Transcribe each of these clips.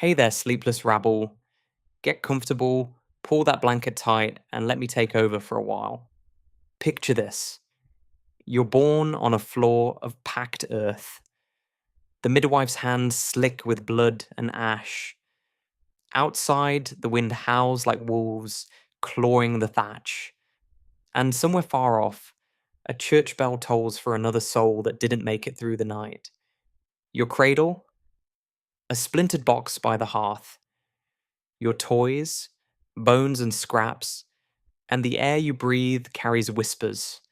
Hey there, sleepless rabble. Get comfortable, pull that blanket tight, and let me take over for a while. Picture this. You're born on a floor of packed earth, the midwife's hands slick with blood and ash. Outside, the wind howls like wolves, clawing the thatch. And somewhere far off, a church bell tolls for another soul that didn't make it through the night. Your cradle? A splintered box by the hearth. Your toys? Bones and scraps. And the air you breathe carries whispers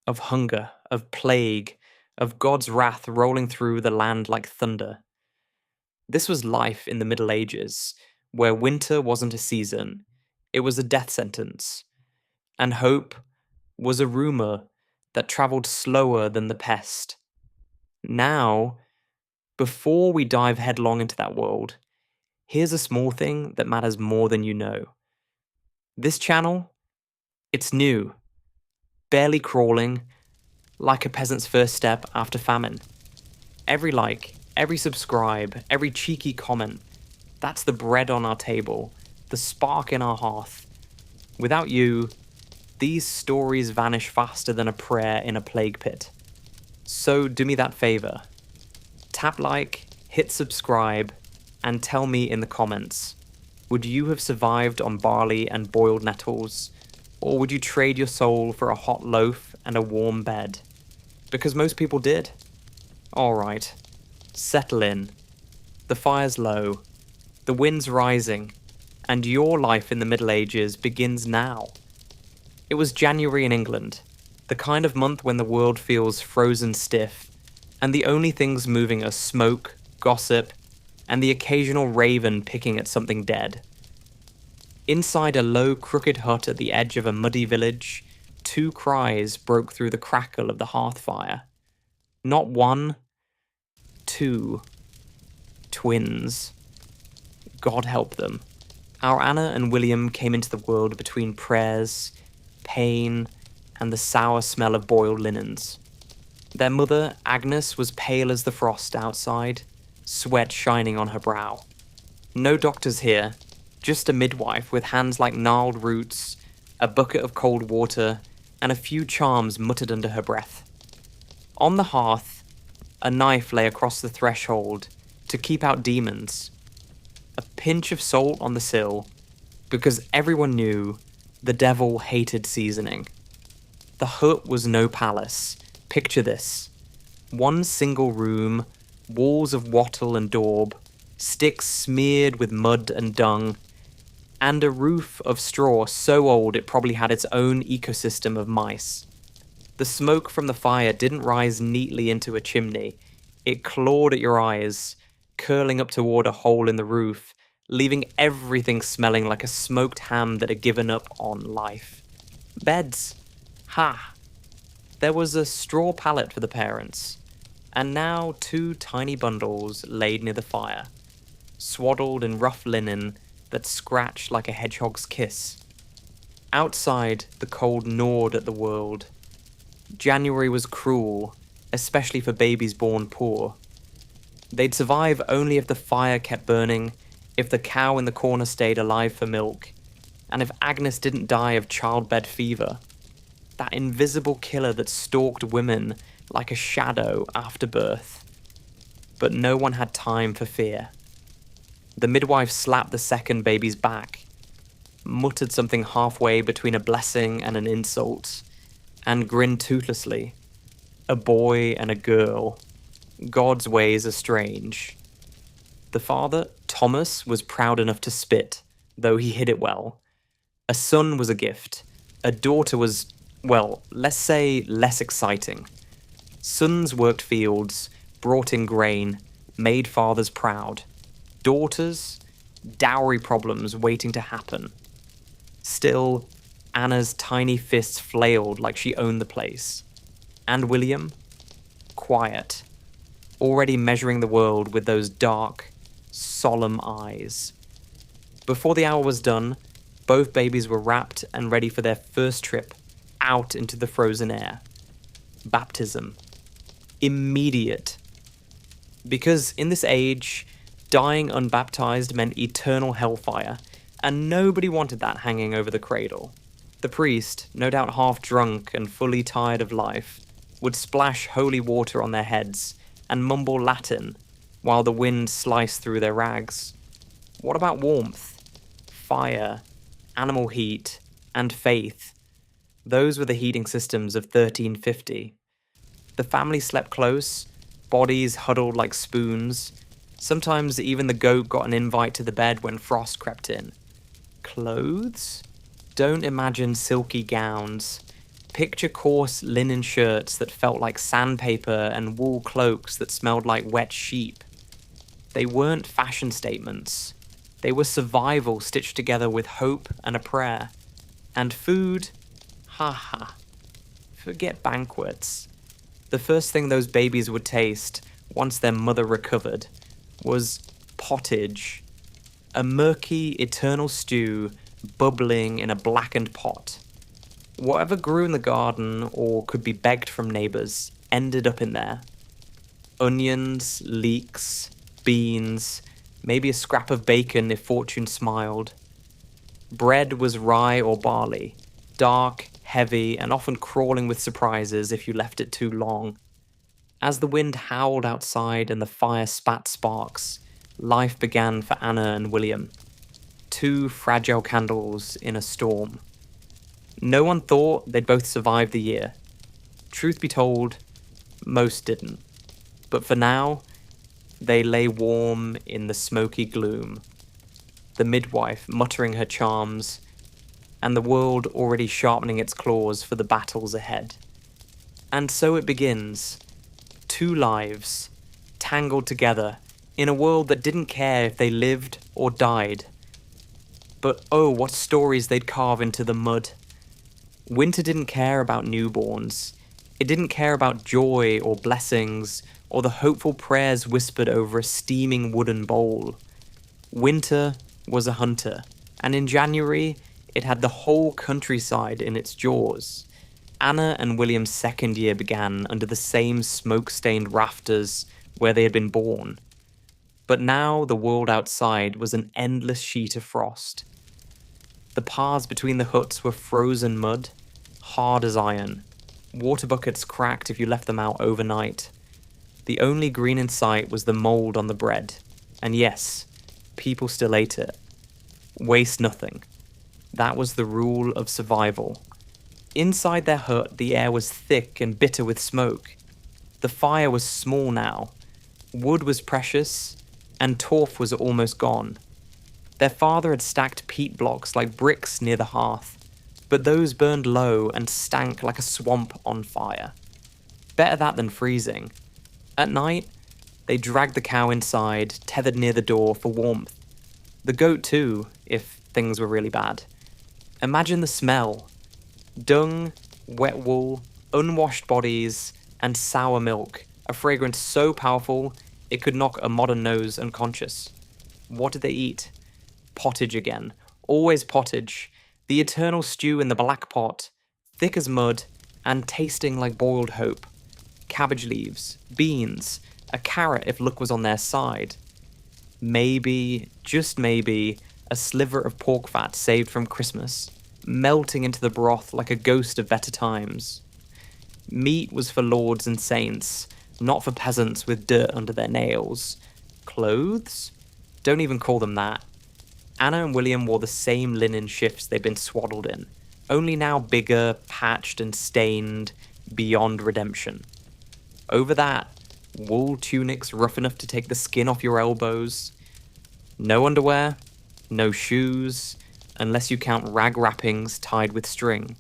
of hunger, of plague, of God's wrath rolling through the land like thunder. This was life in the Middle Ages, where winter wasn't a season, it was a death sentence. And hope was a rumor that traveled slower than the pest. Now, before we dive headlong into that world, here's a small thing that matters more than you know. This channel, it's new, barely crawling, like a peasant's first step after famine. Every like, every subscribe, every cheeky comment, that's the bread on our table, the spark in our hearth. Without you, these stories vanish faster than a prayer in a plague pit. So do me that favor. Tap like, hit subscribe, and tell me in the comments, would you have survived on barley and boiled nettles? Or would you trade your soul for a hot loaf and a warm bed? Because most people did. Alright, settle in. The fire's low, the wind's rising, and your life in the Middle Ages begins now. It was January in England, the kind of month when the world feels frozen stiff, and the only things moving are smoke, gossip, and the occasional raven picking at something dead. Inside a low, crooked hut at the edge of a muddy village, two cries broke through the crackle of the hearth fire. Not one, two. Twins. God help them. Our Anna and William came into the world between prayers, pain, and the sour smell of boiled linens. Their mother, Agnes, was pale as the frost outside, sweat shining on her brow. No doctors here, just a midwife with hands like gnarled roots, a bucket of cold water, and a few charms muttered under her breath. On the hearth, a knife lay across the threshold to keep out demons. A pinch of salt on the sill, because everyone knew the devil hated seasoning. The hut was no palace. Picture this. One single room, walls of wattle and daub, sticks smeared with mud and dung, and a roof of straw so old it probably had its own ecosystem of mice. The smoke from the fire didn't rise neatly into a chimney. It clawed at your eyes, curling up toward a hole in the roof, leaving everything smelling like a smoked ham that had given up on life. Beds. Ha! There was a straw pallet for the parents, and now two tiny bundles laid near the fire, swaddled in rough linen that scratched like a hedgehog's kiss. Outside, the cold gnawed at the world. January was cruel, especially for babies born poor. They'd survive only if the fire kept burning, if the cow in the corner stayed alive for milk, and if Agnes didn't die of childbed fever. That invisible killer that stalked women like a shadow after birth. But no one had time for fear. The midwife slapped the second baby's back, muttered something halfway between a blessing and an insult, and grinned toothlessly. A boy and a girl. God's ways are strange. The father, Thomas, was proud enough to spit, though he hid it well. A son was a gift. A daughter was, well, let's say less exciting. Sons worked fields, brought in grain, made fathers proud. Daughters, dowry problems waiting to happen. Still, Anna's tiny fists flailed like she owned the place. And William? Quiet. Already measuring the world with those dark, solemn eyes. Before the hour was done, both babies were wrapped and ready for their first trip out into the frozen air. Baptism. Immediate. Because in this age, Dying unbaptized meant eternal hellfire, and nobody wanted that hanging over the cradle. The priest, no doubt half drunk and fully tired of life, would splash holy water on their heads and mumble Latin while the wind sliced through their rags. What about warmth, fire, animal heat, and faith? Those were the heating systems of 1350. The family slept close, bodies huddled like spoons. Sometimes even the goat got an invite to the bed when frost crept in. Clothes? Don't imagine silky gowns. Picture coarse linen shirts that felt like sandpaper and wool cloaks that smelled like wet sheep. They weren't fashion statements. They were survival stitched together with hope and a prayer. And food? Ha ha. Forget banquets. The first thing those babies would taste, once their mother recovered, was pottage. A murky, eternal stew bubbling in a blackened pot. Whatever grew in the garden or could be begged from neighbours ended up in there. Onions, leeks, beans, maybe a scrap of bacon if fortune smiled. Bread was rye or barley, dark, heavy, and often crawling with surprises if you left it too long. As the wind howled outside and the fire spat sparks, life began for Anna and William. Two fragile candles in a storm. No one thought they'd both survive the year. Truth be told, most didn't. But for now, they lay warm in the smoky gloom, the midwife muttering her charms, and the world already sharpening its claws for the battles ahead. And so it begins. Two lives, tangled together, in a world that didn't care if they lived or died. But oh, what stories they'd carve into the mud. Winter didn't care about newborns. It didn't care about joy or blessings or the hopeful prayers whispered over a steaming wooden bowl. Winter was a hunter, and in January, it had the whole countryside in its jaws. Anna and William's second year began under the same smoke-stained rafters where they had been born. But now the world outside was an endless sheet of frost. The paths between the huts were frozen mud, hard as iron. Water buckets cracked if you left them out overnight. The only green in sight was the mold on the bread. And yes, people still ate it. Waste nothing. That was the rule of survival. Inside their hut, the air was thick and bitter with smoke. The fire was small now. Wood was precious, and torf was almost gone. Their father had stacked peat blocks like bricks near the hearth, but those burned low and stank like a swamp on fire. Better that than freezing. At night, they dragged the cow inside, tethered near the door for warmth. The goat too, if things were really bad. Imagine the smell. Dung, wet wool, unwashed bodies, and sour milk, a fragrance so powerful it could knock a modern nose unconscious. What did they eat? Pottage again. Always pottage. The eternal stew in the black pot, thick as mud, and tasting like boiled hope. Cabbage leaves, beans, a carrot if luck was on their side. Maybe, just maybe, a sliver of pork fat saved from Christmas, melting into the broth like a ghost of better times. Meat was for lords and saints, not for peasants with dirt under their nails. Clothes? Don't even call them that. Anna and William wore the same linen shifts they'd been swaddled in, only now bigger, patched and stained, beyond redemption. Over that, wool tunics rough enough to take the skin off your elbows. No underwear, no shoes, unless you count rag wrappings tied with string.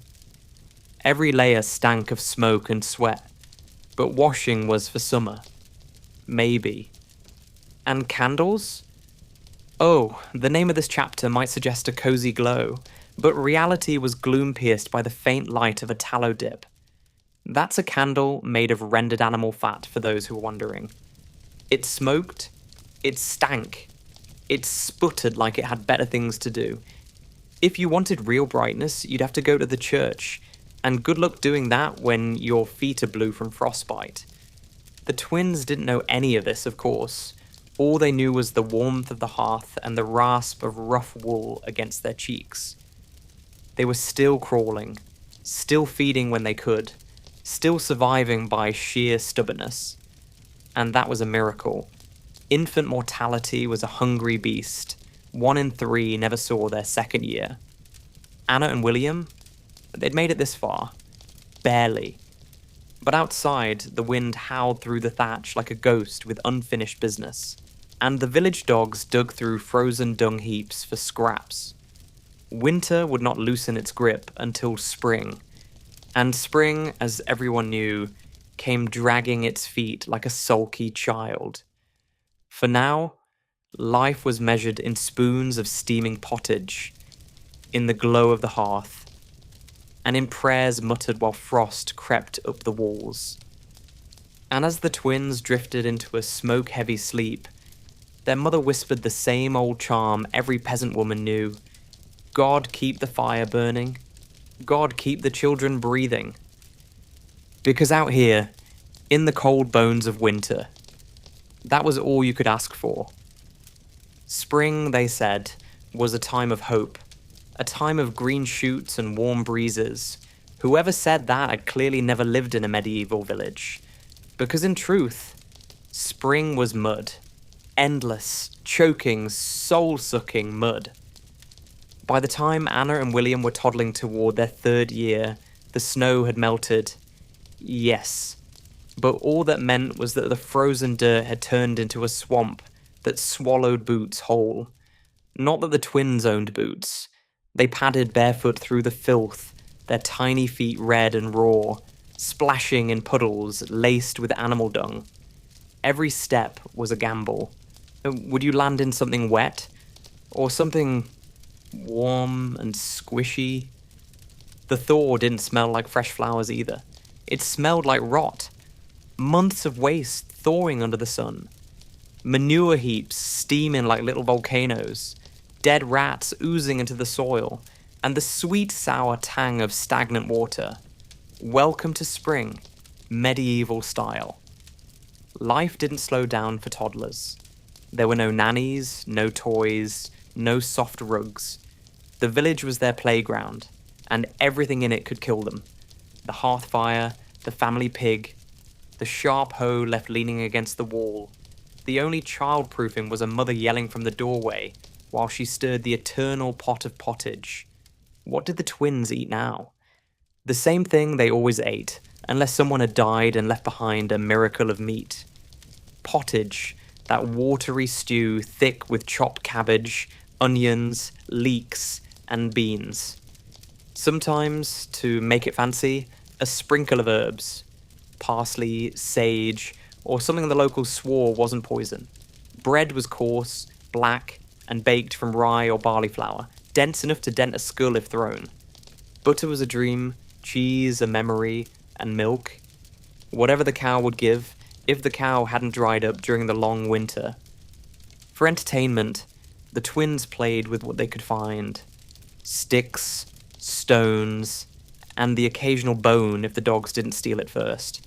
Every layer stank of smoke and sweat, but washing was for summer. Maybe. And candles? Oh, the name of this chapter might suggest a cozy glow, but reality was gloom-pierced by the faint light of a tallow dip. That's a candle made of rendered animal fat, for those who are wondering. It smoked, it stank, it sputtered like it had better things to do. If you wanted real brightness, you'd have to go to the church, and good luck doing that when your feet are blue from frostbite. The twins didn't know any of this, of course. All they knew was the warmth of the hearth and the rasp of rough wool against their cheeks. They were still crawling, still feeding when they could, still surviving by sheer stubbornness. And that was a miracle. Infant mortality was a hungry beast. 1 in 3 never saw their second year. Anna and William, they'd made it this far. Barely. But outside, the wind howled through the thatch like a ghost with unfinished business. And the village dogs dug through frozen dung heaps for scraps. Winter would not loosen its grip until spring. And spring, as everyone knew, came dragging its feet like a sulky child. For now, life was measured in spoons of steaming pottage, in the glow of the hearth, and in prayers muttered while frost crept up the walls. And as the twins drifted into a smoke-heavy sleep, their mother whispered the same old charm every peasant woman knew. God keep the fire burning. God keep the children breathing. Because out here, in the cold bones of winter, that was all you could ask for. Spring, they said, was a time of hope, a time of green shoots and warm breezes. Whoever said that had clearly never lived in a medieval village. Because in truth, spring was mud. Endless, choking, soul-sucking mud. By the time Anna and William were toddling toward their 3rd year, the snow had melted. Yes, but all that meant was that the frozen dirt had turned into a swamp that swallowed boots whole. Not that the twins owned boots. They padded barefoot through the filth, their tiny feet red and raw, splashing in puddles laced with animal dung. Every step was a gamble. Would you land in something wet? Or something warm and squishy? The thaw didn't smell like fresh flowers either. It smelled like rot. Months of waste thawing under the sun. Manure heaps steaming like little volcanoes. Dead rats oozing into the soil. And the sweet sour tang of stagnant water. Welcome to spring, medieval style. Life didn't slow down for toddlers. There were no nannies, no toys, no soft rugs. The village was their playground, and everything in it could kill them. The hearth fire, the family pig, the sharp hoe left leaning against the wall. The only childproofing was a mother yelling from the doorway while she stirred the eternal pot of pottage. What did the twins eat now? The same thing they always ate, unless someone had died and left behind a miracle of meat. Pottage, that watery stew thick with chopped cabbage, onions, leeks, and beans. Sometimes, to make it fancy, a sprinkle of herbs. Parsley, sage, or something the locals swore wasn't poison. Bread was coarse, black, and baked from rye or barley flour, dense enough to dent a skull if thrown. Butter was a dream, cheese a memory, and milk. Whatever the cow would give, if the cow hadn't dried up during the long winter. For entertainment, the twins played with what they could find. Sticks, stones, and the occasional bone if the dogs didn't steal it first.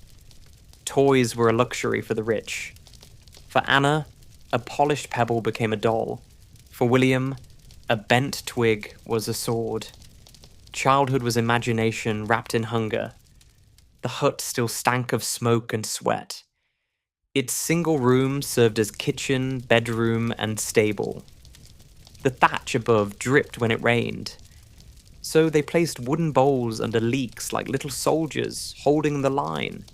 Toys were a luxury for the rich. For Anna, a polished pebble became a doll. For William, a bent twig was a sword. Childhood was imagination wrapped in hunger. The hut still stank of smoke and sweat. Its single room served as kitchen, bedroom, and stable. The thatch above dripped when it rained. So they placed wooden bowls under leaks like little soldiers holding the line.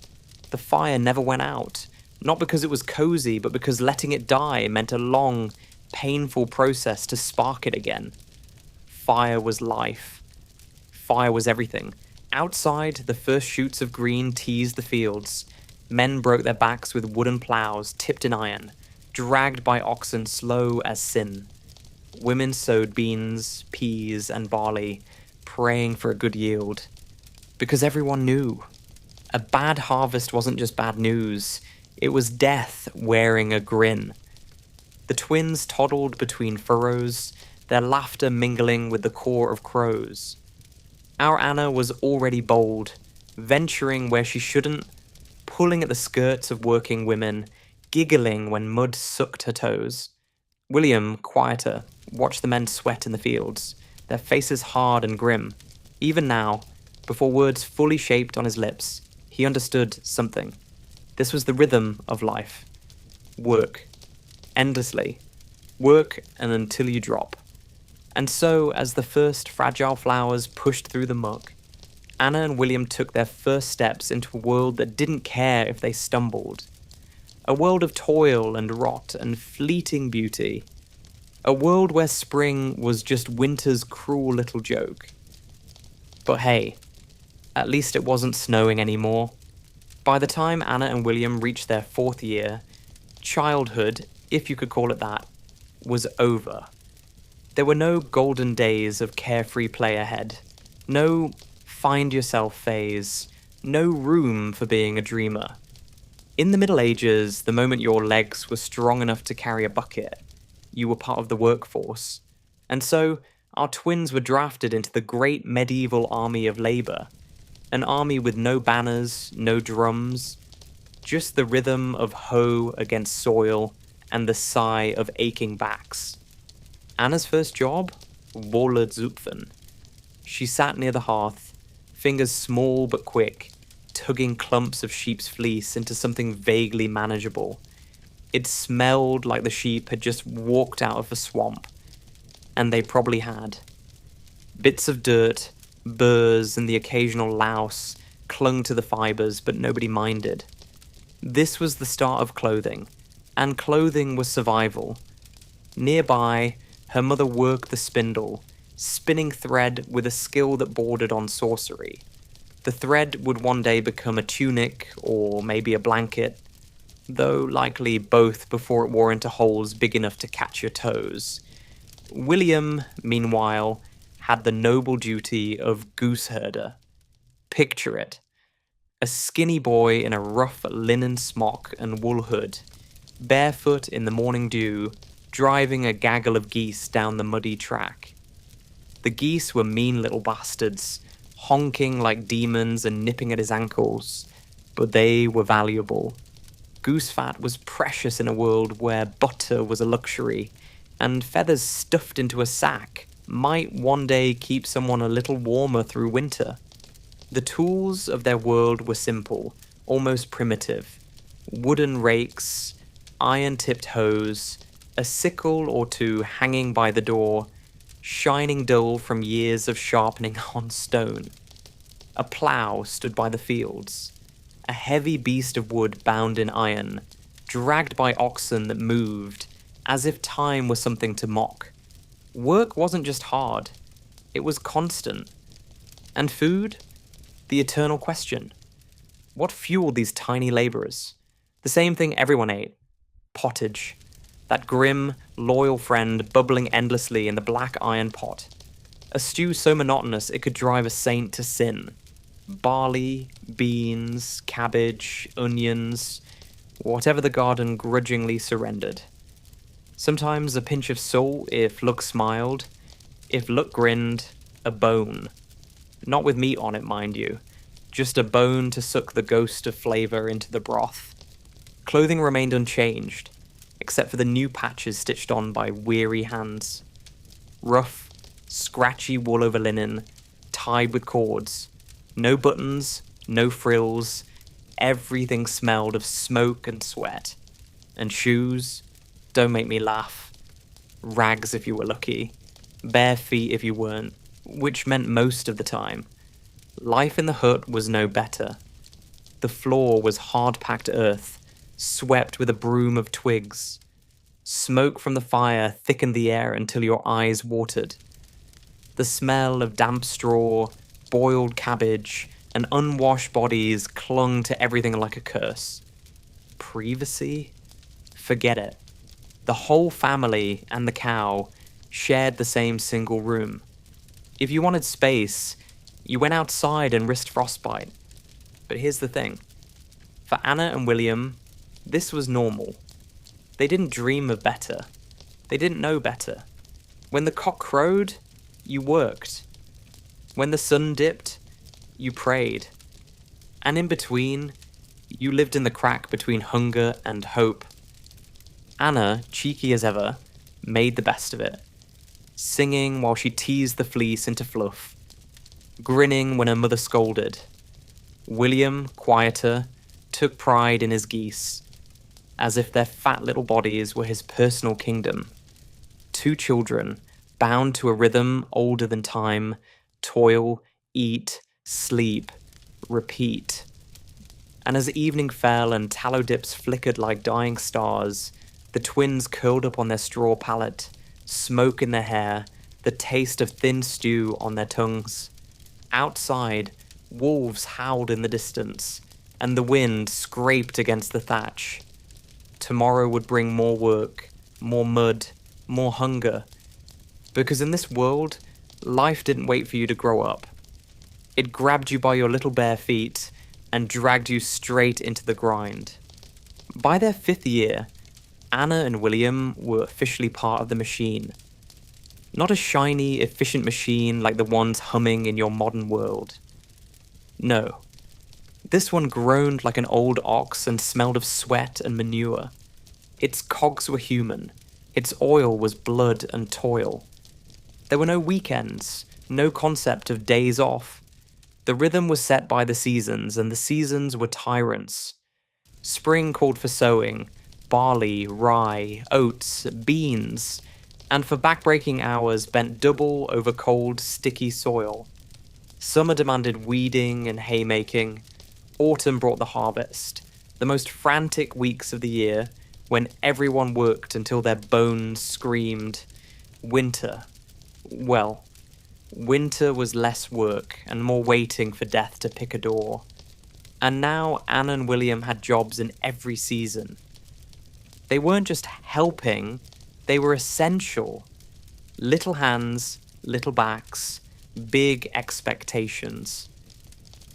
The fire never went out, not because it was cozy, but because letting it die meant a long, painful process to spark it again. Fire was life. Fire was everything. Outside, the first shoots of green teased the fields. Men broke their backs with wooden ploughs tipped in iron, dragged by oxen slow as sin. Women sowed beans, peas, and barley, praying for a good yield. Because everyone knew. A bad harvest wasn't just bad news. It was death wearing a grin. The twins toddled between furrows, their laughter mingling with the caw of crows. Our Anna was already bold, venturing where she shouldn't, pulling at the skirts of working women, giggling when mud sucked her toes. William, quieter, watched the men sweat in the fields, their faces hard and grim. Even now, before words fully shaped on his lips, he understood something. This was the rhythm of life. Work. Endlessly. Work and until you drop. And so, as the first fragile flowers pushed through the muck, Anna and William took their first steps into a world that didn't care if they stumbled. A world of toil and rot and fleeting beauty. A world where spring was just winter's cruel little joke. But hey, at least it wasn't snowing anymore. By the time Anna and William reached their 4th year, childhood, if you could call it that, was over. There were no golden days of carefree play ahead. No find yourself phase. No room for being a dreamer. In the Middle Ages, the moment your legs were strong enough to carry a bucket, you were part of the workforce. And so, our twins were drafted into the great medieval army of labor. An army with no banners, no drums, just the rhythm of hoe against soil and the sigh of aching backs. Anna's first job? Wolle zupfen. She sat near the hearth, fingers small but quick, tugging clumps of sheep's fleece into something vaguely manageable. It smelled like the sheep had just walked out of a swamp. And they probably had. Bits of dirt, burrs, and the occasional louse clung to the fibers, but nobody minded. This was the start of clothing, and clothing was survival. Nearby, her mother worked the spindle, spinning thread with a skill that bordered on sorcery. The thread would one day become a tunic, or maybe a blanket, though likely both before it wore into holes big enough to catch your toes. William, meanwhile, had the noble duty of goose herder. Picture it. A skinny boy in a rough linen smock and wool hood, barefoot in the morning dew, driving a gaggle of geese down the muddy track. The geese were mean little bastards, honking like demons and nipping at his ankles, but they were valuable. Goose fat was precious in a world where butter was a luxury, and feathers stuffed into a sack might one day keep someone a little warmer through winter. The tools of their world were simple, almost primitive. Wooden rakes, iron-tipped hoes, a sickle or two hanging by the door, shining dull from years of sharpening on stone. A plough stood by the fields, a heavy beast of wood bound in iron, dragged by oxen that moved, as if time was something to mock. Work wasn't just hard, it was constant. And food? The eternal question. What fueled these tiny labourers? The same thing everyone ate. Pottage. That grim, loyal friend bubbling endlessly in the black iron pot. A stew so monotonous it could drive a saint to sin. Barley, beans, cabbage, onions, whatever the garden grudgingly surrendered. Sometimes a pinch of salt if luck smiled, if luck grinned, a bone. Not with meat on it, mind you, just a bone to suck the ghost of flavour into the broth. Clothing remained unchanged, except for the new patches stitched on by weary hands. Rough, scratchy wool over linen, tied with cords. No buttons, no frills, everything smelled of smoke and sweat. And shoes? Don't make me laugh. Rags if you were lucky, bare feet if you weren't, which meant most of the time. Life in the hut was no better. The floor was hard-packed earth, swept with a broom of twigs. Smoke from the fire thickened the air until your eyes watered. The smell of damp straw, boiled cabbage, and unwashed bodies clung to everything like a curse. Privacy? Forget it. The whole family and the cow shared the same single room. If you wanted space, you went outside and risked frostbite. But here's the thing. For Anna and William, this was normal. They didn't dream of better. They didn't know better. When the cock crowed, you worked. When the sun dipped, you prayed. And in between, you lived in the crack between hunger and hope. Anna, cheeky as ever, made the best of it, singing while she teased the fleece into fluff, grinning when her mother scolded. William, quieter, took pride in his geese, as if their fat little bodies were his personal kingdom. Two children, bound to a rhythm older than time, toil, eat, sleep, repeat. And as evening fell and tallow dips flickered like dying stars, the twins curled up on their straw pallet, smoke in their hair, the taste of thin stew on their tongues. Outside, wolves howled in the distance, and the wind scraped against the thatch. Tomorrow would bring more work, more mud, more hunger. Because in this world, life didn't wait for you to grow up. It grabbed you by your little bare feet and dragged you straight into the grind. By their 5th year, Anna and William were officially part of the machine. Not a shiny, efficient machine like the ones humming in your modern world. No. This one groaned like an old ox and smelled of sweat and manure. Its cogs were human. Its oil was blood and toil. There were no weekends, no concept of days off. The rhythm was set by the seasons, and the seasons were tyrants. Spring called for sowing, barley, rye, oats, beans, and for backbreaking hours bent double over cold, sticky soil. Summer demanded weeding and haymaking. Autumn brought the harvest, the most frantic weeks of the year, when everyone worked until their bones screamed. Winter. Well, winter was less work and more waiting for death to pick a door. And now Anne and William had jobs in every season. They weren't just helping, they were essential. Little hands, little backs, big expectations.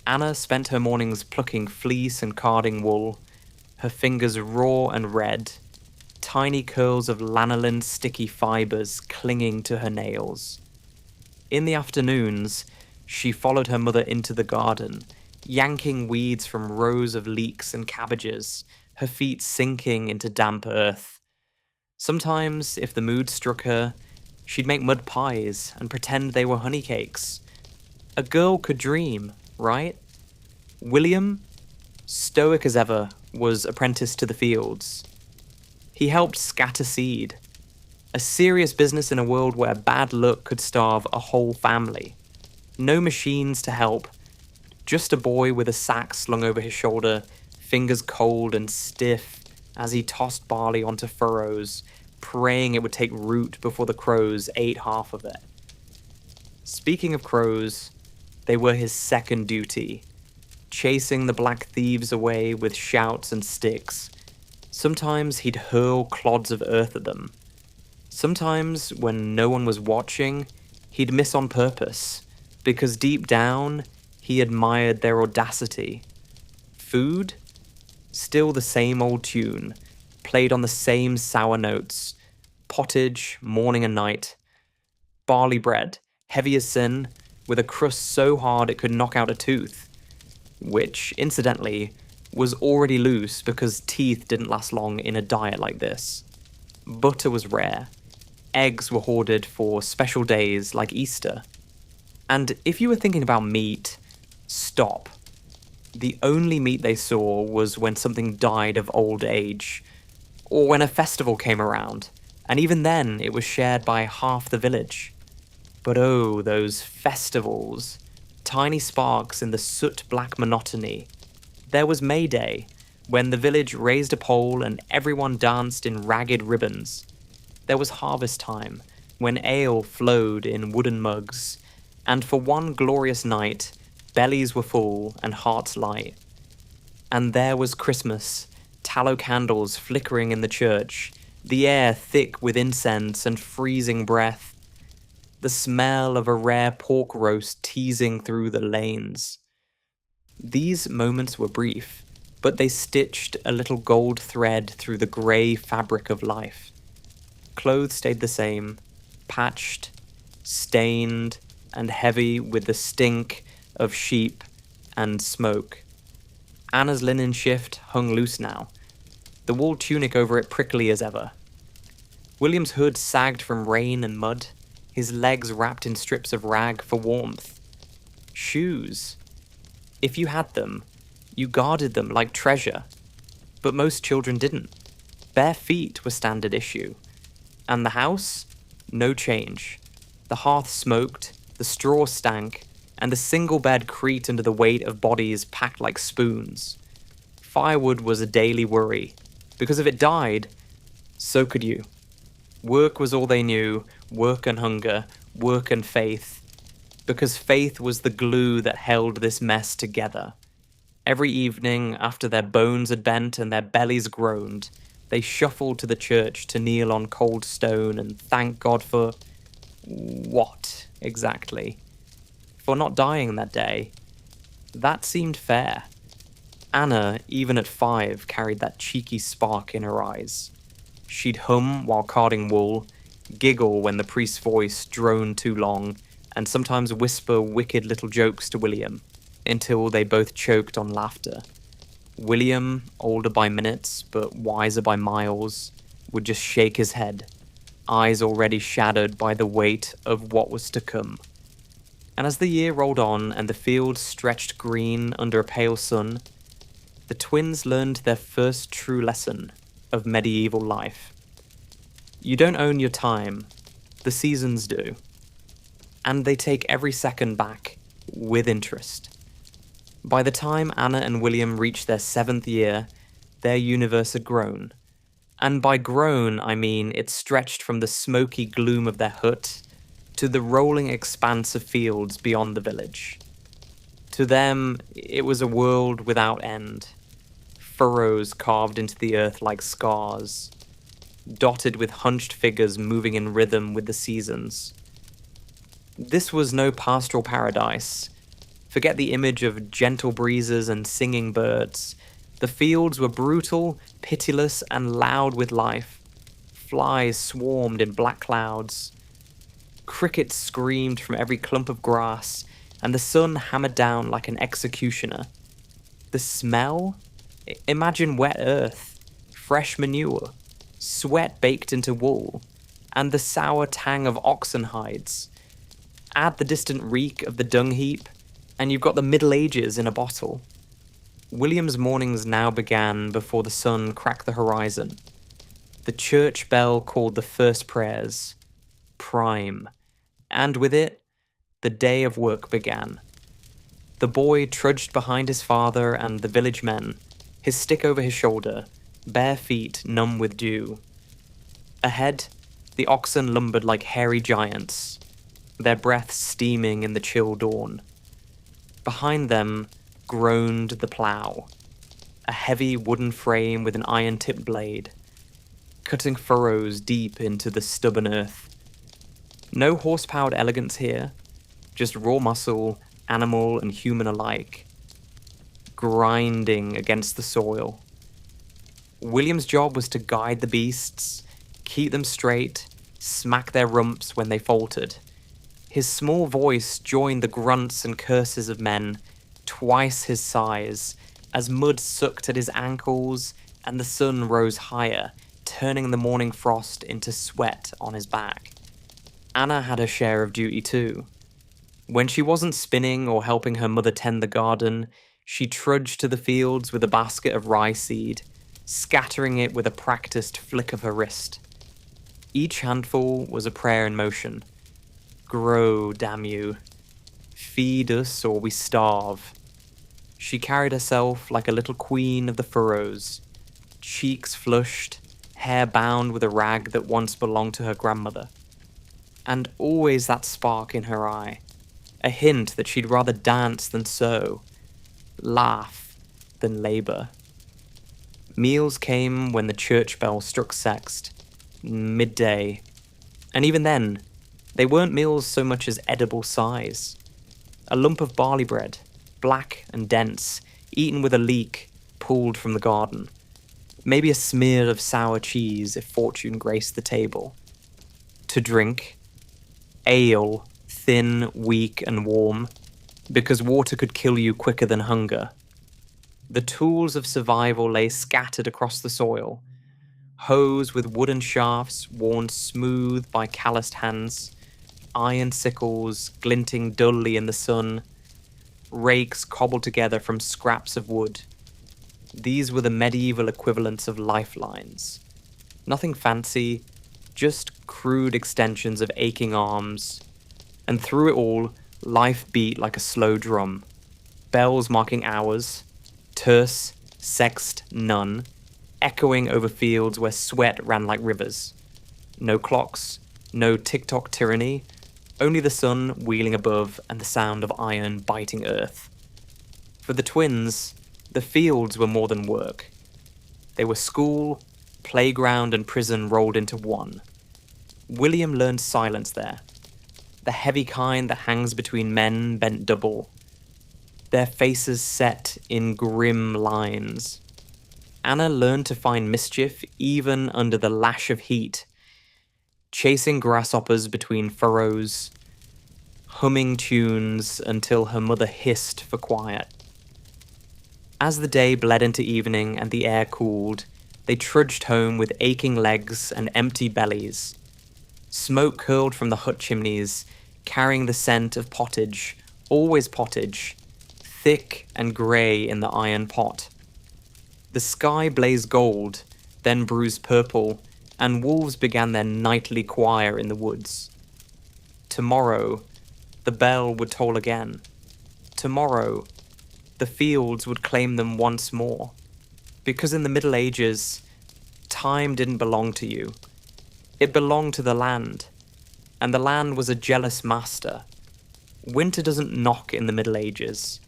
Anna spent her mornings plucking fleece and carding wool, her fingers raw and red, tiny curls of lanolin sticky fibers clinging to her nails. In the afternoons, she followed her mother into the garden, yanking weeds from rows of leeks and cabbages, her feet sinking into damp earth. Sometimes, if the mood struck her, she'd make mud pies and pretend they were honey cakes. A girl could dream, right? William, stoic as ever, was apprenticed to the fields. He helped scatter seed, a serious business in a world where bad luck could starve a whole family. No machines to help, just a boy with a sack slung over his shoulder, fingers cold and stiff as he tossed barley onto furrows, praying it would take root before the crows ate half of it. Speaking of crows, they were his second duty, chasing the black thieves away with shouts and sticks. Sometimes he'd hurl clods of earth at them. Sometimes, when no one was watching, he'd miss on purpose, because deep down, he admired their audacity. Food? Still the same old tune, played on the same sour notes. Pottage, morning and night. Barley bread, heavy as sin, with a crust so hard it could knock out a tooth. Which, incidentally, was already loose because teeth didn't last long in a diet like this. Butter was rare. Eggs were hoarded for special days like Easter. And if you were thinking about meat, stop. The only meat they saw was when something died of old age, or when a festival came around, and even then it was shared by half the village. But oh, those festivals. Tiny sparks in the soot-black monotony. There was May Day, when the village raised a pole and everyone danced in ragged ribbons. There was harvest time, when ale flowed in wooden mugs, and for one glorious night, bellies were full and hearts light. And there was Christmas, tallow candles flickering in the church, the air thick with incense and freezing breath, the smell of a rare pork roast teasing through the lanes. These moments were brief, but they stitched a little gold thread through the grey fabric of life. Clothes stayed the same, patched, stained, and heavy with the stink of sheep and smoke. Anna's linen shift hung loose now. the wool tunic over it prickly as ever. William's hood sagged from rain and mud, his legs wrapped in strips of rag for warmth. Shoes. If you had them, you guarded them like treasure. But most children didn't. Bare feet were standard issue. And the house? No change. The hearth smoked, the straw stank, and the single bed creaked under the weight of bodies packed like spoons. Firewood was a daily worry, because if it died, so could you. Work was all they knew, work and hunger, work and faith, because faith was the glue that held this mess together. Every evening, after their bones had bent and their bellies groaned, they shuffled to the church to kneel on cold stone and thank God for... what, exactly? For not dying that day. That seemed fair. Anna, even at 5, carried that cheeky spark in her eyes. She'd hum while carding wool, giggle when the priest's voice droned too long, and sometimes whisper wicked little jokes to William, until they both choked on laughter. William, older by minutes, but wiser by miles, would just shake his head, eyes already shadowed by the weight of what was to come. And as the year rolled on and the fields stretched green under a pale sun, the twins learned their first true lesson of medieval life. You don't own your time, the seasons do. And they take every second back with interest. By the time Anna and William reached their 7th year, their universe had grown. And by grown, I mean it stretched from the smoky gloom of their hut to the rolling expanse of fields beyond the village. To them, it was a world without end. Furrows carved into the earth like scars, dotted with hunched figures moving in rhythm with the seasons. This was no pastoral paradise. Forget the image of gentle breezes and singing birds. The fields were brutal, pitiless, and loud with life. Flies swarmed in black clouds. Crickets screamed from every clump of grass, and the sun hammered down like an executioner. The smell? Imagine wet earth, fresh manure, sweat baked into wool, and the sour tang of oxen hides. Add the distant reek of the dung heap, and you've got the Middle Ages in a bottle. William's mornings now began before the sun cracked the horizon. The church bell called the first prayers, prime, and with it, the day of work began. The boy trudged behind his father and the village men, his stick over his shoulder, bare feet numb with dew. Ahead, the oxen lumbered like hairy giants, their breaths steaming in the chill dawn. Behind them groaned the plough, a heavy wooden frame with an iron-tipped blade, cutting furrows deep into the stubborn earth. No horse-powered elegance here, just raw muscle, animal and human alike, grinding against the soil. William's job was to guide the beasts, keep them straight, smack their rumps when they faltered. His small voice joined the grunts and curses of men, twice his size, as mud sucked at his ankles and the sun rose higher, turning the morning frost into sweat on his back. Anna had her share of duty too. When she wasn't spinning or helping her mother tend the garden, she trudged to the fields with a basket of rye seed, scattering it with a practiced flick of her wrist. Each handful was a prayer in motion. Grow, damn you. Feed us or we starve. She carried herself like a little queen of the furrows, cheeks flushed, hair bound with a rag that once belonged to her grandmother. And always that spark in her eye, a hint that she'd rather dance than sew, laugh than labor. Meals came when the church bell struck sext, midday, and even then, they weren't meals so much as edible size. A lump of barley bread, black and dense, eaten with a leek pulled from the garden. Maybe a smear of sour cheese if fortune graced the table. To drink, ale, thin, weak, and warm, because water could kill you quicker than hunger. The tools of survival lay scattered across the soil. Hoes with wooden shafts worn smooth by calloused hands, iron sickles glinting dully in the sun, rakes cobbled together from scraps of wood. These were the medieval equivalents of lifelines. Nothing fancy, just crude extensions of aching arms. And through it all, life beat like a slow drum. Bells marking hours, terse, sexed none, echoing over fields where sweat ran like rivers. No clocks, no tick-tock tyranny, only the sun wheeling above and the sound of iron biting earth. For the twins, the fields were more than work. They were school, playground, and prison rolled into one. William learned silence there, the heavy kind that hangs between men bent double, their faces set in grim lines. Anna learned to find mischief even under the lash of heat, chasing grasshoppers between furrows, humming tunes until her mother hissed for quiet. As the day bled into evening and the air cooled, they trudged home with aching legs and empty bellies. Smoke curled from the hut chimneys, carrying the scent of pottage, always pottage, thick and grey in the iron pot. The sky blazed gold, then bruised purple, and wolves began their nightly choir in the woods. Tomorrow, the bell would toll again. Tomorrow, the fields would claim them once more. Because in the Middle Ages, time didn't belong to you. It belonged to the land, and the land was a jealous master. Winter doesn't knock in the Middle Ages.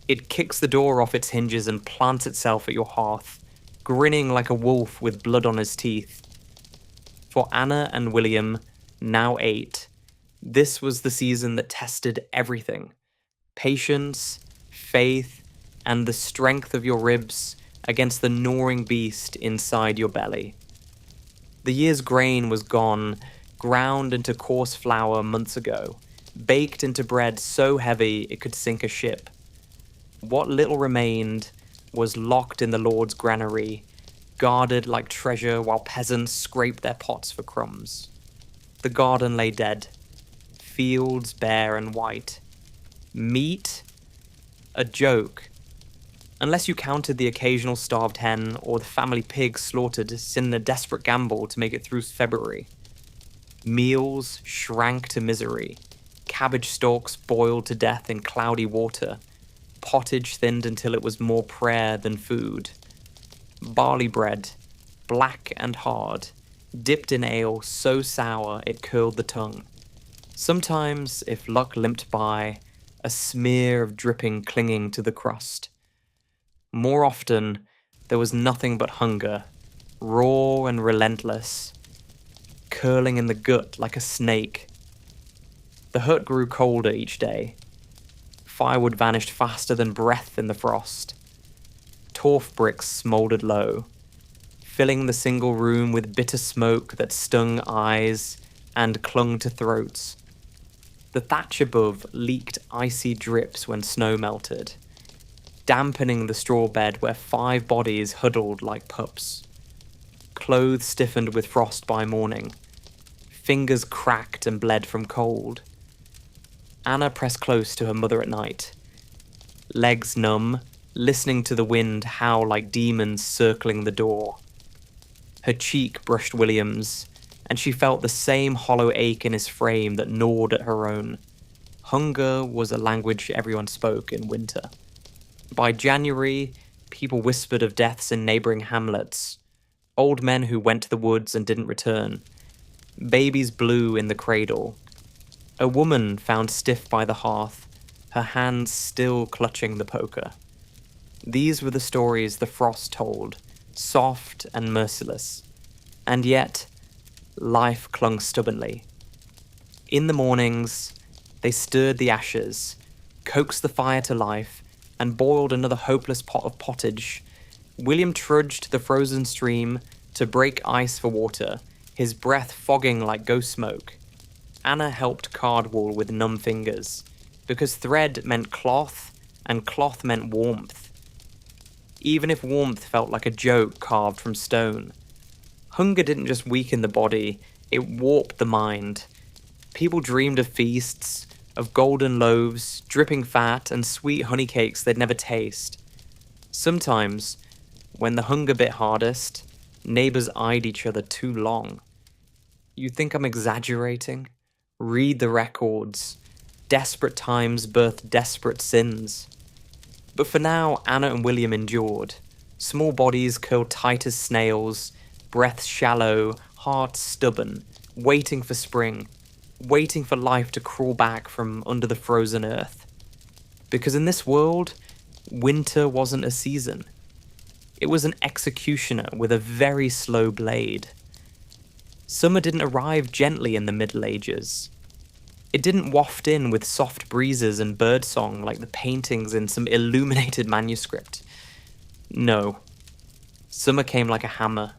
It kicks the door off its hinges and plants itself at your hearth, grinning like a wolf with blood on his teeth. For Anna and William, now 8, this was the season that tested everything. Patience, faith, and the strength of your ribs against the gnawing beast inside your belly. The year's grain was gone, ground into coarse flour months ago, baked into bread so heavy it could sink a ship. What little remained was locked in the Lord's granary, guarded like treasure while peasants scraped their pots for crumbs. The garden lay dead, fields bare and white. Meat? A joke. Unless you counted the occasional starved hen or the family pig slaughtered in a desperate gamble to make it through February. Meals shrank to misery, cabbage stalks boiled to death in cloudy water, pottage thinned until it was more prayer than food. Barley bread, black and hard, dipped in ale so sour it curled the tongue. Sometimes, if luck limped by, a smear of dripping clinging to the crust. More often, there was nothing but hunger, raw and relentless, curling in the gut like a snake. The hut grew colder each day. Firewood vanished faster than breath in the frost. Torf bricks smouldered low, filling the single room with bitter smoke that stung eyes and clung to throats. The thatch above leaked icy drips when snow melted, dampening the straw bed where 5 bodies huddled like pups. Clothes stiffened with frost by morning. Fingers cracked and bled from cold. Anna pressed close to her mother at night, legs numb, listening to the wind howl like demons circling the door. Her cheek brushed William's, and she felt the same hollow ache in his frame that gnawed at her own. Hunger was a language everyone spoke in winter. By January, people whispered of deaths in neighboring hamlets, old men who went to the woods and didn't return, babies blew in the cradle, a woman found stiff by the hearth, her hands still clutching the poker. These were the stories the frost told, soft and merciless, and yet life clung stubbornly. In the mornings, they stirred the ashes, coaxed the fire to life, and boiled another hopeless pot of pottage. William trudged to the frozen stream to break ice for water, his breath fogging like ghost smoke. Anna helped card wool with numb fingers, because thread meant cloth, and cloth meant warmth. even if warmth felt like a joke carved from stone. Hunger didn't just weaken the body, it warped the mind. People dreamed of feasts, of golden loaves, dripping fat, and sweet honey cakes they'd never taste. Sometimes, when the hunger bit hardest, neighbors eyed each other too long. You think I'm exaggerating? Read the records. Desperate times birthed desperate sins. But for now, Anna and William endured. Small bodies curled tight as snails, breaths shallow, hearts stubborn, waiting for spring, waiting for life to crawl back from under the frozen earth. Because in this world, winter wasn't a season. It was an executioner with a very slow blade. Summer didn't arrive gently in the Middle Ages. It didn't waft in with soft breezes and birdsong like the paintings in some illuminated manuscript. No. Summer came like a hammer.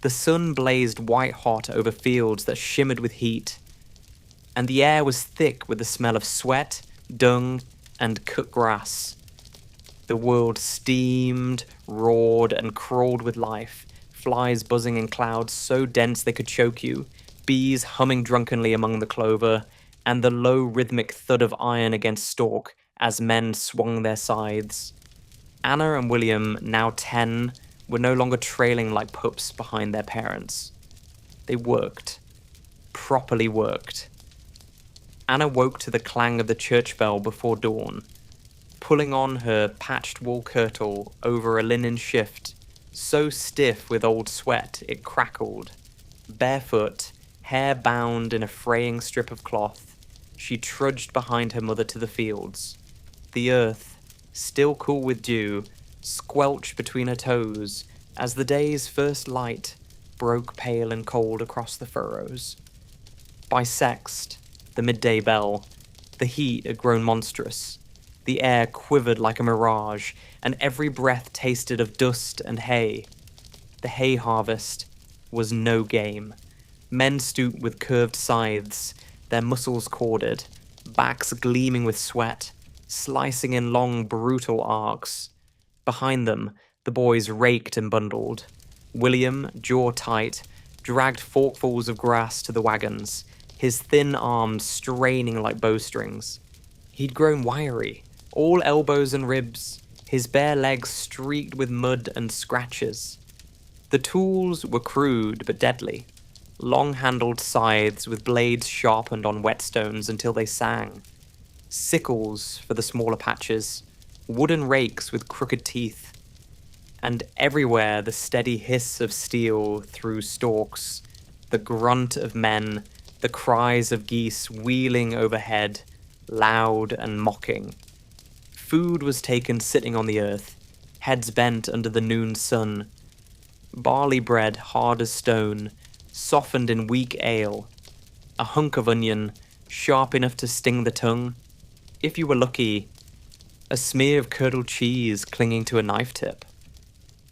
The sun blazed white-hot over fields that shimmered with heat, and the air was thick with the smell of sweat, dung, and cut grass. The world steamed, roared, and crawled with life, flies buzzing in clouds so dense they could choke you, bees humming drunkenly among the clover, and the low rhythmic thud of iron against stalk as men swung their scythes. Anna and William, now 10, were no longer trailing like pups behind their parents. They worked. Properly worked. Anna woke to the clang of the church bell before dawn, pulling on her patched wool kirtle over a linen shift, so stiff with old sweat it crackled. Barefoot, hair bound in a fraying strip of cloth, she trudged behind her mother to the fields. The earth, still cool with dew, squelched between her toes as the day's first light broke pale and cold across the furrows. By sext, the midday bell, the heat had grown monstrous. The air quivered like a mirage, and every breath tasted of dust and hay. The hay harvest was no game. Men stooped with curved scythes, their muscles corded, backs gleaming with sweat, slicing in long, brutal arcs. Behind them, the boys raked and bundled. William, jaw tight, dragged forkfuls of grass to the wagons, his thin arms straining like bowstrings. He'd grown wiry, all elbows and ribs, his bare legs streaked with mud and scratches. The tools were crude but deadly. Long-handled scythes with blades sharpened on whetstones until they sang. Sickles for the smaller patches, wooden rakes with crooked teeth, and everywhere the steady hiss of steel through stalks, the grunt of men, the cries of geese wheeling overhead, loud and mocking. Food was taken sitting on the earth, heads bent under the noon sun. Barley bread hard as stone, softened in weak ale. A hunk of onion, sharp enough to sting the tongue. If you were lucky, a smear of curdled cheese clinging to a knife tip.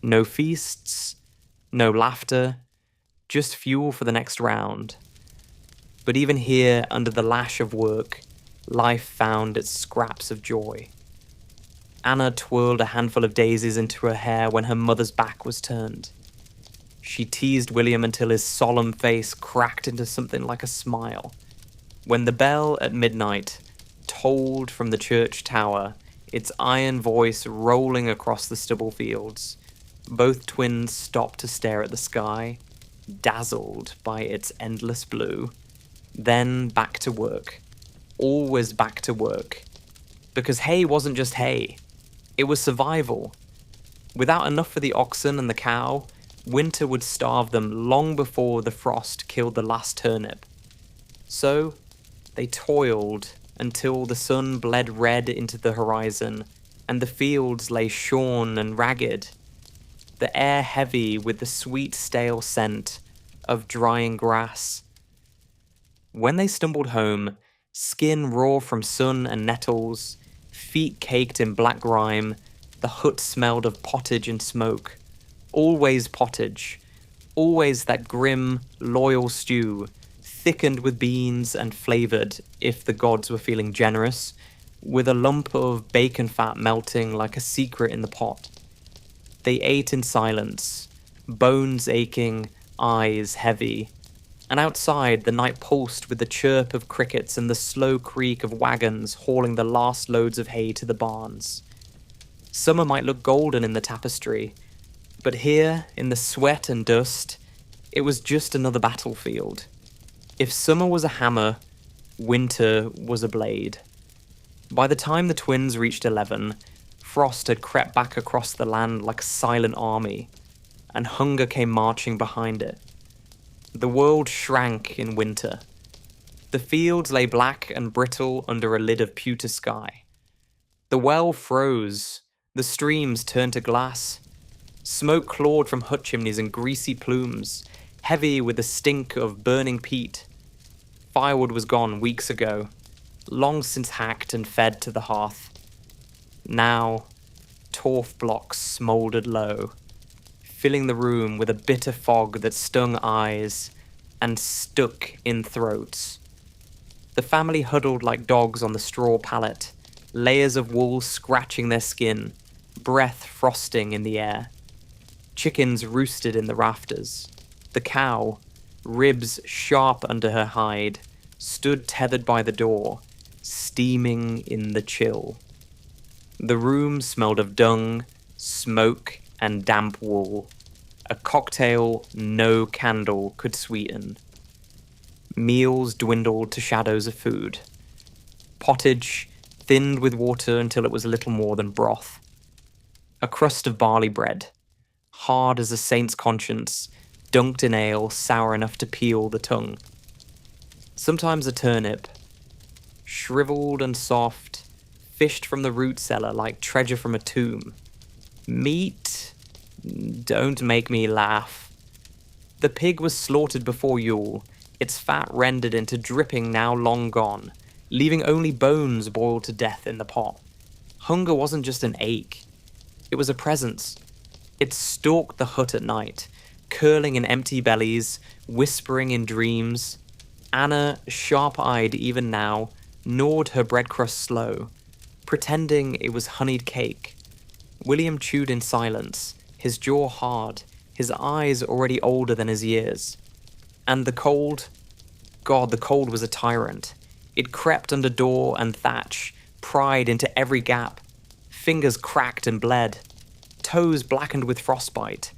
No feasts, no laughter, just fuel for the next round. But even here, under the lash of work, life found its scraps of joy. Anna twirled a handful of daisies into her hair when her mother's back was turned. She teased William until his solemn face cracked into something like a smile. When the bell at midnight tolled from the church tower, its iron voice rolling across the stubble fields, both twins stopped to stare at the sky, dazzled by its endless blue. Then back to work. Always back to work. Because hay wasn't just hay. It was survival. Without enough for the oxen and the cow, winter would starve them long before the frost killed the last turnip. So, they toiled until the sun bled red into the horizon, and the fields lay shorn and ragged, the air heavy with the sweet stale scent of drying grass. When they stumbled home, skin raw from sun and nettles, feet caked in black grime, the hut smelled of pottage and smoke. Always pottage, always that grim, loyal stew, thickened with beans and flavoured, if the gods were feeling generous, with a lump of bacon fat melting like a secret in the pot. They ate in silence, bones aching, eyes heavy. And outside, the night pulsed with the chirp of crickets and the slow creak of wagons hauling the last loads of hay to the barns. Summer might look golden in the tapestry, but here, in the sweat and dust, it was just another battlefield. If summer was a hammer, winter was a blade. By the time the twins reached 11, frost had crept back across the land like a silent army, and hunger came marching behind it. The world shrank in winter. The fields lay black and brittle under a lid of pewter sky. The well froze, the streams turned to glass. Smoke clawed from hut chimneys in greasy plumes, heavy with the stink of burning peat. Firewood was gone weeks ago, long since hacked and fed to the hearth. Now, torf blocks smouldered low, filling the room with a bitter fog that stung eyes and stuck in throats. The family huddled like dogs on the straw pallet, layers of wool scratching their skin, breath frosting in the air. Chickens roosted in the rafters. The cow, ribs sharp under her hide, stood tethered by the door, steaming in the chill. The room smelled of dung, smoke, and damp wool, a cocktail no candle could sweeten. Meals dwindled to shadows of food. Pottage thinned with water until it was little more than broth. A crust of barley bread, hard as a saint's conscience, dunked in ale sour enough to peel the tongue. Sometimes a turnip, shriveled and soft, fished from the root cellar like treasure from a tomb. Meat? Don't make me laugh. The pig was slaughtered before Yule, its fat rendered into dripping now long gone, leaving only bones boiled to death in the pot. Hunger wasn't just an ache. It was a presence. It stalked the hut at night, curling in empty bellies, whispering in dreams. Anna, sharp-eyed even now, gnawed her bread crust slow, pretending it was honeyed cake. William chewed in silence, his jaw hard, his eyes already older than his years. And the cold? God, the cold was a tyrant. It crept under door and thatch, pried into every gap. Fingers cracked and bled. Toes blackened with frostbite.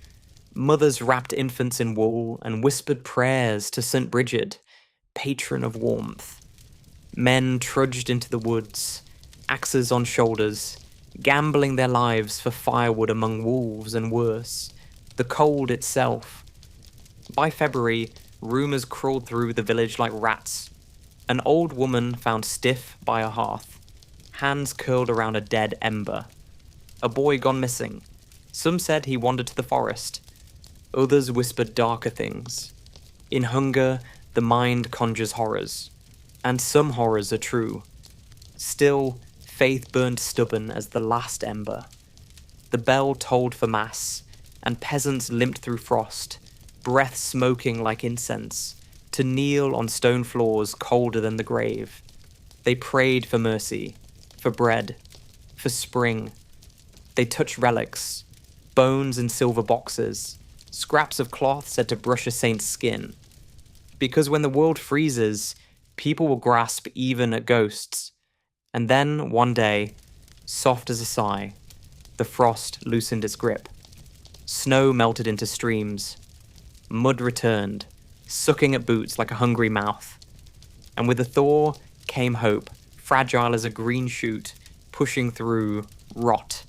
Mothers wrapped infants in wool and whispered prayers to St. Bridget, patron of warmth. Men trudged into the woods, axes on shoulders, gambling their lives for firewood among wolves and worse, the cold itself. By February, rumours crawled through the village like rats. An old woman found stiff by a hearth, hands curled around a dead ember. A boy gone missing. Some said he wandered to the forest. Others whispered darker things. In hunger, the mind conjures horrors. And some horrors are true. Still, faith burned stubborn as the last ember. The bell tolled for mass, and peasants limped through frost, breath smoking like incense, to kneel on stone floors colder than the grave. They prayed for mercy, for bread, for spring. They touched relics, bones in silver boxes, scraps of cloth said to brush a saint's skin. Because when the world freezes, people will grasp even at ghosts. And then, one day, soft as a sigh, the frost loosened its grip. Snow melted into streams. Mud returned, sucking at boots like a hungry mouth. And with the thaw came hope, fragile as a green shoot, pushing through rot.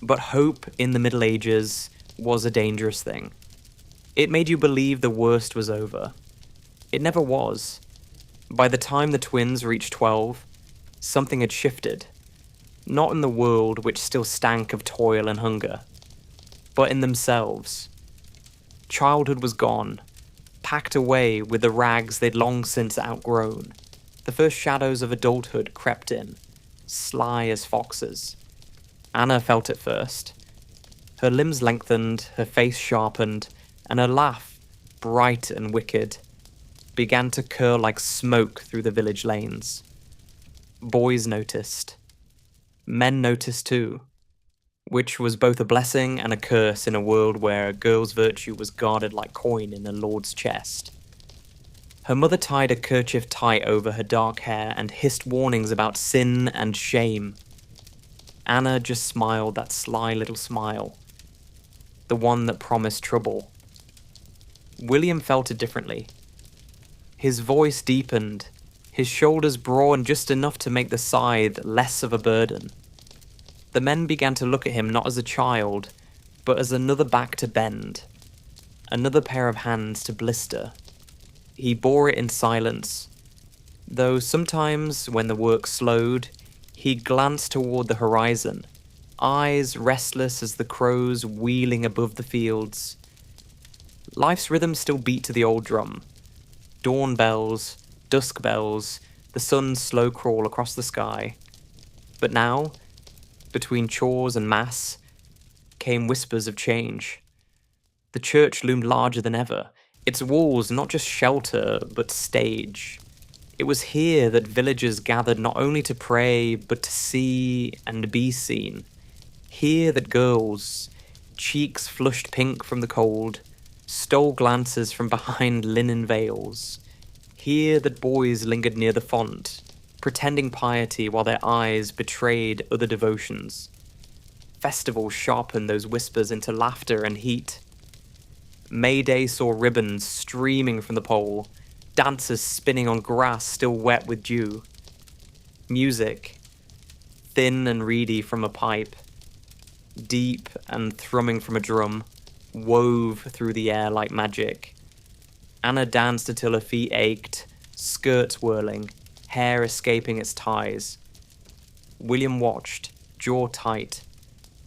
But hope in the Middle Ages was a dangerous thing. It made you believe the worst was over. It never was. By the time the twins reached 12, something had shifted. Not in the world, which still stank of toil and hunger, but in themselves. Childhood was gone, packed away with the rags they'd long since outgrown. The first shadows of adulthood crept in, sly as foxes. Anna felt it first. Her limbs lengthened, her face sharpened, and her laugh, bright and wicked, began to curl like smoke through the village lanes. Boys noticed. Men noticed too. which was both a blessing and a curse in a world where a girl's virtue was guarded like coin in a lord's chest. Her mother tied a kerchief tight over her dark hair and hissed warnings about sin and shame. Anna just smiled that sly little smile, the one that promised trouble. William felt it differently. His voice deepened, his shoulders broadened just enough to make the scythe less of a burden. The men began to look at him not as a child, but as another back to bend, another pair of hands to blister. He bore it in silence, though sometimes, when the work slowed, he glanced toward the horizon, eyes restless as the crows wheeling above the fields. Life's rhythm still beat to the old drum. Dawn bells, dusk bells, the sun's slow crawl across the sky. But now, between chores and mass, came whispers of change. The church loomed larger than ever, its walls not just shelter, but stage. It was here that villagers gathered not only to pray, but to see and be seen. Here that girls, cheeks flushed pink from the cold, stole glances from behind linen veils. Here that boys lingered near the font, pretending piety while their eyes betrayed other devotions. Festivals sharpened those whispers into laughter and heat. May Day saw ribbons streaming from the pole, dancers spinning on grass still wet with dew. Music, thin and reedy from a pipe, deep and thrumming from a drum, wove through the air like magic. Anna danced until her feet ached, skirts whirling, hair escaping its ties. William watched, jaw tight,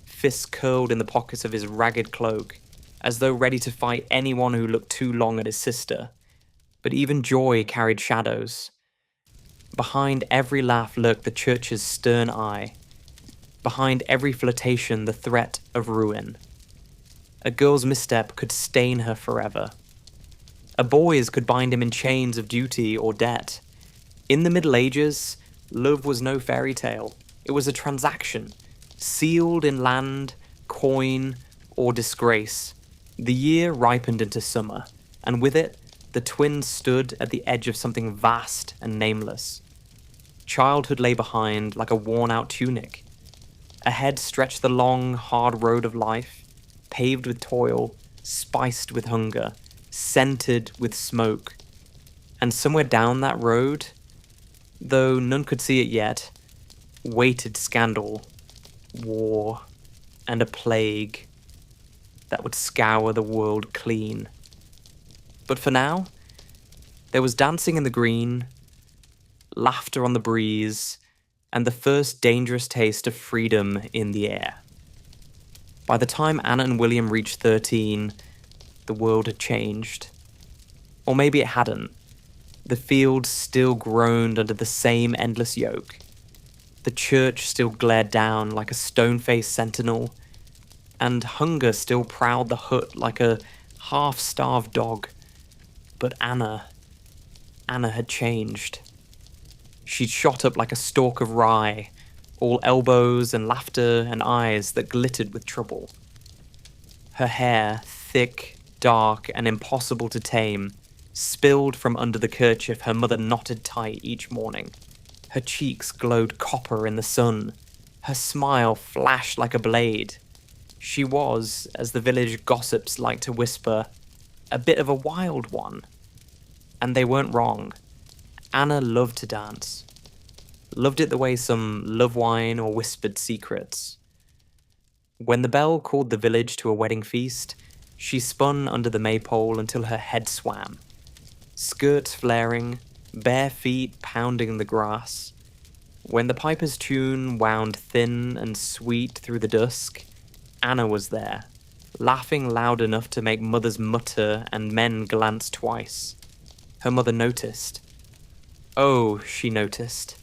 fists curled in the pockets of his ragged cloak, as though ready to fight anyone who looked too long at his sister. But even joy carried shadows. Behind every laugh lurked the church's stern eye. Behind every flirtation, the threat of ruin. A girl's misstep could stain her forever. A boy's could bind him in chains of duty or debt. In the Middle Ages, love was no fairy tale. It was a transaction, sealed in land, coin, or disgrace. The year ripened into summer, and with it, the twins stood at the edge of something vast and nameless. Childhood lay behind like a worn-out tunic. Ahead stretched the long, hard road of life, paved with toil, spiced with hunger, scented with smoke. And somewhere down that road, though none could see it yet, waited scandal, war, and a plague that would scour the world clean. But for now, there was dancing in the green, laughter on the breeze, and the first dangerous taste of freedom in the air. By the time Anna and William reached 13, the world had changed. Or maybe it hadn't. The fields still groaned under the same endless yoke. The church still glared down like a stone-faced sentinel, and hunger still prowled the hut like a half-starved dog. But Anna had changed. She'd shot up like a stalk of rye, all elbows and laughter and eyes that glittered with trouble. Her hair, thick, dark, and impossible to tame, spilled from under the kerchief her mother knotted tight each morning. Her cheeks glowed copper in the sun. Her smile flashed like a blade. She was, as the village gossips liked to whisper, a bit of a wild one. And they weren't wrong. Anna loved to dance. Loved it the way some love wine or whispered secrets. When the bell called the village to a wedding feast, she spun under the maypole until her head swam. Skirts flaring, bare feet pounding the grass. When the piper's tune wound thin and sweet through the dusk, Anna was there, laughing loud enough to make mothers mutter and men glance twice. Her mother noticed. Oh, she noticed.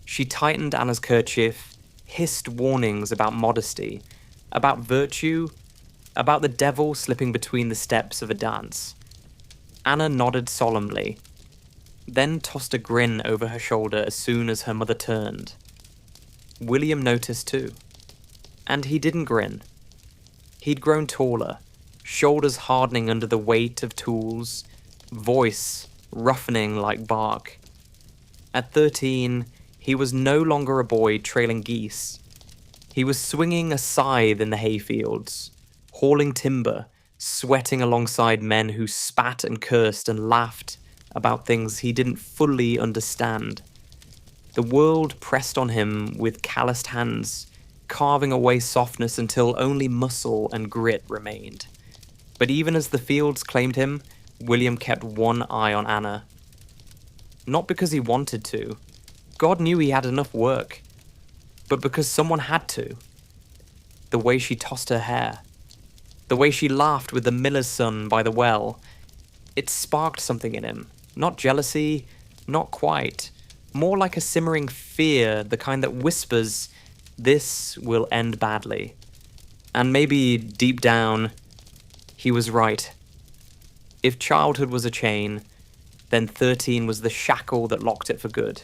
She tightened Anna's kerchief, hissed warnings about modesty, about virtue, about the devil slipping between the steps of a dance. Anna nodded solemnly, then tossed a grin over her shoulder as soon as her mother turned. William noticed too. And he didn't grin. He'd grown taller, shoulders hardening under the weight of tools, voice roughening like bark. At 13, he was no longer a boy trailing geese. He was swinging a scythe in the hayfields, hauling timber, sweating alongside men who spat and cursed and laughed about things he didn't fully understand. The world pressed on him with calloused hands, carving away softness until only muscle and grit remained. But even as the fields claimed him, William kept one eye on Anna. Not because he wanted to. God knew he had enough work. But because someone had to. The way she tossed her hair. The way she laughed with the miller's son by the well. It sparked something in him. Not jealousy, not quite. More like a simmering fear, the kind that whispers, this will end badly. And maybe, deep down, he was right. If childhood was a chain, then 13 was the shackle that locked it for good.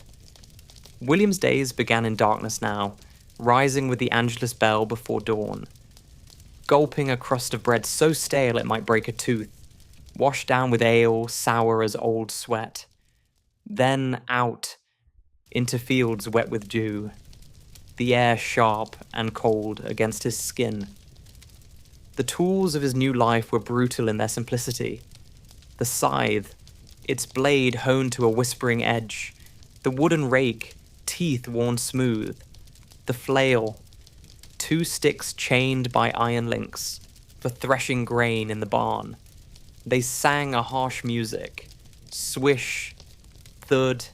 William's days began in darkness now, rising with the Angelus bell before dawn. Gulping a crust of bread so stale it might break a tooth, washed down with ale sour as old sweat. Then out, into fields wet with dew, the air sharp and cold against his skin. The tools of his new life were brutal in their simplicity. The scythe, its blade honed to a whispering edge, the wooden rake, teeth worn smooth, the flail, 2 sticks chained by iron links, for threshing grain in the barn. They sang a harsh music, swish, thud,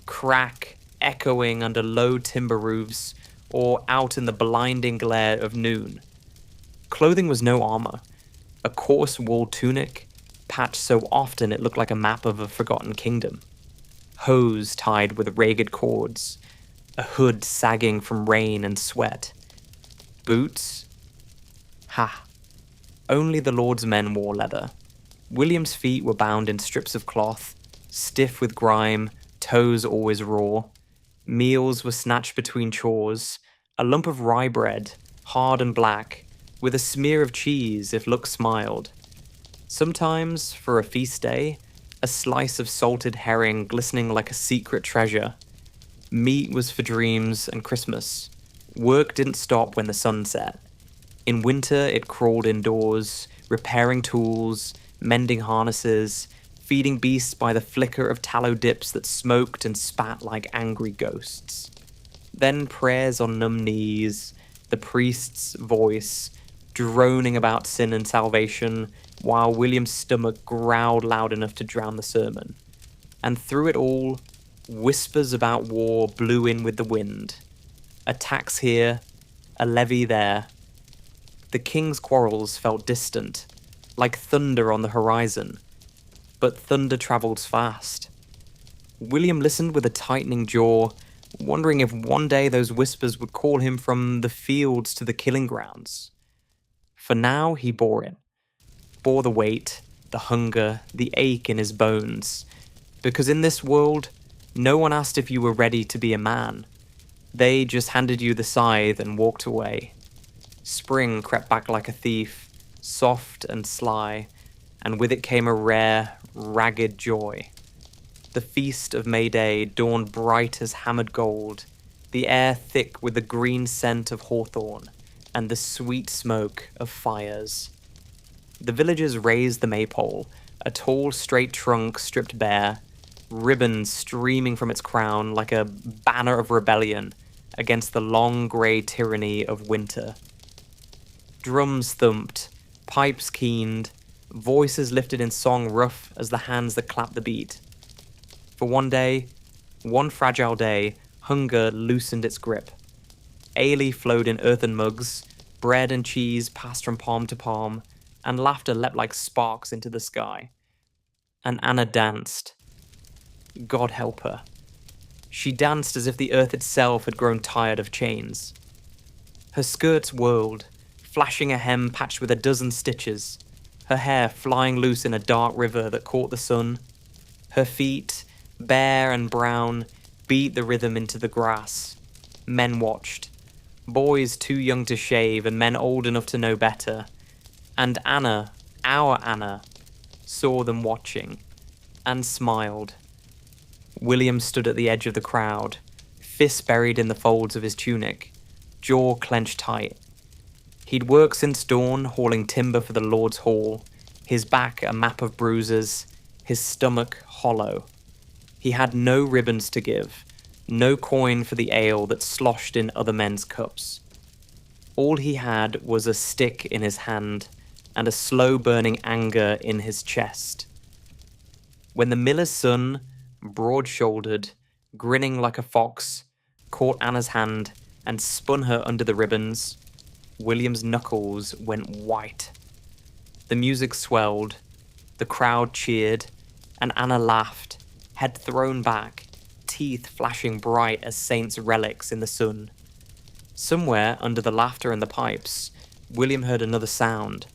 crack, echoing under low timber roofs or out in the blinding glare of noon. Clothing was no armor, a coarse wool tunic, patched so often it looked like a map of a forgotten kingdom. Hose tied with ragged cords, a hood sagging from rain and sweat. Boots? Ha! Only the Lord's men wore leather. William's feet were bound in strips of cloth, stiff with grime, toes always raw. Meals were snatched between chores, a lump of rye bread, hard and black, with a smear of cheese if luck smiled. Sometimes, for a feast day, a slice of salted herring glistening like a secret treasure. Meat was for dreams and Christmas. Work didn't stop when the sun set. In winter, it crawled indoors, repairing tools, mending harnesses, feeding beasts by the flicker of tallow dips that smoked and spat like angry ghosts. Then prayers on numb knees, the priest's voice, droning about sin and salvation, while William's stomach growled loud enough to drown the sermon. And through it all, whispers about war blew in with the wind. A tax here, a levy there. The king's quarrels felt distant, like thunder on the horizon. But thunder travels fast. William listened with a tightening jaw, wondering if one day those whispers would call him from the fields to the killing grounds. For now, he bore it. Bore the weight, the hunger, the ache in his bones. Because in this world, no one asked if you were ready to be a man. They just handed you the scythe and walked away. Spring crept back like a thief, soft and sly, and with it came a rare, ragged joy. The feast of May Day dawned bright as hammered gold, the air thick with the green scent of hawthorn and the sweet smoke of fires. The villagers raised the maypole, a tall, straight trunk stripped bare, ribbons streaming from its crown like a banner of rebellion against the long grey tyranny of winter. Drums thumped, pipes keened, voices lifted in song rough as the hands that clapped the beat. For one day, one fragile day, hunger loosened its grip. Ale flowed in earthen mugs, bread and cheese passed from palm to palm, and laughter leapt like sparks into the sky. And Anna danced. God help her. She danced as if the earth itself had grown tired of chains. Her skirts whirled, flashing a hem patched with a dozen stitches, her hair flying loose in a dark river that caught the sun. Her feet, bare and brown, beat the rhythm into the grass. Men watched. Boys too young to shave and men old enough to know better. And Anna, our Anna, saw them watching and smiled. William stood at the edge of the crowd, fists buried in the folds of his tunic, jaw clenched tight. He'd worked since dawn, hauling timber for the Lord's Hall, his back a map of bruises, his stomach hollow. He had no ribbons to give, no coin for the ale that sloshed in other men's cups. All he had was a stick in his hand and a slow-burning anger in his chest. When the miller's son, broad-shouldered, grinning like a fox, caught Anna's hand and spun her under the ribbons, William's knuckles went white. The music swelled, the crowd cheered, and Anna laughed, head thrown back, teeth flashing bright as saints' relics in the sun. Somewhere under the laughter and the pipes, William heard another sound,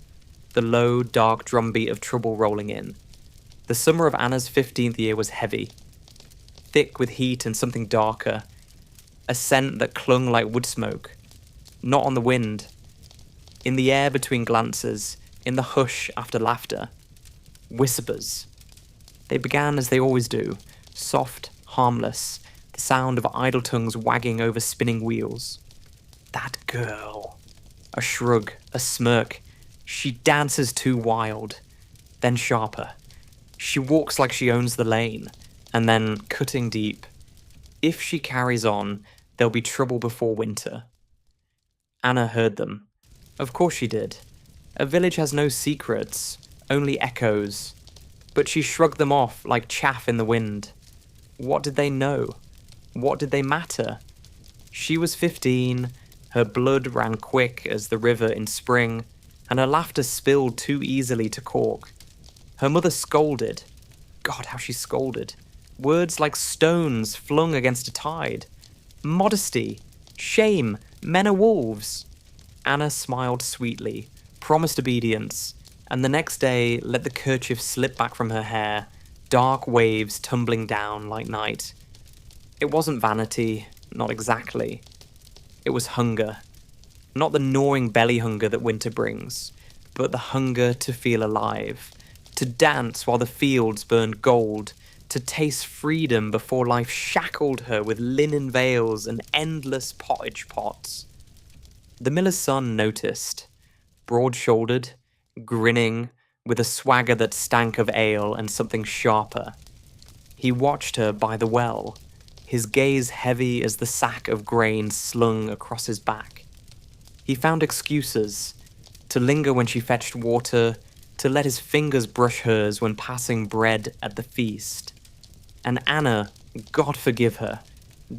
the low, dark drumbeat of trouble rolling in. The summer of Anna's 15th year was heavy, thick with heat and something darker, a scent that clung like wood smoke, not on the wind, in the air between glances, in the hush after laughter. Whispers. They began as they always do, soft, harmless, the sound of idle tongues wagging over spinning wheels. That girl. A shrug, a smirk. She dances too wild. Then sharper. She walks like she owns the lane, and then cutting deep. If she carries on, there'll be trouble before winter. Anna heard them. Of course she did. A village has no secrets, only echoes. But she shrugged them off like chaff in the wind. What did they know? What did they matter? She was 15, her blood ran quick as the river in spring, and her laughter spilled too easily to cork. Her mother scolded. God, how she scolded. Words like stones flung against a tide. Modesty. Shame. Men are wolves. Anna smiled sweetly, promised obedience, and the next day let the kerchief slip back from her hair, dark waves tumbling down like night. It wasn't vanity, not exactly. It was hunger. Not the gnawing belly hunger that winter brings, but the hunger to feel alive, to dance while the fields burned gold, to taste freedom before life shackled her with linen veils and endless pottage pots. The miller's son noticed, broad-shouldered, grinning, with a swagger that stank of ale and something sharper. He watched her by the well, his gaze heavy as the sack of grain slung across his back. He found excuses, to linger when she fetched water, to let his fingers brush hers when passing bread at the feast. And Anna, God forgive her,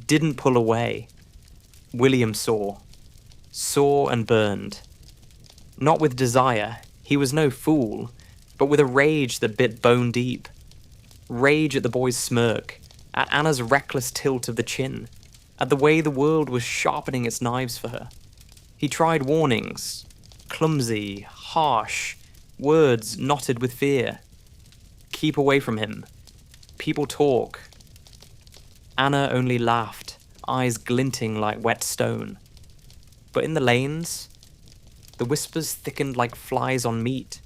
didn't pull away. William saw and burned. Not with desire, he was no fool, but with a rage that bit bone deep. Rage at the boy's smirk, at Anna's reckless tilt of the chin, at the way the world was sharpening its knives for her. He tried warnings, clumsy, harsh, words knotted with fear. Keep away from him. People talk. Anna only laughed, eyes glinting like wet stone. But in the lanes, the whispers thickened like flies on meat.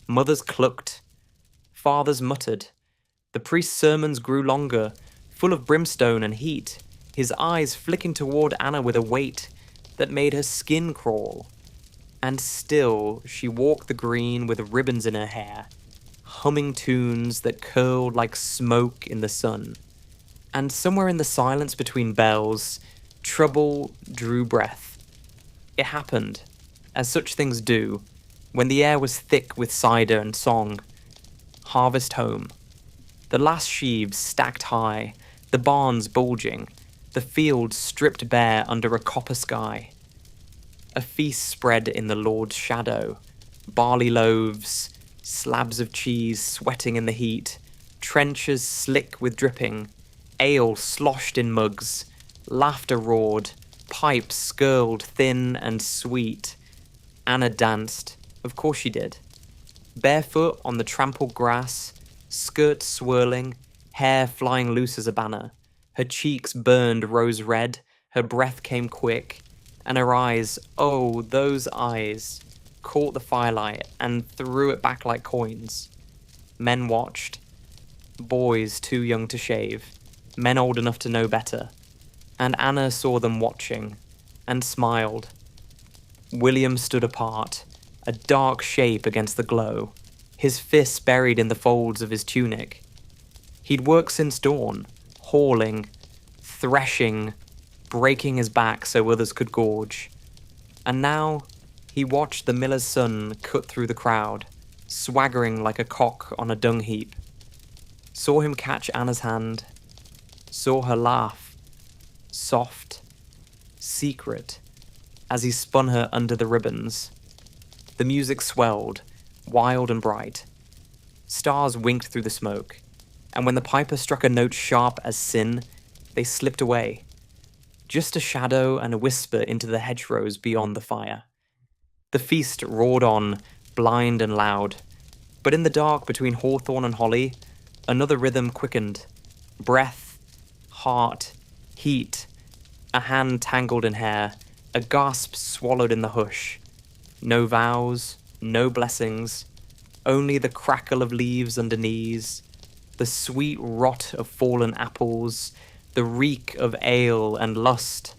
Mothers clucked. Fathers muttered. The priest's sermons grew longer, full of brimstone and heat, his eyes flicking toward Anna with a weight that made her skin crawl. And still she walked the green with ribbons in her hair, humming tunes that curled like smoke in the sun. And somewhere in the silence between bells, trouble drew breath. It happened, as such things do, when the air was thick with cider and song. Harvest home. The last sheaves stacked high, the barns bulging, the fields stripped bare under a copper sky. A feast spread in the Lord's shadow, barley loaves, slabs of cheese sweating in the heat, trenchers slick with dripping, ale sloshed in mugs, laughter roared, pipes skirled thin and sweet. Anna danced, of course she did. Barefoot on the trampled grass, skirts swirling, hair flying loose as a banner. Her cheeks burned rose red, her breath came quick. and her eyes, oh, those eyes, caught the firelight and threw it back like coins. Men watched, boys too young to shave, men old enough to know better, and Anna saw them watching and smiled. William stood apart, a dark shape against the glow, his fists buried in the folds of his tunic. He'd worked since dawn, hauling, threshing, breaking his back so others could gorge. And now he watched the miller's son cut through the crowd, swaggering like a cock on a dung heap. Saw him catch Anna's hand, saw her laugh, soft, secret, as he spun her under the ribbons. The music swelled, wild and bright. Stars winked through the smoke, and when the piper struck a note sharp as sin, they slipped away. Just a shadow and a whisper into the hedgerows beyond the fire. The feast roared on, blind and loud, but in the dark between hawthorn and holly, another rhythm quickened. Breath, heart, heat, a hand tangled in hair, a gasp swallowed in the hush. No vows, no blessings, only the crackle of leaves under knees, the sweet rot of fallen apples, the reek of ale and lust.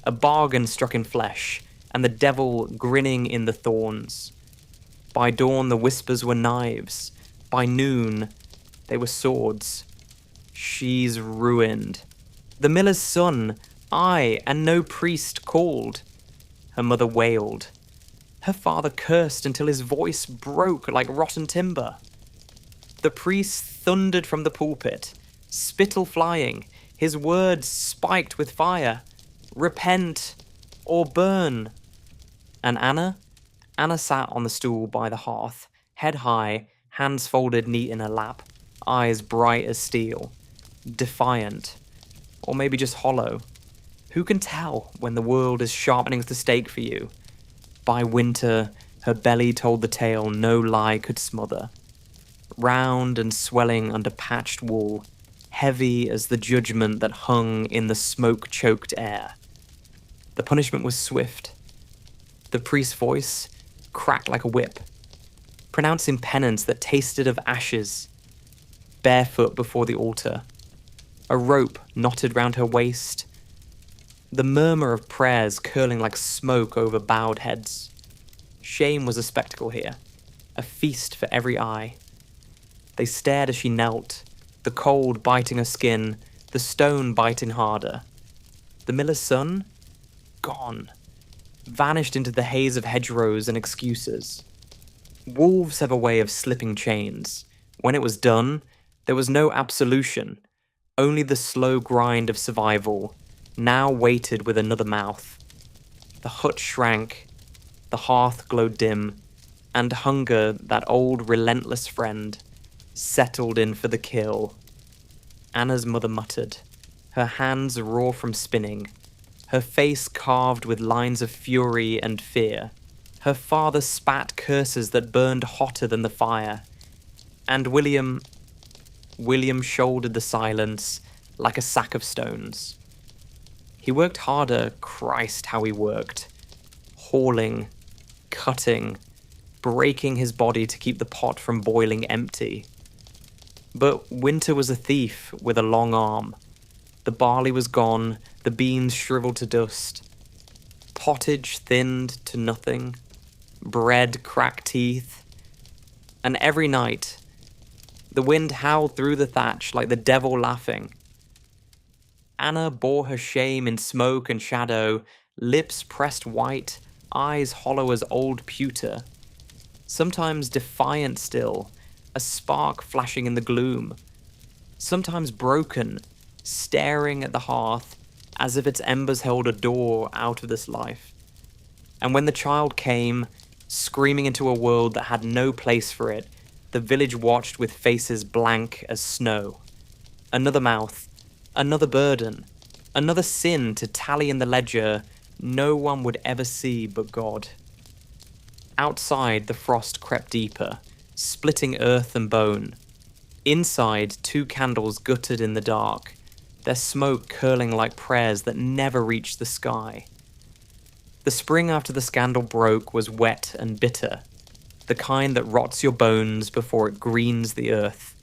A bargain struck in flesh, and the devil grinning in the thorns. By dawn the whispers were knives, by noon they were swords. She's ruined. The miller's son, I, and no priest called. Her mother wailed. Her father cursed until his voice broke like rotten timber. The priest thundered from the pulpit, spittle flying, his words spiked with fire. Repent or burn. And Anna? Anna sat on the stool by the hearth, head high, hands folded neat in her lap, eyes bright as steel. Defiant. Or maybe just hollow. Who can tell when the world is sharpening the stake for you? By winter, her belly told the tale no lie could smother. Round and swelling under patched wool, heavy as the judgment that hung in the smoke-choked air. The punishment was swift. The priest's voice cracked like a whip, pronouncing penance that tasted of ashes. Barefoot before the altar, a rope knotted round her waist, the murmur of prayers curling like smoke over bowed heads. Shame was a spectacle here, a feast for every eye. They stared as she knelt, the cold biting her skin, the stone biting harder. The miller's son? Gone. Vanished into the haze of hedgerows and excuses. Wolves have a way of slipping chains. When it was done, there was no absolution, only the slow grind of survival, now weighted with another mouth. The hut shrank, the hearth glowed dim, and hunger, that old relentless friend, settled in for the kill. Anna's mother muttered, her hands raw from spinning, her face carved with lines of fury and fear. Her father spat curses that burned hotter than the fire. And William shouldered the silence like a sack of stones. He worked harder, Christ how he worked. Hauling, cutting, breaking his body to keep the pot from boiling empty. But winter was a thief with a long arm. The barley was gone, the beans shriveled to dust. Pottage thinned to nothing. Bread cracked teeth. And every night, the wind howled through the thatch like the devil laughing. Anna bore her shame in smoke and shadow, lips pressed white, eyes hollow as old pewter. Sometimes defiant still, a spark flashing in the gloom. Sometimes broken, staring at the hearth as if its embers held a door out of this life. And when the child came, screaming into a world that had no place for it, the village watched with faces blank as snow. Another mouth, another burden, another sin to tally in the ledger no one would ever see but God. Outside, the frost crept deeper, splitting earth and bone. Inside, 2 candles guttered in the dark, their smoke curling like prayers that never reached the sky. The spring after the scandal broke was wet and bitter, the kind that rots your bones before it greens the earth.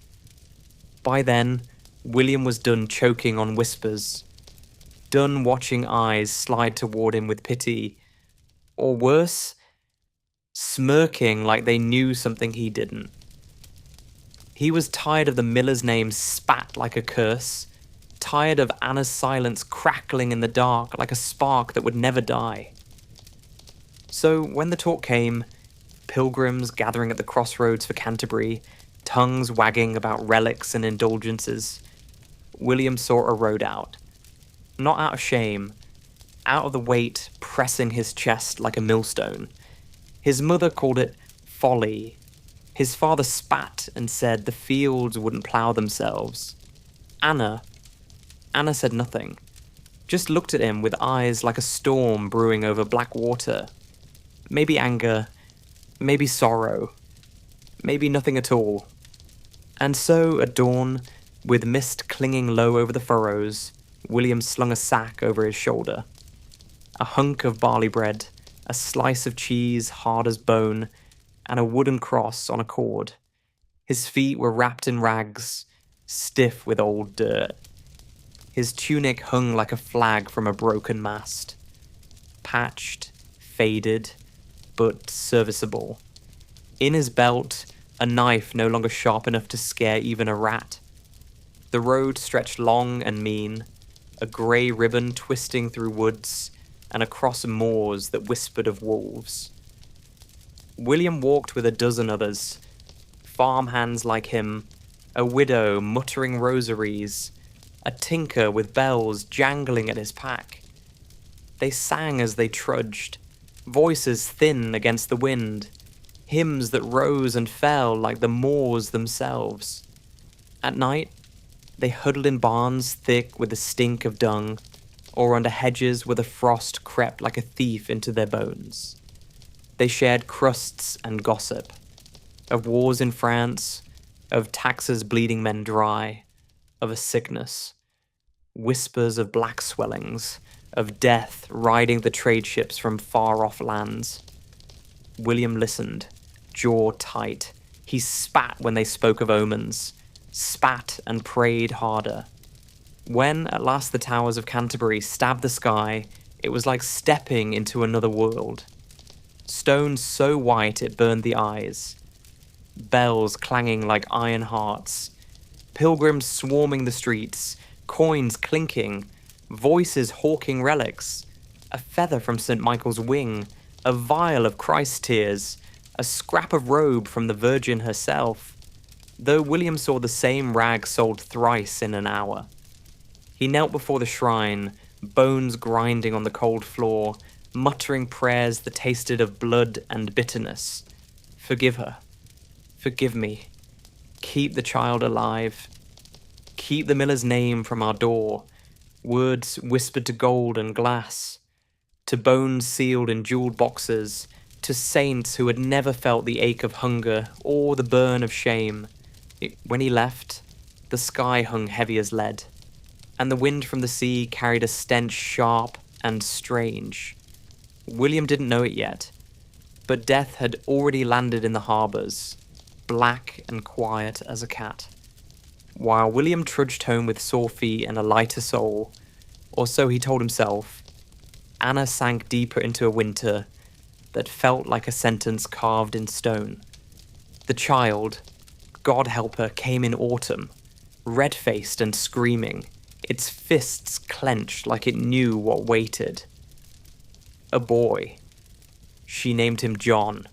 By then, William was done choking on whispers, done watching eyes slide toward him with pity, or worse, smirking like they knew something he didn't. He was tired of the miller's name spat like a curse, tired of Anna's silence crackling in the dark like a spark that would never die. So when the talk came, pilgrims gathering at the crossroads for Canterbury, tongues wagging about relics and indulgences, William saw a road out. Not out of shame, out of the weight pressing his chest like a millstone. His mother called it folly. His father spat and said the fields wouldn't plough themselves. Anna said nothing, just looked at him with eyes like a storm brewing over black water. Maybe anger, maybe sorrow, maybe nothing at all. And so, at dawn, with mist clinging low over the furrows, William slung a sack over his shoulder. A hunk of barley bread, a slice of cheese hard as bone, and a wooden cross on a cord. His feet were wrapped in rags, stiff with old dirt. His tunic hung like a flag from a broken mast. Patched, faded, but serviceable. In his belt, a knife no longer sharp enough to scare even a rat. The road stretched long and mean, a grey ribbon twisting through woods and across moors that whispered of wolves. William walked with a dozen others, farmhands like him, a widow muttering rosaries, a tinker with bells jangling at his pack. They sang as they trudged, voices thin against the wind, hymns that rose and fell like the moors themselves. At night, they huddled in barns thick with the stink of dung, or under hedges where the frost crept like a thief into their bones. They shared crusts and gossip, of wars in France, of taxes bleeding men dry, of a sickness, whispers of black swellings, of death riding the trade ships from far-off lands. William listened, jaw tight. He spat when they spoke of omens, spat and prayed harder. When, at last, the towers of Canterbury stabbed the sky, it was like stepping into another world. Stone so white it burned the eyes. Bells clanging like iron hearts. Pilgrims swarming the streets, coins clinking, voices hawking relics. A feather from St. Michael's wing, a vial of Christ tears, a scrap of robe from the Virgin herself. Though William saw the same rag sold thrice in an hour. He knelt before the shrine, bones grinding on the cold floor, muttering prayers that tasted of blood and bitterness. Forgive her. Forgive me. Keep the child alive. Keep the miller's name from our door. Words whispered to gold and glass. To bones sealed in jeweled boxes. To saints who had never felt the ache of hunger or the burn of shame. When he left, the sky hung heavy as lead, and the wind from the sea carried a stench sharp and strange. William didn't know it yet, but death had already landed in the harbours, black and quiet as a cat. While William trudged home with sore feet and a lighter soul, or so he told himself, Anna sank deeper into a winter that felt like a sentence carved in stone. The child, God help her, came in autumn, red-faced and screaming, its fists clenched like it knew what waited. A boy. She named him John.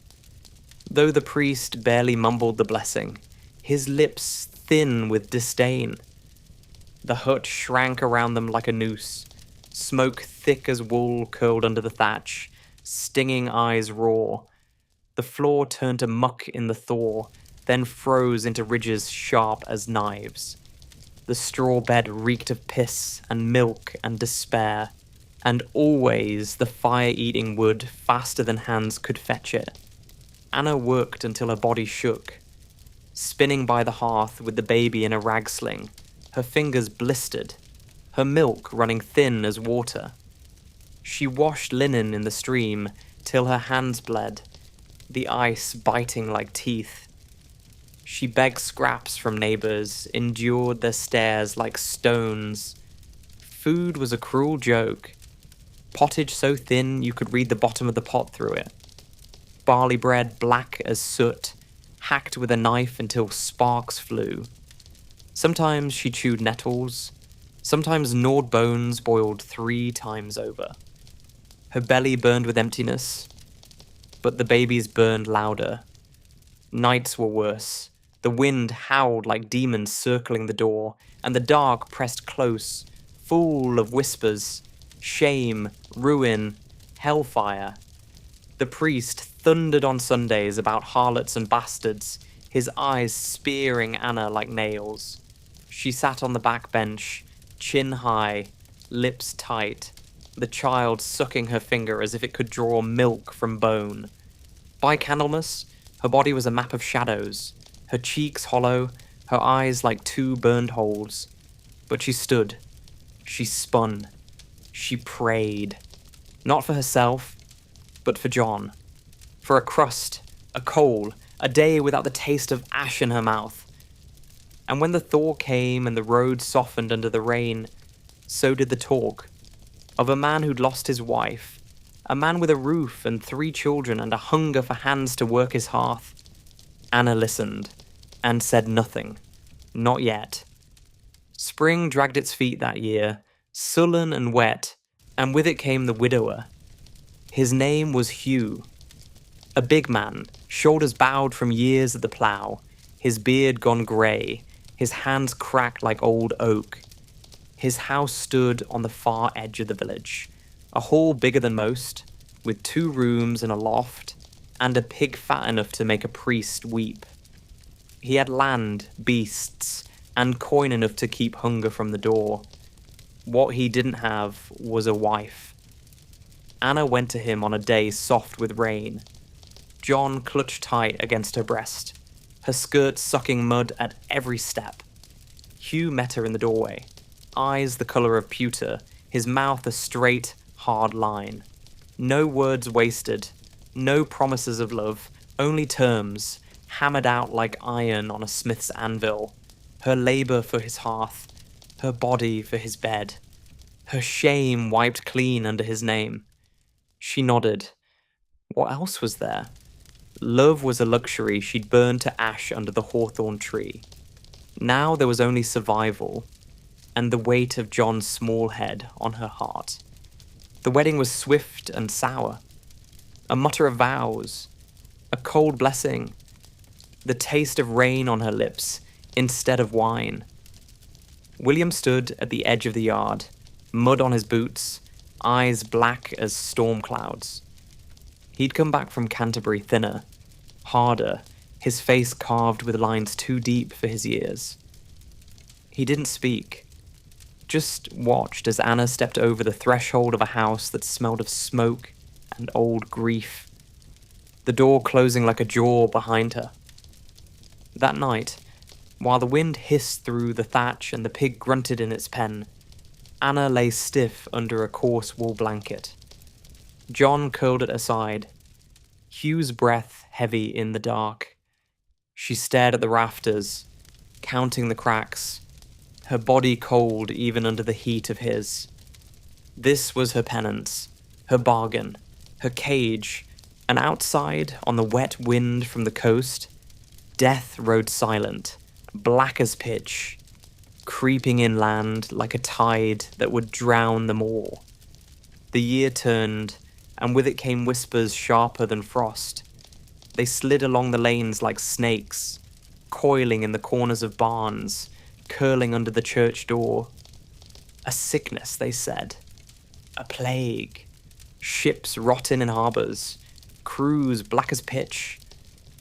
Though the priest barely mumbled the blessing, his lips thin with disdain. The hut shrank around them like a noose, smoke thick as wool curled under the thatch, stinging eyes raw. The floor turned to muck in the thaw, then froze into ridges sharp as knives. The straw bed reeked of piss and milk and despair, and always the fire-eating wood faster than hands could fetch it. Anna worked until her body shook, spinning by the hearth with the baby in a rag sling, her fingers blistered, her milk running thin as water. She washed linen in the stream till her hands bled, the ice biting like teeth. She begged scraps from neighbors, endured their stares like stones. Food was a cruel joke. Pottage so thin you could read the bottom of the pot through it. Barley bread black as soot, hacked with a knife until sparks flew. Sometimes she chewed nettles, sometimes gnawed bones boiled 3 times over. Her belly burned with emptiness, but the babies burned louder. Nights were worse. The wind howled like demons circling the door, and the dark pressed close, full of whispers, shame, ruin, hellfire. The priest thundered on Sundays about harlots and bastards, his eyes spearing Anna like nails. She sat on the back bench, chin high, lips tight, the child sucking her finger as if it could draw milk from bone. By Candlemas, her body was a map of shadows, her cheeks hollow, her eyes like 2 burned holes. But she stood, she spun, she prayed. Not for herself, but for John. For a crust, a coal, a day without the taste of ash in her mouth. And when the thaw came and the road softened under the rain, so did the talk. Of a man who'd lost his wife, a man with a roof and 3 children and a hunger for hands to work his hearth. Anna listened, and said nothing. Not yet. Spring dragged its feet that year, sullen and wet, and with it came the widower. His name was Hugh. A big man, shoulders bowed from years at the plough, his beard gone grey, his hands cracked like old oak. His house stood on the far edge of the village, a hall bigger than most, with 2 rooms and a loft, and a pig fat enough to make a priest weep. He had land, beasts, and coin enough to keep hunger from the door. What he didn't have was a wife. Anna went to him on a day soft with rain. John clutched tight against her breast, her skirt sucking mud at every step. Hugh met her in the doorway, eyes the colour of pewter, his mouth a straight, hard line. No words wasted, no promises of love, only terms, hammered out like iron on a smith's anvil. Her labour for his hearth, her body for his bed, her shame wiped clean under his name. She nodded. What else was there? Love was a luxury she'd burned to ash under the hawthorn tree. Now there was only survival, and the weight of John's small head on her heart. The wedding was swift and sour. A mutter of vows, a cold blessing, the taste of rain on her lips instead of wine. William stood at the edge of the yard, mud on his boots, eyes black as storm clouds. He'd come back from Canterbury thinner, harder, his face carved with lines too deep for his years. He didn't speak, just watched as Anna stepped over the threshold of a house that smelled of smoke and old grief, the door closing like a jaw behind her. That night, while the wind hissed through the thatch and the pig grunted in its pen, Anna lay stiff under a coarse wool blanket. John curled at her side, Hugh's breath heavy in the dark. She stared at the rafters, counting the cracks, her body cold even under the heat of his. This was her penance, her bargain, her cage, and outside, on the wet wind from the coast, death rode silent, black as pitch, creeping inland like a tide that would drown them all. The year turned, and with it came whispers sharper than frost. They slid along the lanes like snakes, coiling in the corners of barns, curling under the church door. A sickness, they said. A plague. Ships rotting in harbours. Crews black as pitch.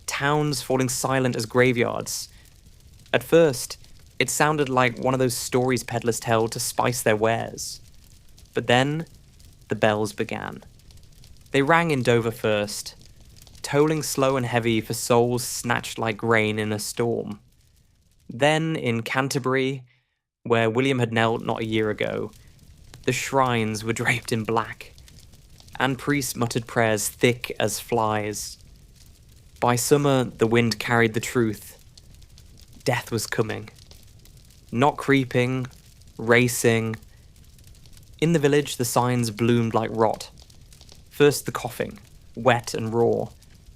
Towns falling silent as graveyards. At first, it sounded like one of those stories peddlers tell to spice their wares. But then, the bells began. They rang in Dover first, tolling slow and heavy for souls snatched like grain in a storm. Then in Canterbury, where William had knelt not a year ago, the shrines were draped in black, and priests muttered prayers thick as flies. By summer, the wind carried the truth. Death was coming. Not creeping, racing. In the village, the signs bloomed like rot. First the coughing, wet and raw,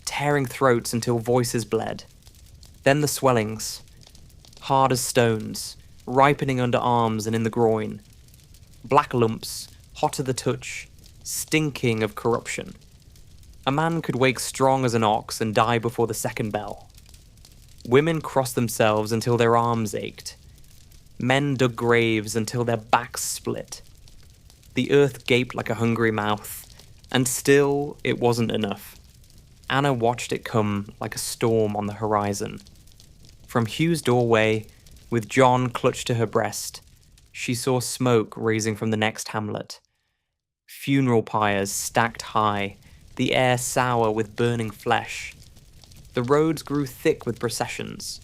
tearing throats until voices bled. Then the swellings, hard as stones, ripening under arms and in the groin. Black lumps, hot to the touch, stinking of corruption. A man could wake strong as an ox and die before the second bell. Women crossed themselves until their arms ached. Men dug graves until their backs split. The earth gaped like a hungry mouth, and still it wasn't enough. Anna watched it come like a storm on the horizon. From Hugh's doorway, with John clutched to her breast, she saw smoke raising from the next hamlet. Funeral pyres stacked high, the air sour with burning flesh. The roads grew thick with processions,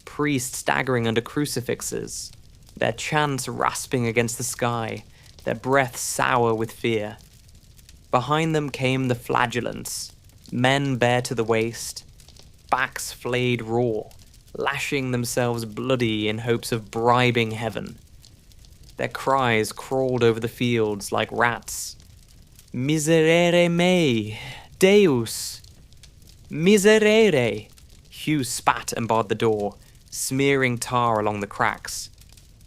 priests staggering under crucifixes, their chants rasping against the sky, their breath sour with fear. Behind them came the flagellants, men bare to the waist, backs flayed raw, lashing themselves bloody in hopes of bribing heaven. Their cries crawled over the fields like rats. Miserere mei, Deus! Miserere! Hugh spat and barred the door, smearing tar along the cracks.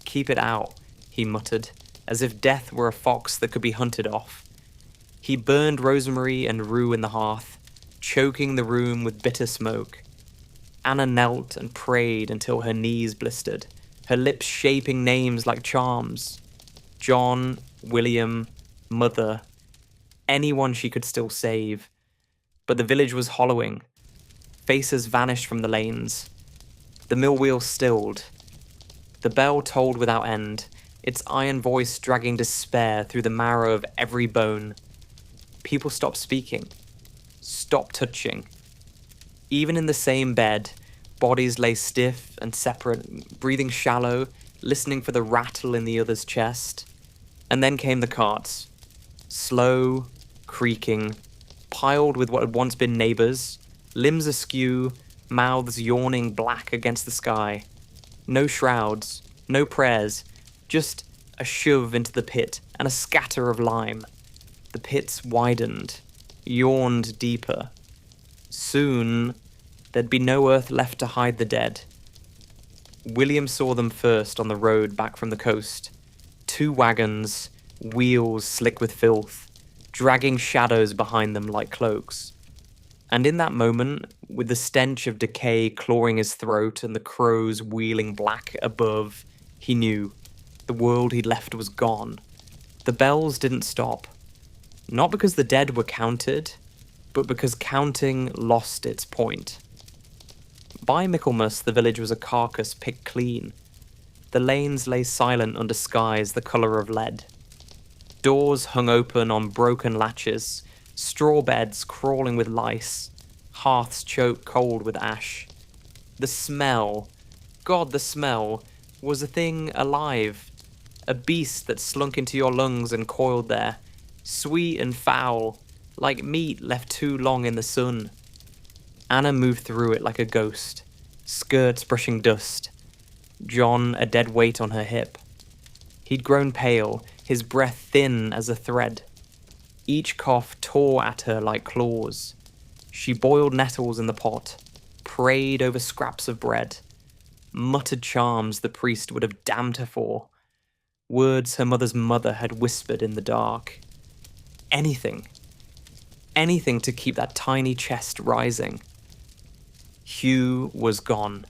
Keep it out, he muttered, as if death were a fox that could be hunted off. He burned rosemary and rue in the hearth, choking the room with bitter smoke. Anna knelt and prayed until her knees blistered, her lips shaping names like charms. John, William, Mother, anyone she could still save. But the village was hollowing. Faces vanished from the lanes. The mill wheel stilled. The bell tolled without end, its iron voice dragging despair through the marrow of every bone. People stopped speaking, stopped touching. Even in the same bed, bodies lay stiff and separate, breathing shallow, listening for the rattle in the other's chest. And then came the carts. Slow, creaking, piled with what had once been neighbours, limbs askew, mouths yawning black against the sky. No shrouds, no prayers, just a shove into the pit and a scatter of lime. The pits widened, yawned deeper. Soon, there'd be no earth left to hide the dead. William saw them first on the road back from the coast. 2 wagons, wheels slick with filth, dragging shadows behind them like cloaks. And in that moment, with the stench of decay clawing his throat and the crows wheeling black above, he knew the world he'd left was gone. The bells didn't stop. Not because the dead were counted, but because counting lost its point. By Michaelmas, the village was a carcass picked clean. The lanes lay silent under skies the colour of lead. Doors hung open on broken latches, straw beds crawling with lice, hearths choked cold with ash. The smell, God, the smell, was a thing alive, a beast that slunk into your lungs and coiled there, sweet and foul, like meat left too long in the sun. Anna moved through it like a ghost, skirts brushing dust. John a dead weight on her hip. He'd grown pale, his breath thin as a thread. Each cough tore at her like claws. She boiled nettles in the pot, prayed over scraps of bread, muttered charms the priest would have damned her for, words her mother's mother had whispered in the dark. Anything to keep that tiny chest rising. Hugh was gone,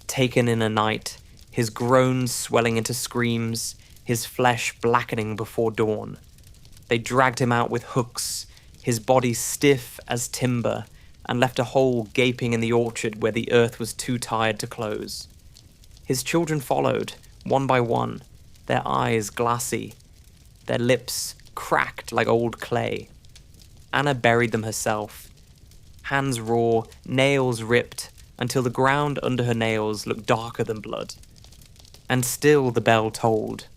taken in a night, his groans swelling into screams, his flesh blackening before dawn. They dragged him out with hooks, his body stiff as timber, and left a hole gaping in the orchard where the earth was too tired to close. His children followed, one by one, their eyes glassy, their lips cracked like old clay. Anna buried them herself, hands raw, nails ripped, until the ground under her nails looked darker than blood. And still the bell tolled.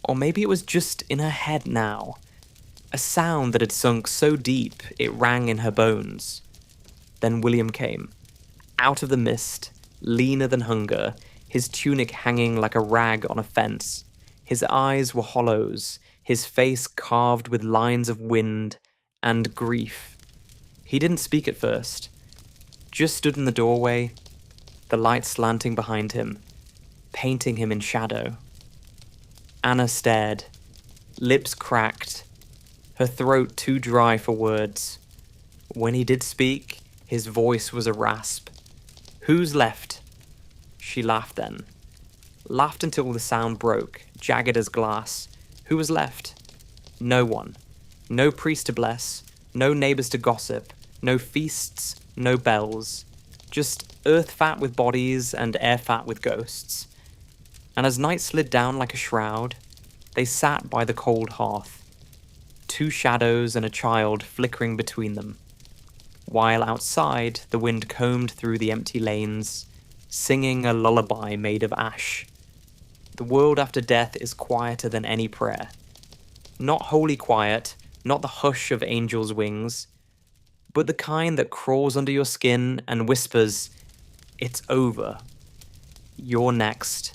Or maybe it was just in her head now. A sound that had sunk so deep it rang in her bones. Then William came, out of the mist, leaner than hunger, his tunic hanging like a rag on a fence. His eyes were hollows, his face carved with lines of wind and grief. He didn't speak at first, just stood in the doorway, the light slanting behind him, painting him in shadow. Anna stared, lips cracked, her throat too dry for words. When he did speak, his voice was a rasp. "Who's left?" She laughed then. Laughed until the sound broke, jagged as glass. Who was left? No one. No priest to bless, no neighbours to gossip, no feasts, no bells. Just earth fat with bodies and air fat with ghosts. And as night slid down like a shroud, they sat by the cold hearth. Two shadows and a child flickering between them. While outside, the wind combed through the empty lanes, singing a lullaby made of ash. The world after death is quieter than any prayer. Not holy quiet, not the hush of angels' wings, but the kind that crawls under your skin and whispers, "It's over. You're next."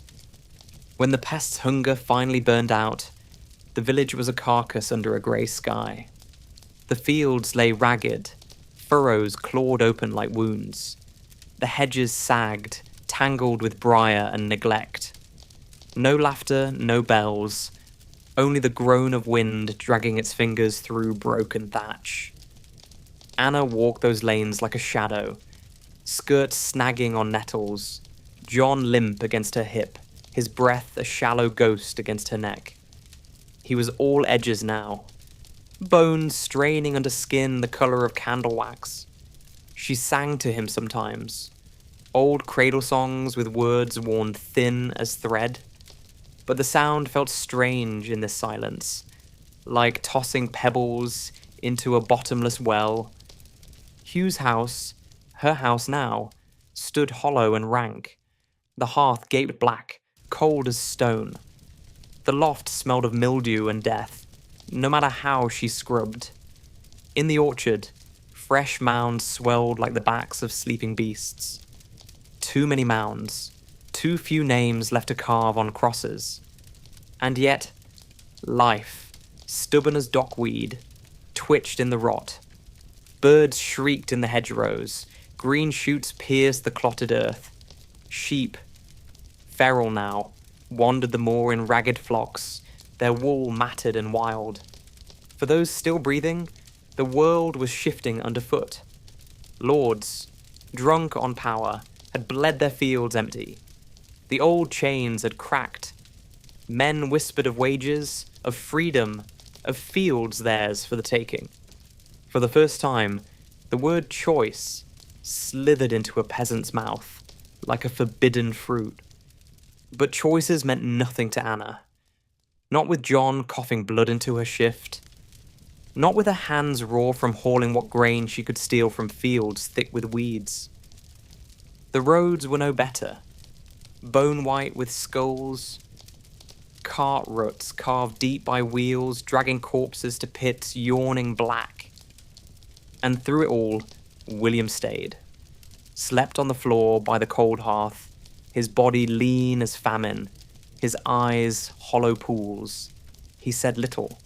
When the pest's hunger finally burned out, the village was a carcass under a grey sky. The fields lay ragged, furrows clawed open like wounds. The hedges sagged, tangled with briar and neglect. No laughter, no bells, only the groan of wind dragging its fingers through broken thatch. Anna walked those lanes like a shadow, skirts snagging on nettles, John limp against her hip, his breath a shallow ghost against her neck. He was all edges now, bones straining under skin the colour of candle wax. She sang to him sometimes, old cradle songs with words worn thin as thread, but the sound felt strange in this silence, like tossing pebbles into a bottomless well. Hugh's house, her house now, stood hollow and rank. The hearth gaped black, cold as stone. The loft smelled of mildew and death, no matter how she scrubbed. In the orchard, fresh mounds swelled like the backs of sleeping beasts. Too many mounds, too few names left to carve on crosses. And yet, life, stubborn as dockweed, twitched in the rot. Birds shrieked in the hedgerows, green shoots pierced the clotted earth. Sheep, feral now, wandered the moor in ragged flocks, their wool matted and wild. For those still breathing, the world was shifting underfoot. Lords, drunk on power, had bled their fields empty. The old chains had cracked. Men whispered of wages, of freedom, of fields theirs for the taking. For the first time, the word choice slithered into a peasant's mouth, like a forbidden fruit. But choices meant nothing to Anna. Not with John coughing blood into her shift. Not with her hands raw from hauling what grain she could steal from fields thick with weeds. The roads were no better. Bone white with skulls, cart ruts carved deep by wheels, dragging corpses to pits yawning black. And through it all, William stayed. Slept on the floor by the cold hearth, his body lean as famine, his eyes hollow pools. He said little,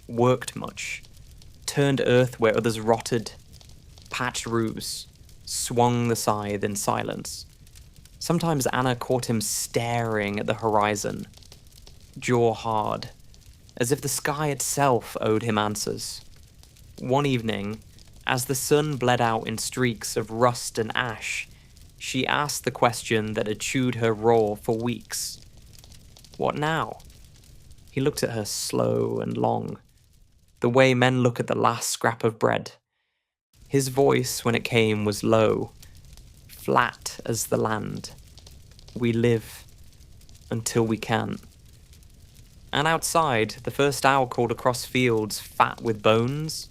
worked much, turned earth where others rotted, patched roofs, swung the scythe in silence. Sometimes Anna caught him staring at the horizon, jaw hard, as if the sky itself owed him answers. One evening, as the sun bled out in streaks of rust and ash, she asked the question that had chewed her raw for weeks. What now? He looked at her slow and long, the way men look at the last scrap of bread. His voice, when it came, was low, flat as the land. We live until we can't. And outside, the first owl called across fields fat with bones.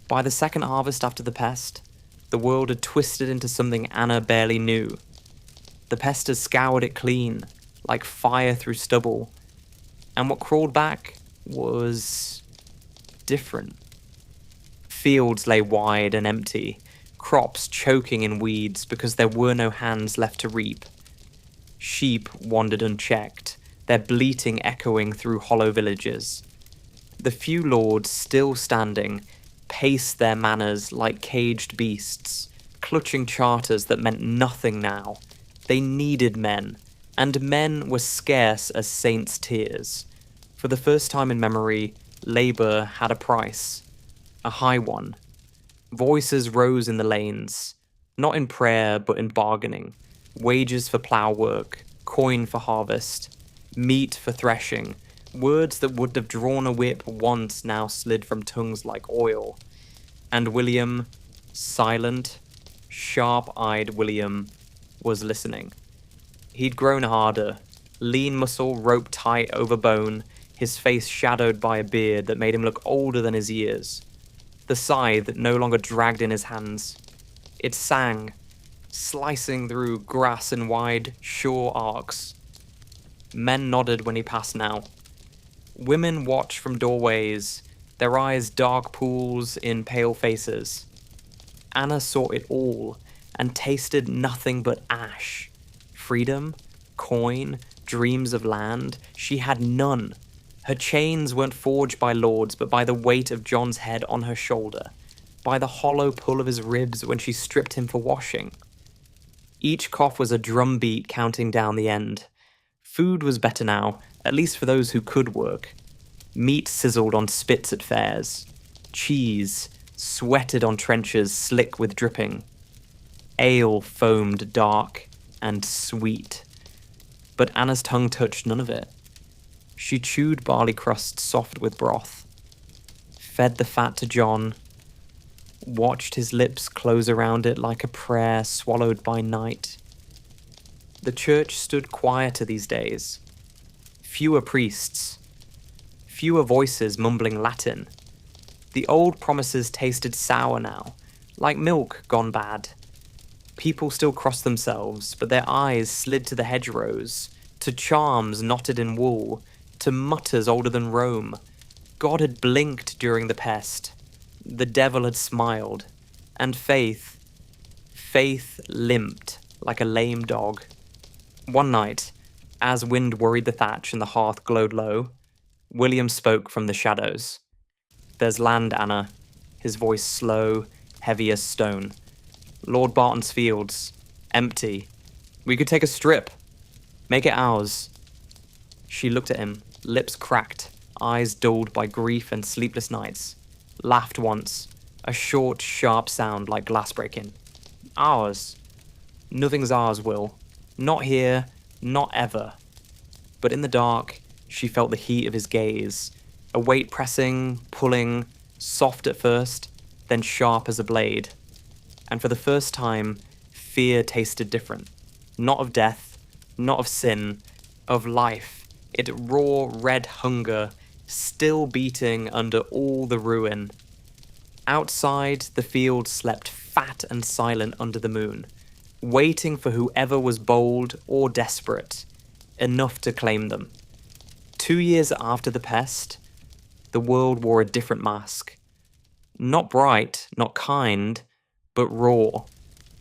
By the second harvest after the pest, the world had twisted into something Anna barely knew. The pest had scoured it clean, like fire through stubble. And what crawled back was different. Fields lay wide and empty, crops choking in weeds because there were no hands left to reap. Sheep wandered unchecked, their bleating echoing through hollow villages. The few lords still standing paced their manors like caged beasts, clutching charters that meant nothing now. They needed men, and men were scarce as saints' tears. For the first time in memory, labour had a price, a high one. Voices rose in the lanes, not in prayer but in bargaining. Wages for plough work, coin for harvest, meat for threshing. Words that would have drawn a whip once now slid from tongues like oil. And William, silent, sharp-eyed William, was listening. He'd grown harder, lean muscle roped tight over bone, his face shadowed by a beard that made him look older than his years. The scythe no longer dragged in his hands. It sang, slicing through grass in wide, sure arcs. Men nodded when he passed now. Women watched from doorways, their eyes dark pools in pale faces. Anna saw it all and tasted nothing but ash. Freedom, coin, dreams of land, she had none. Her chains weren't forged by lords, but by the weight of John's head on her shoulder, by the hollow pull of his ribs when she stripped him for washing. Each cough was a drumbeat counting down the end. Food was better now, at least for those who could work. Meat sizzled on spits at fairs. Cheese sweated on trenches slick with dripping. Ale foamed dark and sweet. But Anna's tongue touched none of it. She chewed barley crust soft with broth, fed the fat to John, watched his lips close around it like a prayer swallowed by night. The church stood quieter these days. Fewer priests, fewer voices mumbling Latin. The old promises tasted sour now, like milk gone bad. People still crossed themselves, but their eyes slid to the hedgerows, to charms knotted in wool, to mutters older than Rome. God had blinked during the pest. The devil had smiled. And faith limped like a lame dog. One night, as wind worried the thatch and the hearth glowed low, William spoke from the shadows. "There's land, Anna," his voice slow, heavy as stone. "Lord Barton's fields, empty. We could take a strip, make it ours." She looked at him, lips cracked, eyes dulled by grief and sleepless nights. Laughed once, a short, sharp sound like glass breaking. "Ours? Nothing's ours, Will. Not here, not ever." But in the dark, she felt the heat of his gaze, a weight pressing, pulling, soft at first, then sharp as a blade. And for the first time, fear tasted different. Not of death, not of sin, of life. It raw red hunger, still beating under all the ruin. Outside, the field slept fat and silent under the moon, waiting for whoever was bold or desperate, enough to claim them. 2 years after the pest, the world wore a different mask. Not bright, not kind, but raw,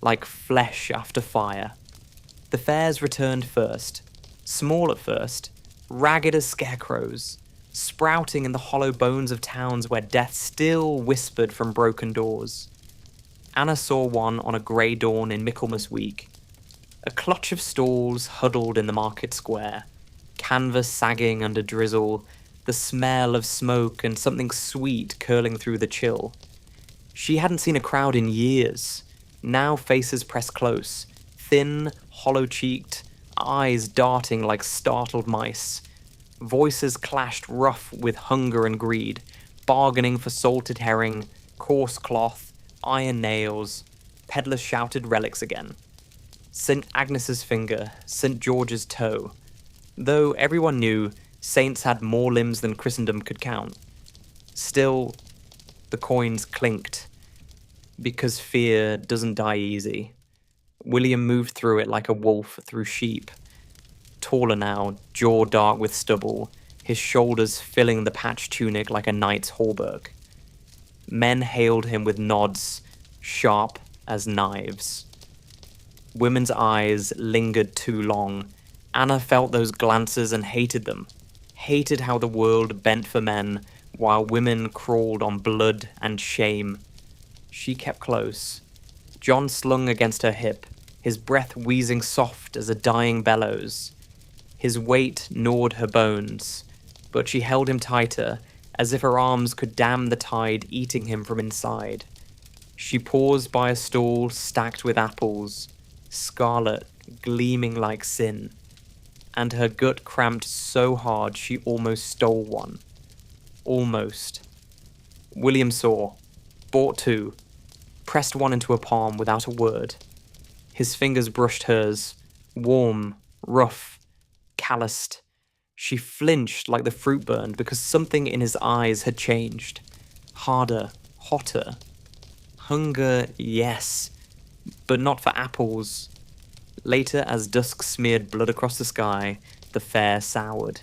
like flesh after fire. The fairs returned first, small at first, ragged as scarecrows, sprouting in the hollow bones of towns where death still whispered from broken doors. Anna saw one on a grey dawn in Michaelmas week. A clutch of stalls huddled in the market square, canvas sagging under drizzle, the smell of smoke and something sweet curling through the chill. She hadn't seen a crowd in years. Now faces pressed close, thin, hollow-cheeked, eyes darting like startled mice. Voices clashed rough with hunger and greed, bargaining for salted herring, coarse cloth, iron nails. Peddlers shouted relics again. St. Agnes's finger, St. George's toe. Though everyone knew saints had more limbs than Christendom could count. Still, the coins clinked, because fear doesn't die easy. William moved through it like a wolf through sheep. Taller now, jaw dark with stubble, his shoulders filling the patched tunic like a knight's hauberk. Men hailed him with nods, sharp as knives. Women's eyes lingered too long. Anna felt those glances and hated them. Hated how the world bent for men, while women crawled on blood and shame. She kept close. John slung against her hip, his breath wheezing soft as a dying bellows. His weight gnawed her bones, but she held him tighter, as if her arms could dam the tide eating him from inside. She paused by a stall stacked with apples, scarlet, gleaming like sin, and her gut cramped so hard she almost stole one. Almost. William saw, bought two, pressed one into her palm without a word. His fingers brushed hers, warm, rough, calloused. She flinched like the fruit burned because something in his eyes had changed. Harder, hotter. Hunger, yes, but not for apples. Later, as dusk smeared blood across the sky, the fare soured.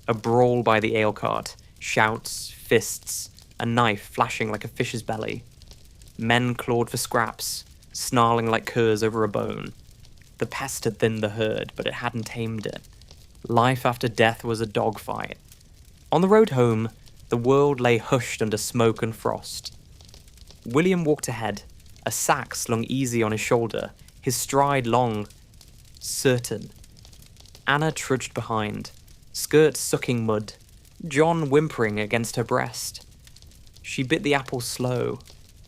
A brawl by the ale cart, shouts, fists, a knife flashing like a fish's belly. Men clawed for scraps, snarling like curs over a bone. The pest had thinned the herd, but it hadn't tamed it. Life after death was a dogfight. On the road home, the world lay hushed under smoke and frost. William walked ahead, a sack slung easy on his shoulder, his stride long, certain. Anna trudged behind, skirt sucking mud, John whimpering against her breast. She bit the apple slow,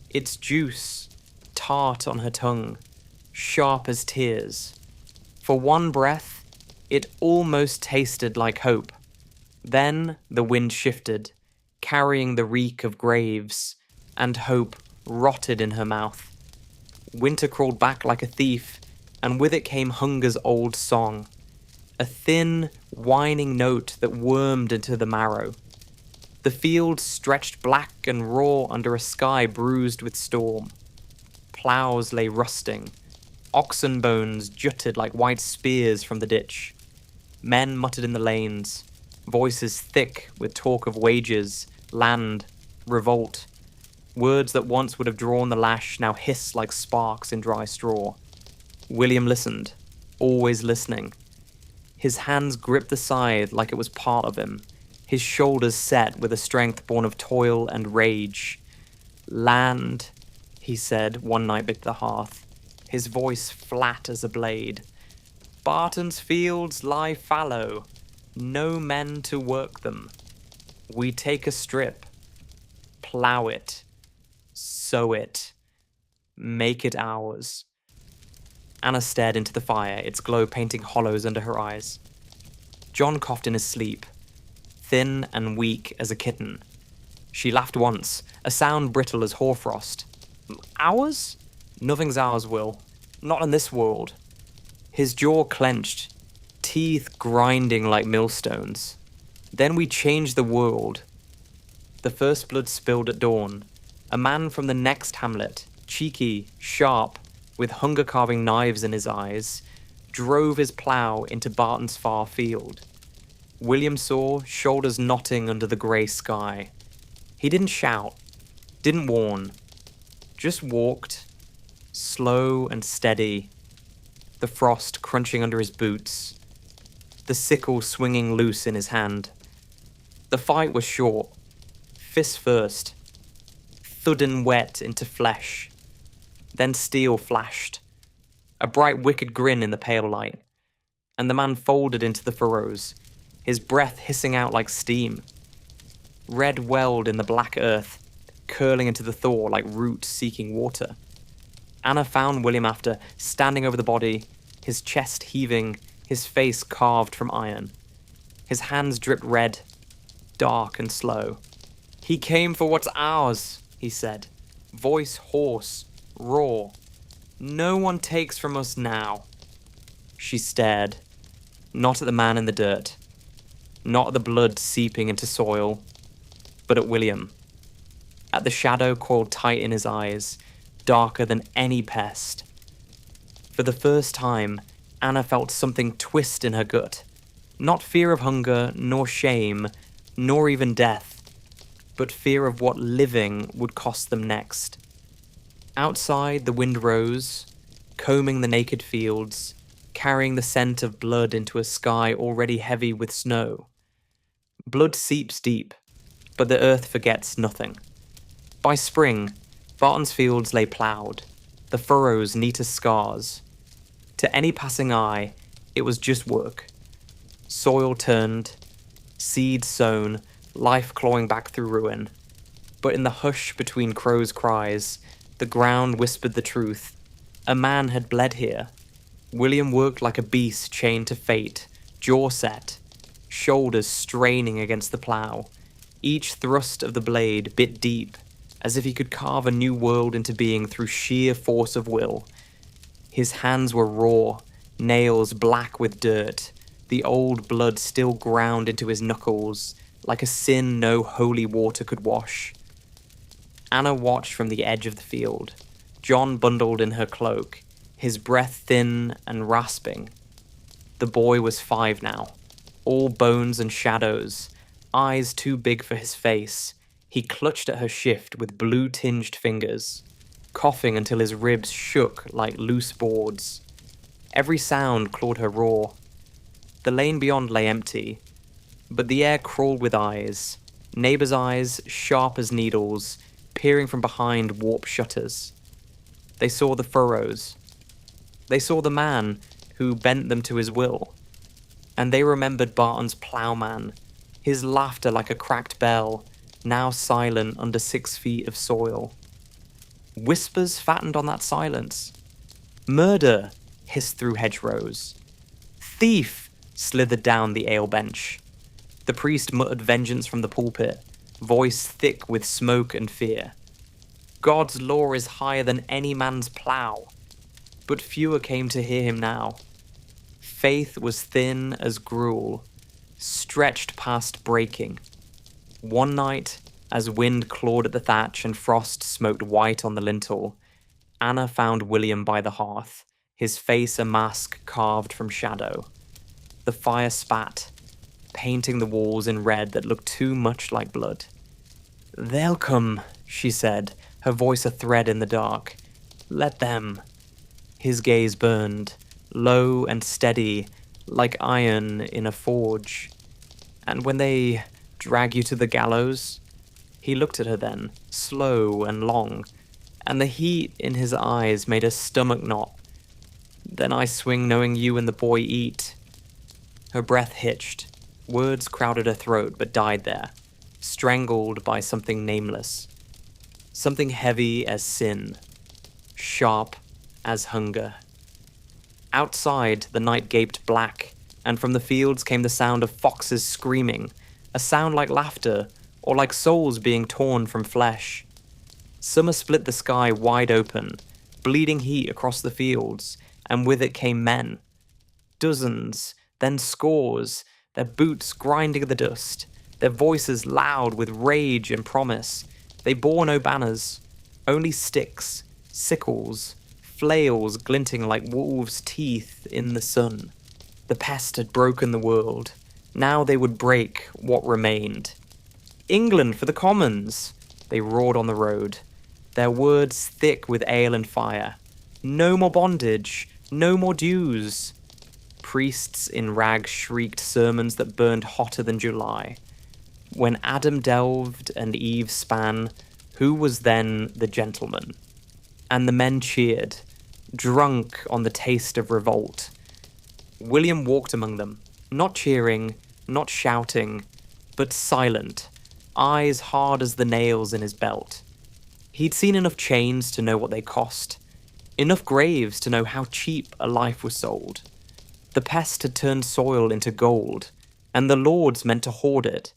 its juice, tart on her tongue, sharp as tears. For one breath, it almost tasted like hope. Then the wind shifted, carrying the reek of graves, and hope rotted in her mouth. Winter crawled back like a thief, and with it came hunger's old song. A thin, whining note that wormed into the marrow. The fields stretched black and raw under a sky bruised with storm. Ploughs lay rusting. Oxen bones jutted like white spears from the ditch. Men muttered in the lanes, voices thick with talk of wages, land, revolt. Words that once would have drawn the lash now hissed like sparks in dry straw. William listened, always listening. His hands gripped the scythe like it was part of him, his shoulders set with a strength born of toil and rage. Land, he said one night at the hearth, his voice flat as a blade. Barton's fields lie fallow, no men to work them. We take a strip, plough it, sow it, make it ours. Anna stared into the fire, its glow painting hollows under her eyes. John coughed in his sleep, thin and weak as a kitten. She laughed once, a sound brittle as hoarfrost. Ours? Nothing's ours, Will. Not in this world. His jaw clenched, teeth grinding like millstones. Then we changed the world. The first blood spilled at dawn. A man from the next hamlet, cheeky, sharp, with hunger-carving knives in his eyes, drove his plough into Barton's far field. William saw, shoulders knotting under the grey sky. He didn't shout, didn't warn, just walked, slow and steady, the frost crunching under his boots, the sickle swinging loose in his hand. The fight was short, fist first, thudding wet into flesh. Then steel flashed, a bright wicked grin in the pale light, and the man folded into the furrows, his breath hissing out like steam. Red welled in the black earth, curling into the thaw like roots seeking water. Anna found William after, standing over the body, his chest heaving, his face carved from iron. His hands dripped red, dark and slow. He came for what's ours, he said, voice hoarse, raw. No one takes from us now. She stared, not at the man in the dirt, not at the blood seeping into soil, but at William. At the shadow coiled tight in his eyes, darker than any pest. For the first time, Anna felt something twist in her gut. Not fear of hunger, nor shame, nor even death, but fear of what living would cost them next. Outside, the wind rose, combing the naked fields, carrying the scent of blood into a sky already heavy with snow. Blood seeps deep, but the earth forgets nothing. By spring, Barton's fields lay ploughed, the furrows neat as scars. To any passing eye, it was just work. Soil turned, seeds sown, life clawing back through ruin. But in the hush between crows' cries, the ground whispered the truth. A man had bled here. William worked like a beast chained to fate, jaw set, shoulders straining against the plough. Each thrust of the blade bit deep, as if he could carve a new world into being through sheer force of will. His hands were raw, nails black with dirt, the old blood still ground into his knuckles, like a sin no holy water could wash. Anna watched from the edge of the field, John bundled in her cloak, his breath thin and rasping. The boy was 5 now, all bones and shadows, eyes too big for his face. He clutched at her shift with blue-tinged fingers, coughing until his ribs shook like loose boards. Every sound clawed her raw. The lane beyond lay empty, but the air crawled with eyes, neighbors' eyes sharp as needles, peering from behind warped shutters. They saw the furrows. They saw the man who bent them to his will. And they remembered Barton's ploughman, his laughter like a cracked bell, now silent under 6 feet of soil. Whispers fattened on that silence. Murder hissed through hedgerows. Thief slithered down the ale bench. The priest muttered vengeance from the pulpit, voice thick with smoke and fear. God's law is higher than any man's plough. But fewer came to hear him now. Faith was thin as gruel, stretched past breaking. One night, as wind clawed at the thatch and frost smoked white on the lintel, Anna found William by the hearth, his face a mask carved from shadow. The fire spat, painting the walls in red that looked too much like blood. "They'll come," she said, her voice a thread in the dark. "Let them." His gaze burned, low and steady, like iron in a forge. "And when they drag you to the gallows?" He looked at her then, slow and long, and the heat in his eyes made her stomach knot. "Then I swing knowing you and the boy eat." Her breath hitched. Words crowded her throat but died there, strangled by something nameless. Something heavy as sin, sharp as hunger. Outside, the night gaped black, and from the fields came the sound of foxes screaming, a sound like laughter, or like souls being torn from flesh. Summer split the sky wide open, bleeding heat across the fields, and with it came men. Dozens, then scores, their boots grinding the dust, their voices loud with rage and promise. They bore no banners, only sticks, sickles, flails glinting like wolves' teeth in the sun. The pest had broken the world. Now they would break what remained. "England for the commons!" They roared on the road, their words thick with ale and fire. "No more bondage, no more dues." Priests in rags shrieked sermons that burned hotter than July. When Adam delved and Eve span, who was then the gentleman? And the men cheered, drunk on the taste of revolt. William walked among them, not cheering, not shouting, but silent, eyes hard as the nails in his belt. He'd seen enough chains to know what they cost, enough graves to know how cheap a life was sold. The pest had turned soil into gold, and the lords meant to hoard it.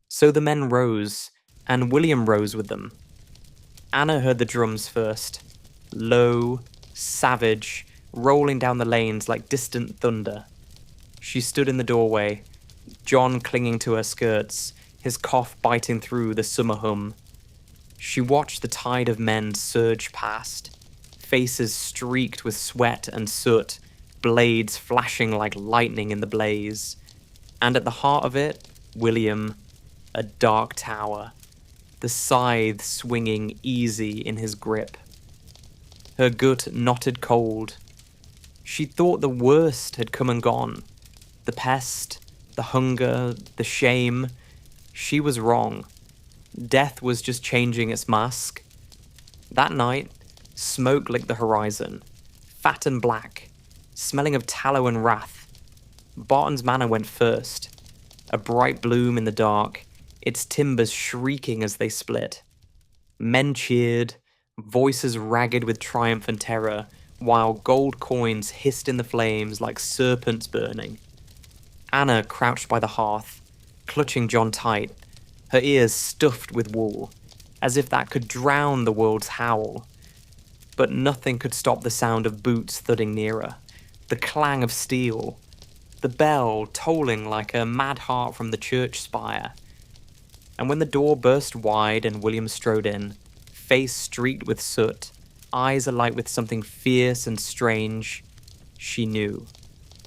So the men rose, and William rose with them. Anna heard the drums first, low, savage, rolling down the lanes like distant thunder. She stood in the doorway, John clinging to her skirts, his cough biting through the summer hum. She watched the tide of men surge past, faces streaked with sweat and soot, blades flashing like lightning in the blaze. And at the heart of it, William, a dark tower, the scythe swinging easy in his grip. Her gut knotted cold. She thought the worst had come and gone. The pest, the hunger, the shame. She was wrong. Death was just changing its mask. That night, smoke licked the horizon, fat and black, smelling of tallow and wrath. Barton's Manor went first, a bright bloom in the dark, its timbers shrieking as they split. Men cheered, voices ragged with triumph and terror, while gold coins hissed in the flames like serpents burning. Anna crouched by the hearth, clutching John tight, her ears stuffed with wool, as if that could drown the world's howl. But nothing could stop the sound of boots thudding nearer, the clang of steel, the bell tolling like a mad heart from the church spire. And when the door burst wide and William strode in, face streaked with soot, eyes alight with something fierce and strange, she knew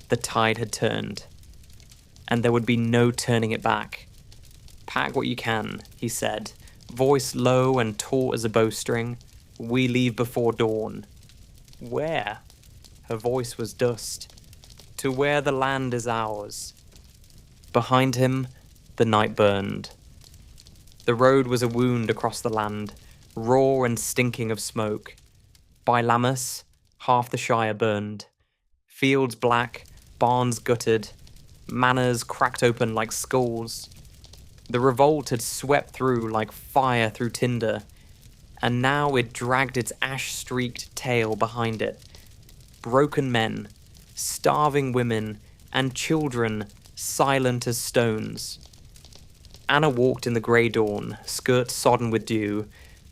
the tide had turned, and there would be no turning it back. "Pack what you can," he said, voice low and taut as a bowstring. "We leave before dawn." "Where?" Her voice was dust. "To where the land is ours." Behind him, the night burned. The road was a wound across the land, raw and stinking of smoke. By Lammas, half the shire burned. Fields black, barns gutted, manors cracked open like skulls. The revolt had swept through like fire through tinder, and now it dragged its ash-streaked tail behind it. Broken men, starving women, and children silent as stones. Anna walked in the grey dawn, skirt sodden with dew.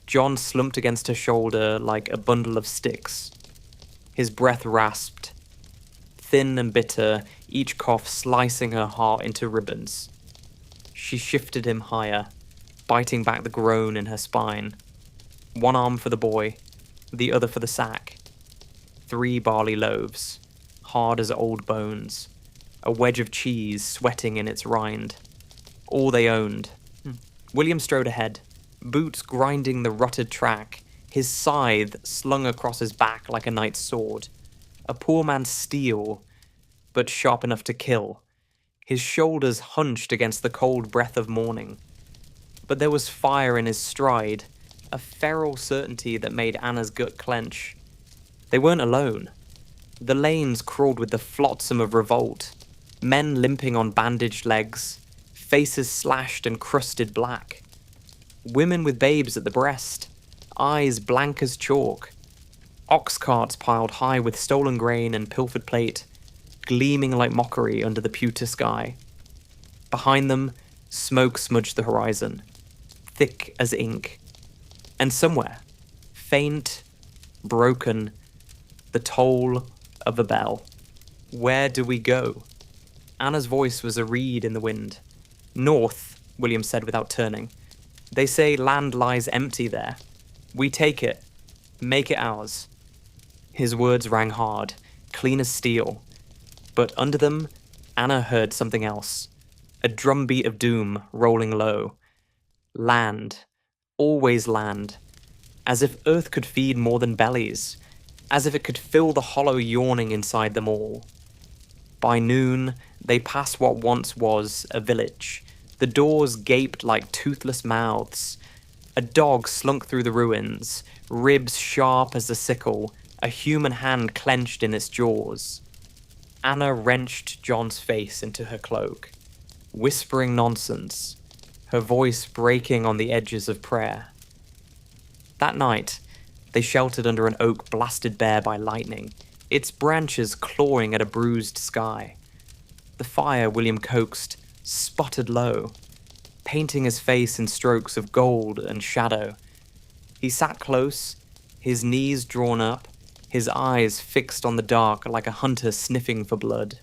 John slumped against her shoulder like a bundle of sticks. His breath rasped, thin and bitter, each cough slicing her heart into ribbons. She shifted him higher, biting back the groan in her spine. One arm for the boy, the other for the sack. 3 barley loaves, hard as old bones. A wedge of cheese sweating in its rind. All they owned. William strode ahead, boots grinding the rutted track, his scythe slung across his back like a knight's sword. A poor man's steel, but sharp enough to kill. His shoulders hunched against the cold breath of morning. But there was fire in his stride, a feral certainty that made Anna's gut clench. They weren't alone. The lanes crawled with the flotsam of revolt, men limping on bandaged legs, faces slashed and crusted black. Women with babes at the breast, eyes blank as chalk. Ox carts piled high with stolen grain and pilfered plate, gleaming like mockery under the pewter sky. Behind them, smoke smudged the horizon, thick as ink. And somewhere, faint, broken, the toll of a bell. "Where do we go?" Anna's voice was a reed in the wind. "North," William said without turning. "They say land lies empty there. We take it. Make it ours." His words rang hard, clean as steel. But under them, Anna heard something else. A drumbeat of doom rolling low. Land. Always land. As if earth could feed more than bellies. As if it could fill the hollow yawning inside them all. By noon, they passed what once was a village. The doors gaped like toothless mouths. A dog slunk through the ruins, ribs sharp as a sickle, a human hand clenched in its jaws. Anna wrenched John's face into her cloak, whispering nonsense, her voice breaking on the edges of prayer. That night, they sheltered under an oak blasted bare by lightning, its branches clawing at a bruised sky. The fire, William coaxed, sputtered low, painting his face in strokes of gold and shadow. He sat close, his knees drawn up, his eyes fixed on the dark like a hunter sniffing for blood.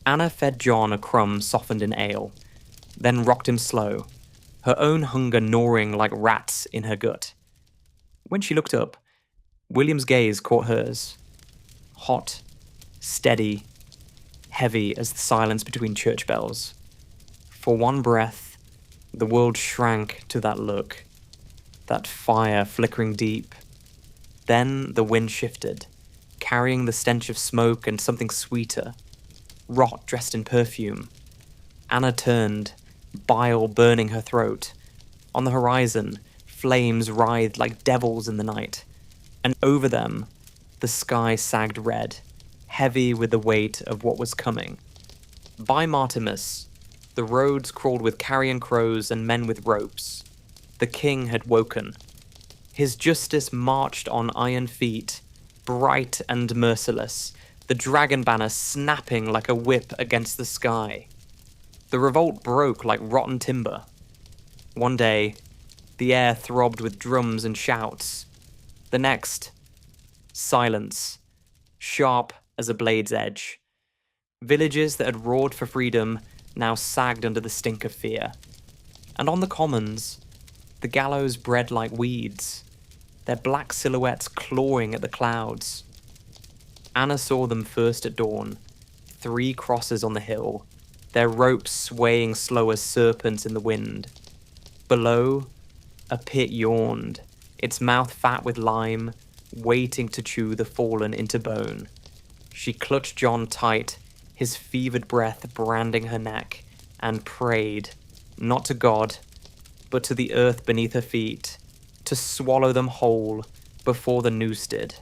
Anna fed John a crumb softened in ale, then rocked him slow, her own hunger gnawing like rats in her gut. When she looked up, William's gaze caught hers. Hot, steady, heavy as the silence between church bells. For one breath, the world shrank to that look, that fire flickering deep. Then the wind shifted, carrying the stench of smoke and something sweeter, rot dressed in perfume. Anna turned, bile burning her throat. On the horizon, flames writhed like devils in the night, and over them, the sky sagged red, heavy with the weight of what was coming. By Martimus, the roads crawled with carrion crows and men with ropes. The king had woken. His justice marched on iron feet, bright and merciless, the dragon banner snapping like a whip against the sky. The revolt broke like rotten timber. One day, the air throbbed with drums and shouts. The next, silence, sharp as a blade's edge. Villages that had roared for freedom now sagged under the stink of fear. And on the commons, the gallows bred like weeds, their black silhouettes clawing at the clouds. Anna saw them first at dawn, 3 crosses on the hill, their ropes swaying slow as serpents in the wind. Below, a pit yawned, its mouth fat with lime, waiting to chew the fallen into bone. She clutched John tight, his fevered breath branding her neck, and prayed, not to God, but to the earth beneath her feet, to swallow them whole before the noose did.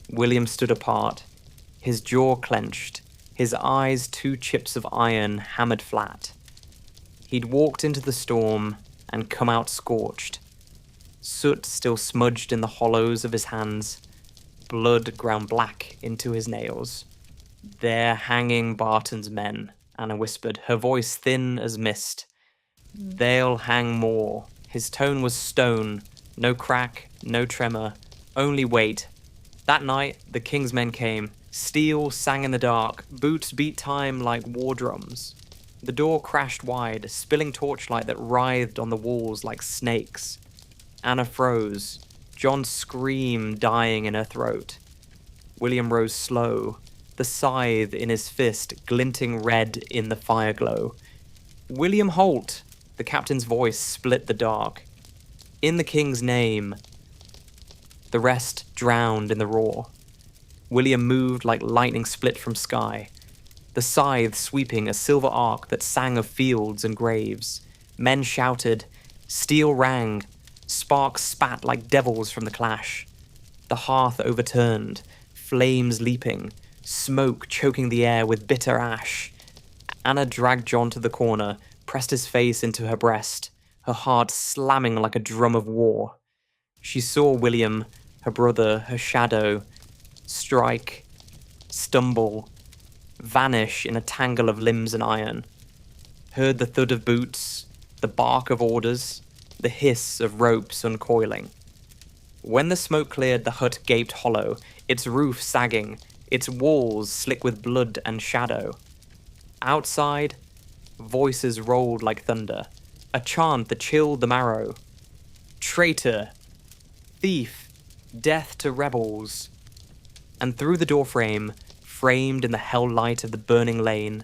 William stood apart, his jaw clenched, his eyes 2 chips of iron hammered flat. He'd walked into the storm and come out scorched, soot still smudged in the hollows of his hands, blood ground black into his nails. "They're hanging Barton's men," Anna whispered, her voice thin as mist. "They'll hang more." His tone was stone, no crack, no tremor, only weight. That night, the king's men came. Steel sang in the dark, boots beat time like war drums. The door crashed wide, spilling torchlight that writhed on the walls like snakes. Anna froze, John's scream dying in her throat. William rose slow, the scythe in his fist glinting red in the fire glow. "William Holt!" The captain's voice split the dark. "In the king's name." The rest drowned in the roar. William moved like lightning split from sky, the scythe sweeping a silver arc that sang of fields and graves. Men shouted, steel rang, sparks spat like devils from the clash. The hearth overturned, flames leaping, smoke choking the air with bitter ash. Anna dragged John to the corner, pressed his face into her breast, her heart slamming like a drum of war. She saw William, her brother, her shadow, strike, stumble, vanish in a tangle of limbs and iron. Heard the thud of boots, the bark of orders, the hiss of ropes uncoiling. When the smoke cleared, the hut gaped hollow, its roof sagging, its walls slick with blood and shadow. Outside, voices rolled like thunder, a chant that chilled the marrow. Traitor! Thief! Death to rebels! And through the doorframe, framed in the hell light of the burning lane,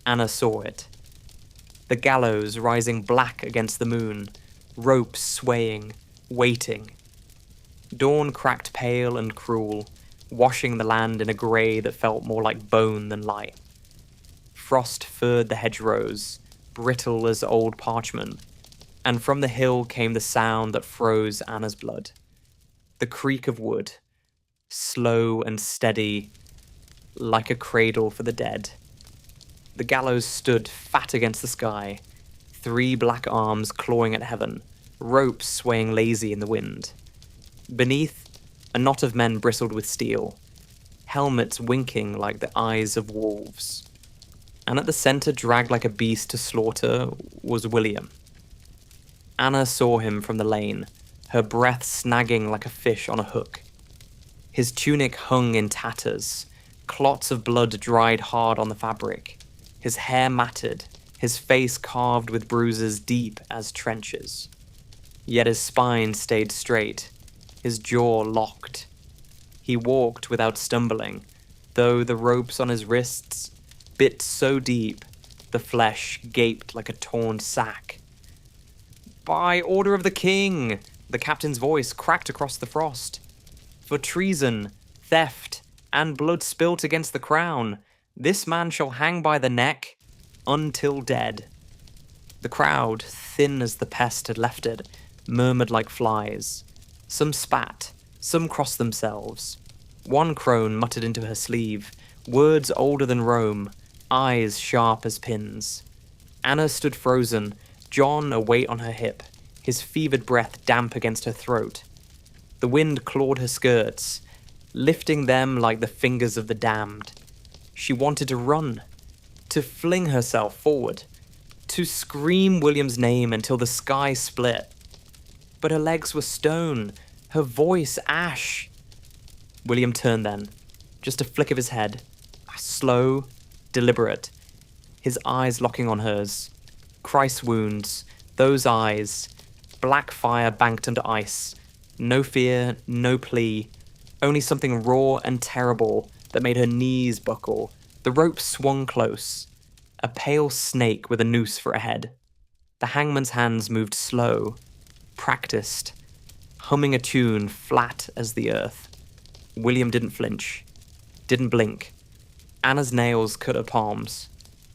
Anna saw it. The gallows rising black against the moon, ropes swaying, waiting. Dawn cracked pale and cruel, washing the land in a grey that felt more like bone than light. Frost furred the hedgerows, brittle as old parchment, and from the hill came the sound that froze Anna's blood. The creak of wood, slow and steady, like a cradle for the dead. The gallows stood fat against the sky, 3 black arms clawing at heaven, ropes swaying lazy in the wind. Beneath, a knot of men bristled with steel, helmets winking like the eyes of wolves. And at the center, dragged like a beast to slaughter, was William. Anna saw him from the lane, her breath snagging like a fish on a hook. His tunic hung in tatters, clots of blood dried hard on the fabric, his hair matted, his face carved with bruises deep as trenches. Yet his spine stayed straight, his jaw locked. He walked without stumbling, though the ropes on his wrists bit so deep the flesh gaped like a torn sack. "By order of the king!" the captain's voice cracked across the frost. "For treason, theft, and blood spilt against the crown, this man shall hang by the neck until dead." The crowd, thin as the pest had left it, murmured like flies. Some spat, some crossed themselves. One crone muttered into her sleeve, words older than Rome, eyes sharp as pins. Anna stood frozen, John a weight on her hip, his fevered breath damp against her throat. The wind clawed her skirts, lifting them like the fingers of the damned. She wanted to run, to fling herself forward, to scream William's name until the sky split. But her legs were stone, her voice ash. William turned then, just a flick of his head, slow, deliberate, his eyes locking on hers. Christ's wounds, those eyes, black fire banked under ice. No fear, no plea, only something raw and terrible that made her knees buckle. The rope swung close, a pale snake with a noose for a head. The hangman's hands moved slow, practiced, humming a tune flat as the earth. William didn't flinch, didn't blink. Anna's nails cut her palms.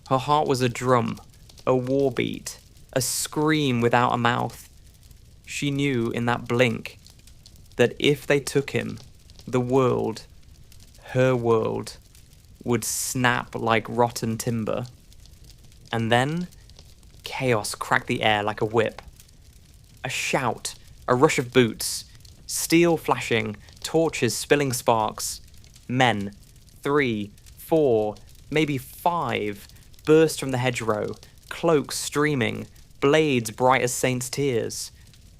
Her heart was a drum, a war beat, a scream without a mouth. She knew in that blink that if they took him, the world, her world, would snap like rotten timber. And then, chaos cracked the air like a whip. A shout, a rush of boots, steel flashing, torches spilling sparks. Men, 3, 4, maybe 5, burst from the hedgerow, cloaks streaming, blades bright as saints' tears.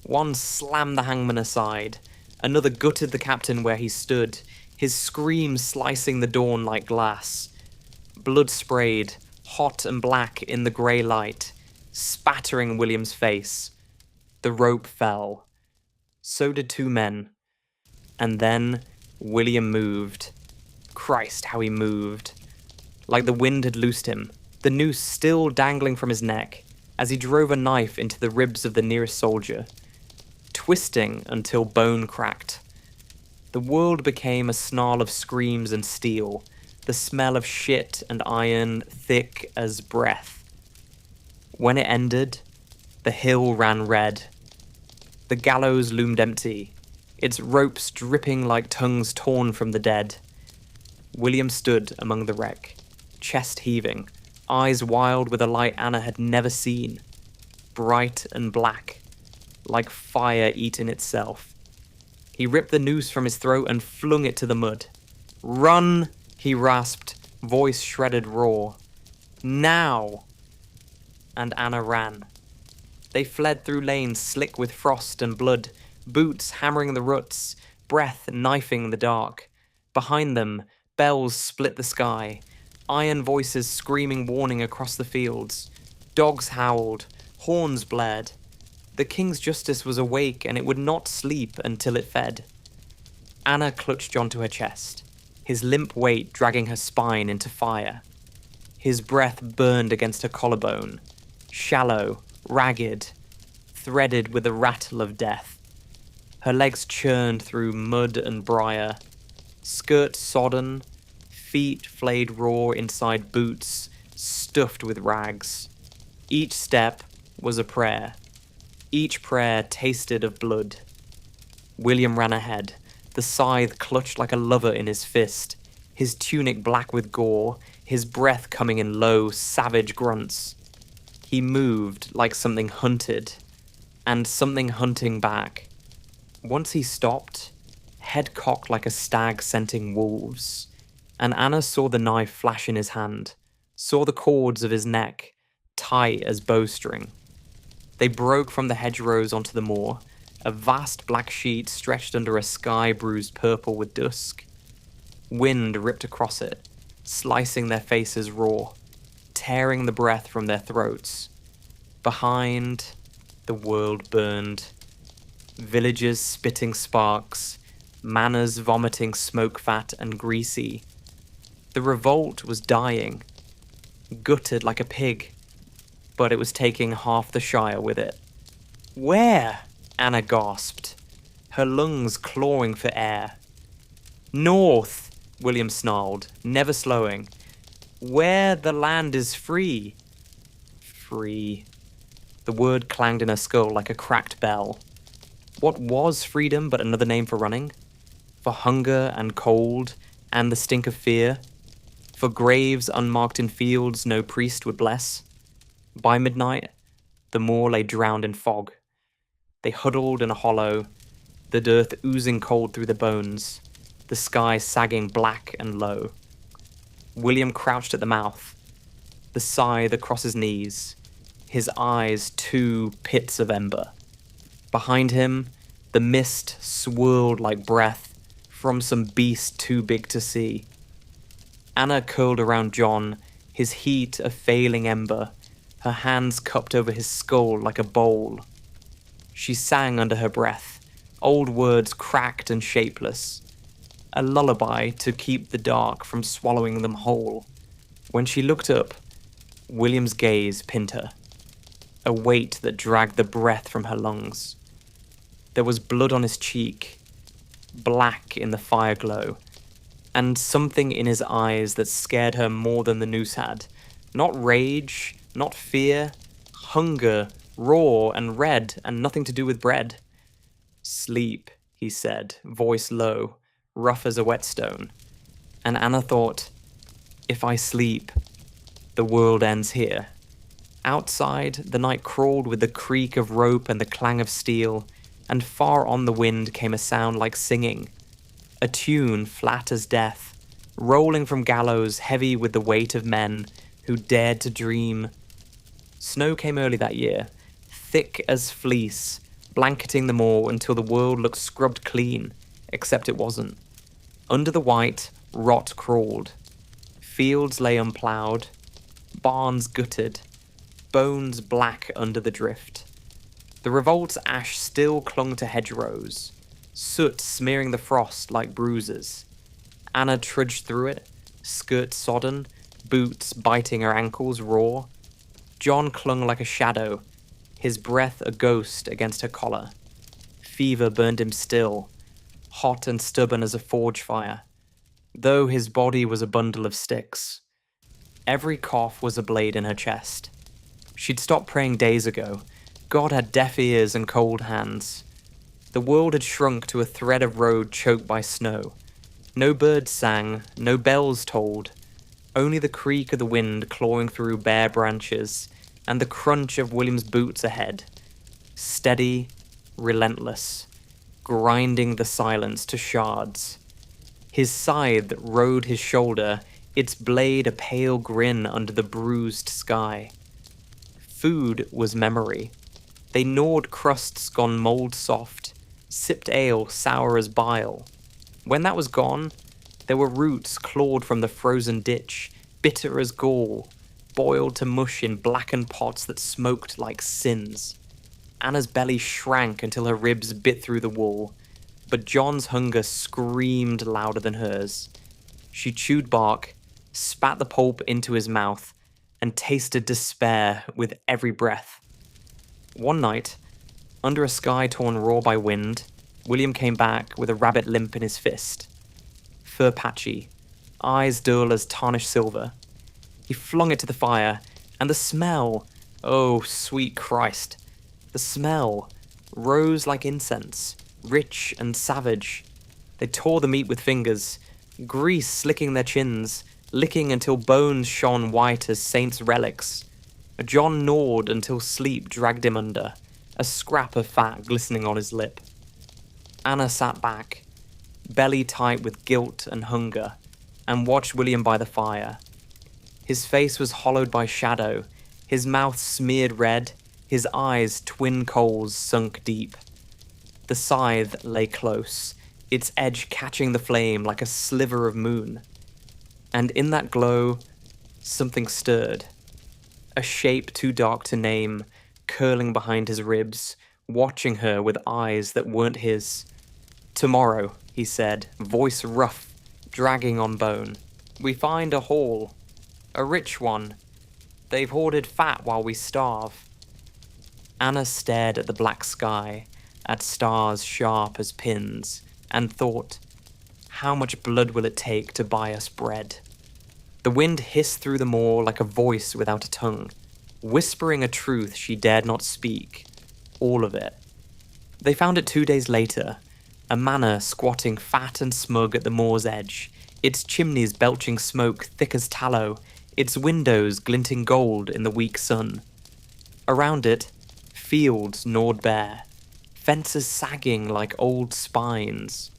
One slammed the hangman aside, another gutted the captain where he stood, his scream slicing the dawn like glass. Blood sprayed, hot and black in the grey light, spattering William's face. The rope fell. So did 2 men. And then William moved. Christ, how he moved. Like the wind had loosed him, the noose still dangling from his neck, as he drove a knife into the ribs of the nearest soldier, twisting until bone cracked. The world became a snarl of screams and steel, the smell of shit and iron thick as breath. When it ended, the hill ran red. The gallows loomed empty, its ropes dripping like tongues torn from the dead. William stood among the wreck, chest heaving, eyes wild with a light Anna had never seen, bright and black, like fire eaten itself. He ripped the noose from his throat and flung it to the mud. "Run!" he rasped, voice shredded raw. "Now!" And Anna ran. They fled through lanes slick with frost and blood, boots hammering the ruts, breath knifing the dark. Behind them, bells split the sky, iron voices screaming warning across the fields. Dogs howled, horns blared. The king's justice was awake and it would not sleep until it fed. Anna clutched John to her chest, his limp weight dragging her spine into fire. His breath burned against her collarbone, shallow, ragged, threaded with the rattle of death. Her legs churned through mud and briar, skirt sodden, feet flayed raw inside boots, stuffed with rags. Each step was a prayer. Each prayer tasted of blood. William ran ahead, the scythe clutched like a lover in his fist, his tunic black with gore, his breath coming in low, savage grunts. He moved like something hunted, and something hunting back. Once he stopped, head cocked like a stag scenting wolves, and Anna saw the knife flash in his hand, saw the cords of his neck, tight as bowstring. They broke from the hedgerows onto the moor, a vast black sheet stretched under a sky bruised purple with dusk. Wind ripped across it, slicing their faces raw, tearing the breath from their throats. Behind, the world burned. Villages spitting sparks, manors vomiting smoke fat and greasy. The revolt was dying, gutted like a pig, but it was taking half the Shire with it. Where? Anna gasped, her lungs clawing for air. North, William snarled, never slowing. Where the land is free. Free. The word clanged in her skull like a cracked bell. What was freedom but another name for running? For hunger and cold and the stink of fear? For graves unmarked in fields no priest would bless? By midnight, the moor lay drowned in fog. They huddled in a hollow, the earth oozing cold through the bones, the sky sagging black and low. William crouched at the mouth, the scythe across his knees, his eyes two pits of ember. Behind him, the mist swirled like breath from some beast too big to see. Anna curled around John, his heat a failing ember, her hands cupped over his skull like a bowl. She sang under her breath, old words cracked and shapeless, a lullaby to keep the dark from swallowing them whole. When she looked up, William's gaze pinned her, a weight that dragged the breath from her lungs. There was blood on his cheek, black in the fire glow, and something in his eyes that scared her more than the noose had. Not rage, not fear, hunger, raw and red, and nothing to do with bread. Sleep, he said, voice low, rough as a whetstone. And Anna thought, if I sleep, the world ends here. Outside, the night crawled with the creak of rope and the clang of steel, and far on the wind came a sound like singing, a tune flat as death, rolling from gallows heavy with the weight of men who dared to dream. Snow came early that year, thick as fleece, blanketing the moor until the world looked scrubbed clean, except it wasn't. Under the white, rot crawled. Fields lay unploughed, barns gutted, bones black under the drift. The revolt's ash still clung to hedgerows, soot smearing the frost like bruises. Anna trudged through it, skirt sodden, boots biting her ankles raw. John clung like a shadow, his breath a ghost against her collar. Fever burned him still, hot and stubborn as a forge fire, though his body was a bundle of sticks. Every cough was a blade in her chest. She'd stopped praying days ago. God had deaf ears and cold hands. The world had shrunk to a thread of road choked by snow. No birds sang, no bells tolled, only the creak of the wind clawing through bare branches and the crunch of William's boots ahead. Steady, relentless, grinding the silence to shards. His scythe rode his shoulder, its blade a pale grin under the bruised sky. Food was memory. They gnawed crusts gone mould soft, sipped ale sour as bile. When that was gone, there were roots clawed from the frozen ditch, bitter as gall, boiled to mush in blackened pots that smoked like sins. Anna's belly shrank until her ribs bit through the wool, but John's hunger screamed louder than hers. She chewed bark, spat the pulp into his mouth, and tasted despair with every breath. One night, under a sky torn raw by wind, William came back with a rabbit limp in his fist. Fur patchy, eyes dull as tarnished silver. He flung it to the fire, and the smell, oh sweet Christ, the smell rose like incense, rich and savage. They tore the meat with fingers, grease slicking their chins, licking until bones shone white as saints' relics. John gnawed until sleep dragged him under, a scrap of fat glistening on his lip. Anna sat back, belly tight with guilt and hunger, and watched William by the fire. His face was hollowed by shadow, his mouth smeared red, his eyes twin coals sunk deep. The scythe lay close, its edge catching the flame like a sliver of moon. And in that glow, something stirred. A shape too dark to name, curling behind his ribs, watching her with eyes that weren't his. Tomorrow, he said, voice rough, dragging on bone, we find a hall, a rich one, They've hoarded fat while we starve. Anna stared at the black sky, at stars sharp as pins, and thought, how much blood will it take to buy us bread? The wind hissed through the moor like a voice without a tongue, whispering a truth she dared not speak, all of it. They found it 2 days later, a manor squatting fat and smug at the moor's edge, its chimneys belching smoke thick as tallow, its windows glinting gold in the weak sun. Around it, fields gnawed bare, fences sagging like old spines.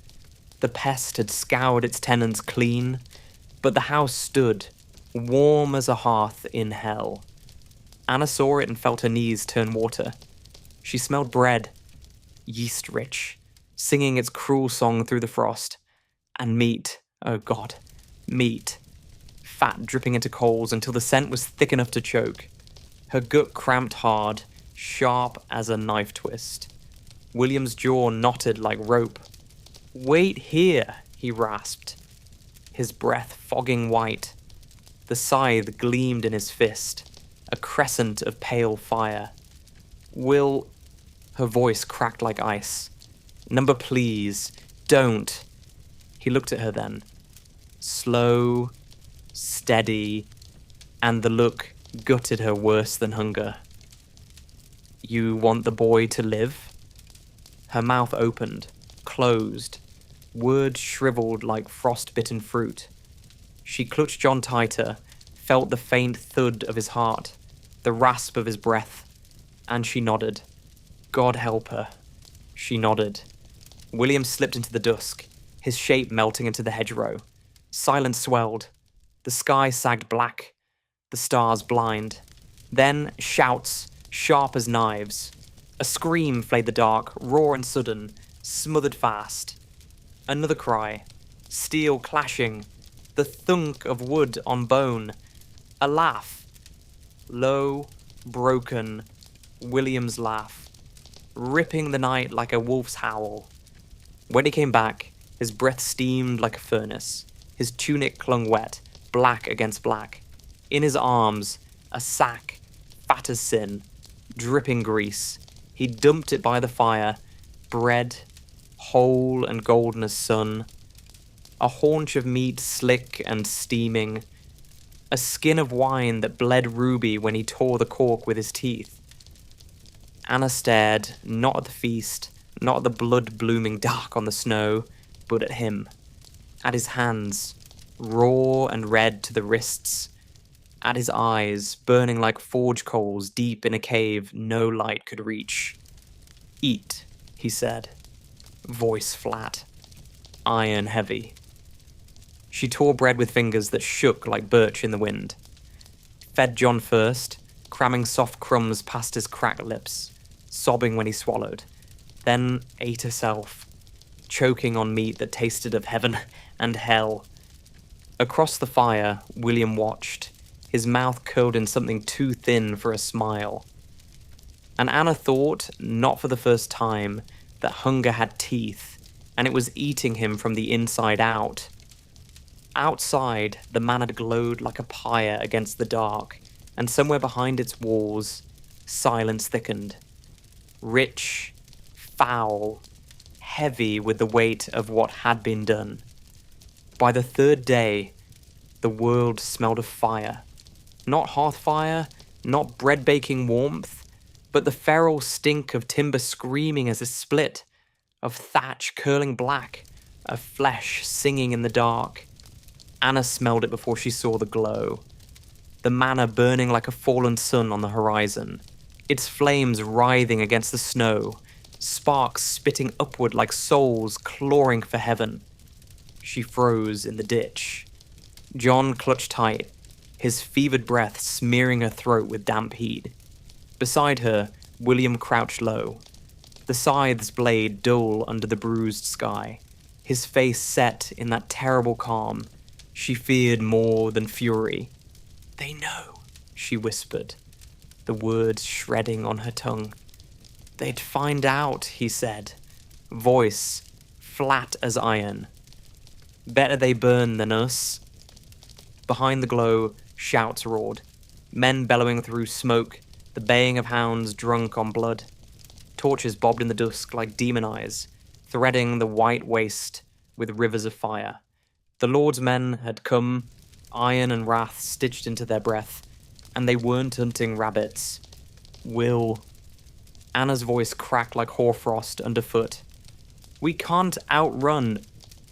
The pest had scoured its tenants clean, but the house stood, warm as a hearth in hell. Anna saw it and felt her knees turn water. She smelled bread, yeast-rich, singing its cruel song through the frost, and meat, oh God, meat, fat dripping into coals until the scent was thick enough to choke. Her gut cramped hard, sharp as a knife twist. William's jaw knotted like rope. "Wait here," he rasped, his breath fogging white. The scythe gleamed in his fist, a crescent of pale fire. "Will..." Her voice cracked like ice. "Number, please. Don't." He looked at her then. Slow, steady, and the look gutted her worse than hunger. "You want the boy to live?" Her mouth opened, closed, words shriveled like frost-bitten fruit. She clutched John tighter, felt the faint thud of his heart, the rasp of his breath, and she nodded. God help her. She nodded. William slipped into the dusk, his shape melting into the hedgerow. Silence swelled. The sky sagged black, the stars blind. Then shouts, sharp as knives. A scream flayed the dark, raw and sudden, smothered fast. Another cry, steel clashing, the thunk of wood on bone. A laugh. Low, broken, William's laugh, ripping the night like a wolf's howl. When he came back, his breath steamed like a furnace. His tunic clung wet, black against black. In his arms, a sack, fat as sin, dripping grease. He dumped it by the fire, bread, whole and golden as sun. A haunch of meat slick and steaming. A skin of wine that bled ruby when he tore the cork with his teeth. Anna stared, not at the feast, not at the blood blooming dark on the snow, but at him. At his hands, raw and red to the wrists. At his eyes, burning like forge coals deep in a cave no light could reach. "Eat," he said, voice flat, iron heavy. She tore bread with fingers that shook like birch in the wind. Fed John first, cramming soft crumbs past his cracked lips, sobbing when he swallowed, then ate herself, choking on meat that tasted of heaven and hell. Across the fire, William watched, his mouth curled in something too thin for a smile. And Anna thought, not for the first time, that hunger had teeth, and it was eating him from the inside out. Outside, the manor glowed like a pyre against the dark, and somewhere behind its walls, silence thickened. Rich, foul, heavy with the weight of what had been done. By the third day, the world smelled of fire. Not hearth fire, not bread-baking warmth, but the feral stink of timber screaming as it split, of thatch curling black, of flesh singing in the dark. Anna smelled it before she saw the glow. The manor burning like a fallen sun on the horizon, its flames writhing against the snow, sparks spitting upward like souls clawing for heaven. She froze in the ditch. John clutched tight, his fevered breath smearing her throat with damp heat. Beside her, William crouched low, the scythe's blade dull under the bruised sky, his face set in that terrible calm. She feared more than fury. "They know," she whispered, the words shredding on her tongue. "They'd find out," he said, voice flat as iron. "Better they burn than us." Behind the glow, shouts roared. Men bellowing through smoke, the baying of hounds drunk on blood. Torches bobbed in the dusk like demon eyes, threading the white waste with rivers of fire. The Lord's men had come, iron and wrath stitched into their breath, and they weren't hunting rabbits. Will. Anna's voice cracked like hoarfrost underfoot. We can't outrun.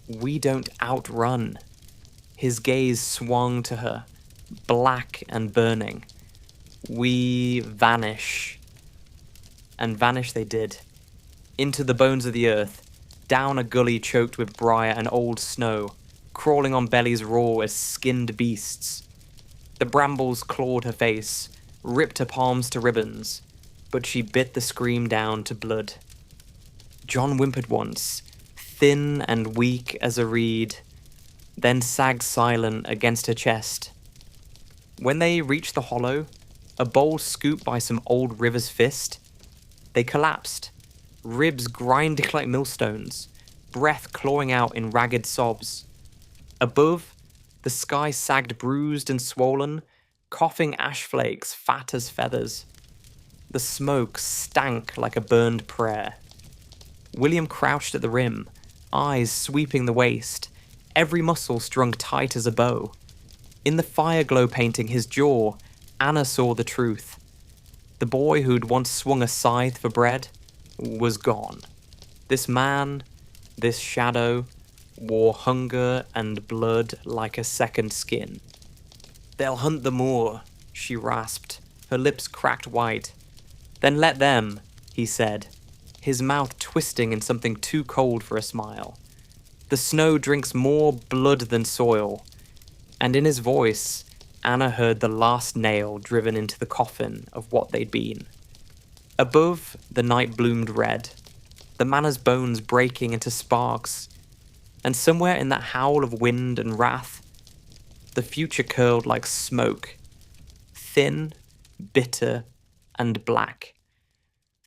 We don't outrun. His gaze swung to her, black and burning. We vanish. And vanish they did. Into the bones of the earth, down a gully choked with briar and old snow, crawling on bellies raw as skinned beasts. The brambles clawed her face, ripped her palms to ribbons, but she bit the scream down to blood. John whimpered once, thin and weak as a reed, then sagged silent against her chest. When they reached the hollow, a bowl scooped by some old river's fist, they collapsed, ribs grinding like millstones, breath clawing out in ragged sobs. Above, the sky sagged bruised and swollen, coughing ash flakes fat as feathers. The smoke stank like a burned prayer. William crouched at the rim, eyes sweeping the waste, every muscle strung tight as a bow. In the fire glow painting his jaw, Anna saw the truth. The boy who'd once swung a scythe for bread was gone. This man, this shadow, wore hunger and blood like a second skin. They'll hunt the moor, she rasped, her lips cracked white. Then let them, he said, his mouth twisting in something too cold for a smile. The snow drinks more blood than soil. And in his voice, Anna heard the last nail driven into the coffin of what they'd been. Above, the night bloomed red, the manor's bones breaking into sparks, and somewhere in that howl of wind and wrath, the future curled like smoke, thin, bitter, and black.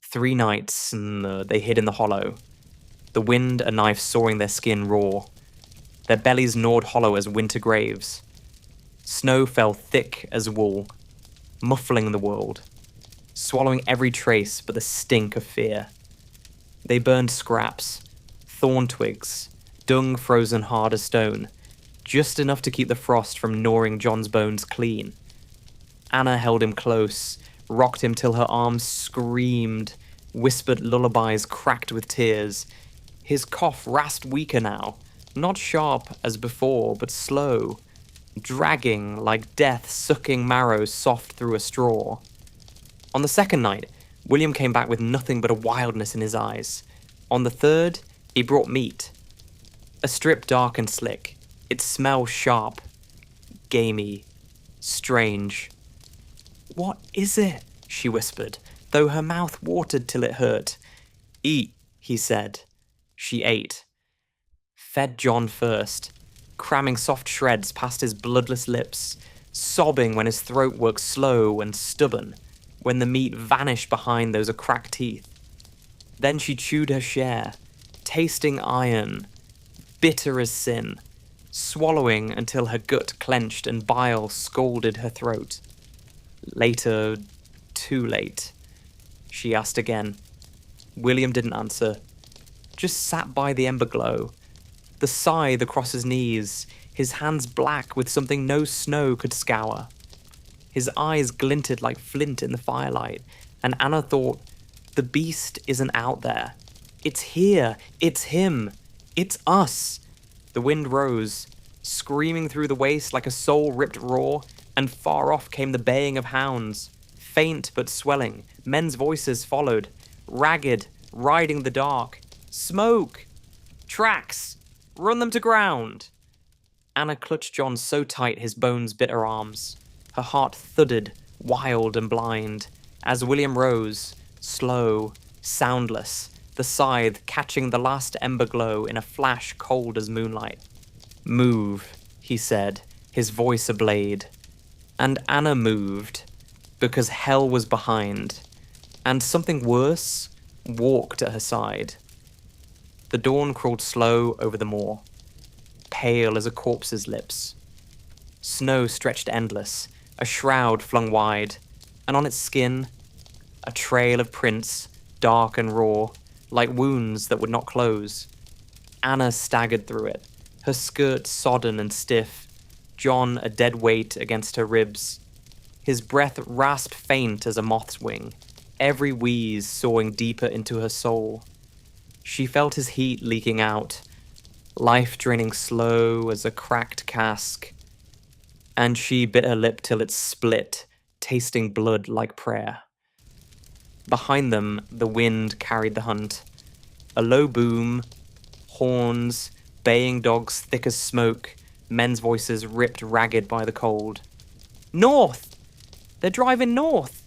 3 nights, they hid in the hollow, the wind a knife sawing their skin raw. Their bellies gnawed hollow as winter graves. Snow fell thick as wool, muffling the world, swallowing every trace but the stink of fear. They burned scraps, thorn twigs, dung frozen hard as stone, just enough to keep the frost from gnawing John's bones clean. Anna held him close, rocked him till her arms screamed, whispered lullabies cracked with tears. His cough rasped weaker now, not sharp as before, but slow, dragging like death sucking marrow soft through a straw. On the second night, William came back with nothing but a wildness in his eyes. On the third, he brought meat. A strip dark and slick. Its smell sharp, gamey, strange. What is it? She whispered, though her mouth watered till it hurt. Eat, he said. She ate. Fed John first, cramming soft shreds past his bloodless lips, sobbing when his throat worked slow and stubborn, when the meat vanished behind those cracked teeth. Then she chewed her share, tasting iron, bitter as sin, swallowing until her gut clenched and bile scalded her throat. Later, too late, she asked again. William didn't answer, just sat by the ember glow, the scythe across his knees, his hands black with something no snow could scour. His eyes glinted like flint in the firelight, and Anna thought, the beast isn't out there. It's here, it's him, it's us. The wind rose, screaming through the waste like a soul ripped raw, and far off came the baying of hounds, faint but swelling. Men's voices followed, ragged, riding the dark. Smoke! Tracks! Run them to ground! Anna clutched John so tight his bones bit her arms. Her heart thudded, wild and blind, as William rose, slow, soundless, the scythe catching the last ember glow in a flash cold as moonlight. Move, he said, his voice ablade. And Anna moved, because hell was behind, and something worse walked at her side. The dawn crawled slow over the moor, pale as a corpse's lips. Snow stretched endless, a shroud flung wide, and on its skin, a trail of prints, dark and raw, like wounds that would not close. Anna staggered through it, her skirt sodden and stiff, John a dead weight against her ribs. His breath rasped faint as a moth's wing, every wheeze sawing deeper into her soul. She felt his heat leaking out, life draining slow as a cracked cask, and she bit her lip till it split, tasting blood like prayer. Behind them, the wind carried the hunt. A low boom, horns, baying dogs thick as smoke, men's voices ripped ragged by the cold. North! They're driving north!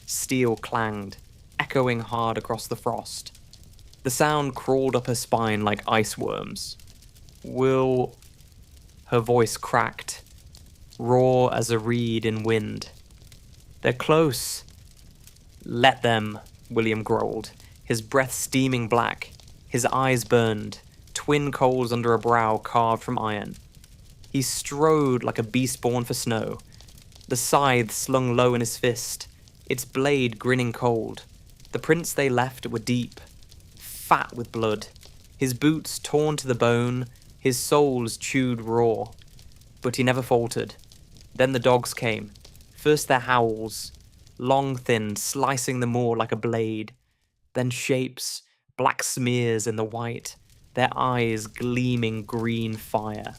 Steel clanged, echoing hard across the frost. The sound crawled up her spine like ice worms. Will... Her voice cracked, raw as a reed in wind. They're close. Let them, William growled, his breath steaming black, his eyes burned, twin coals under a brow carved from iron. He strode like a beast born for snow, the scythe slung low in his fist, its blade grinning cold. The prints they left were deep, fat with blood, his boots torn to the bone, his soles chewed raw. But he never faltered. Then the dogs came, first their howls, long thin, slicing the moor like a blade, then shapes, black smears in the white, their eyes gleaming green fire.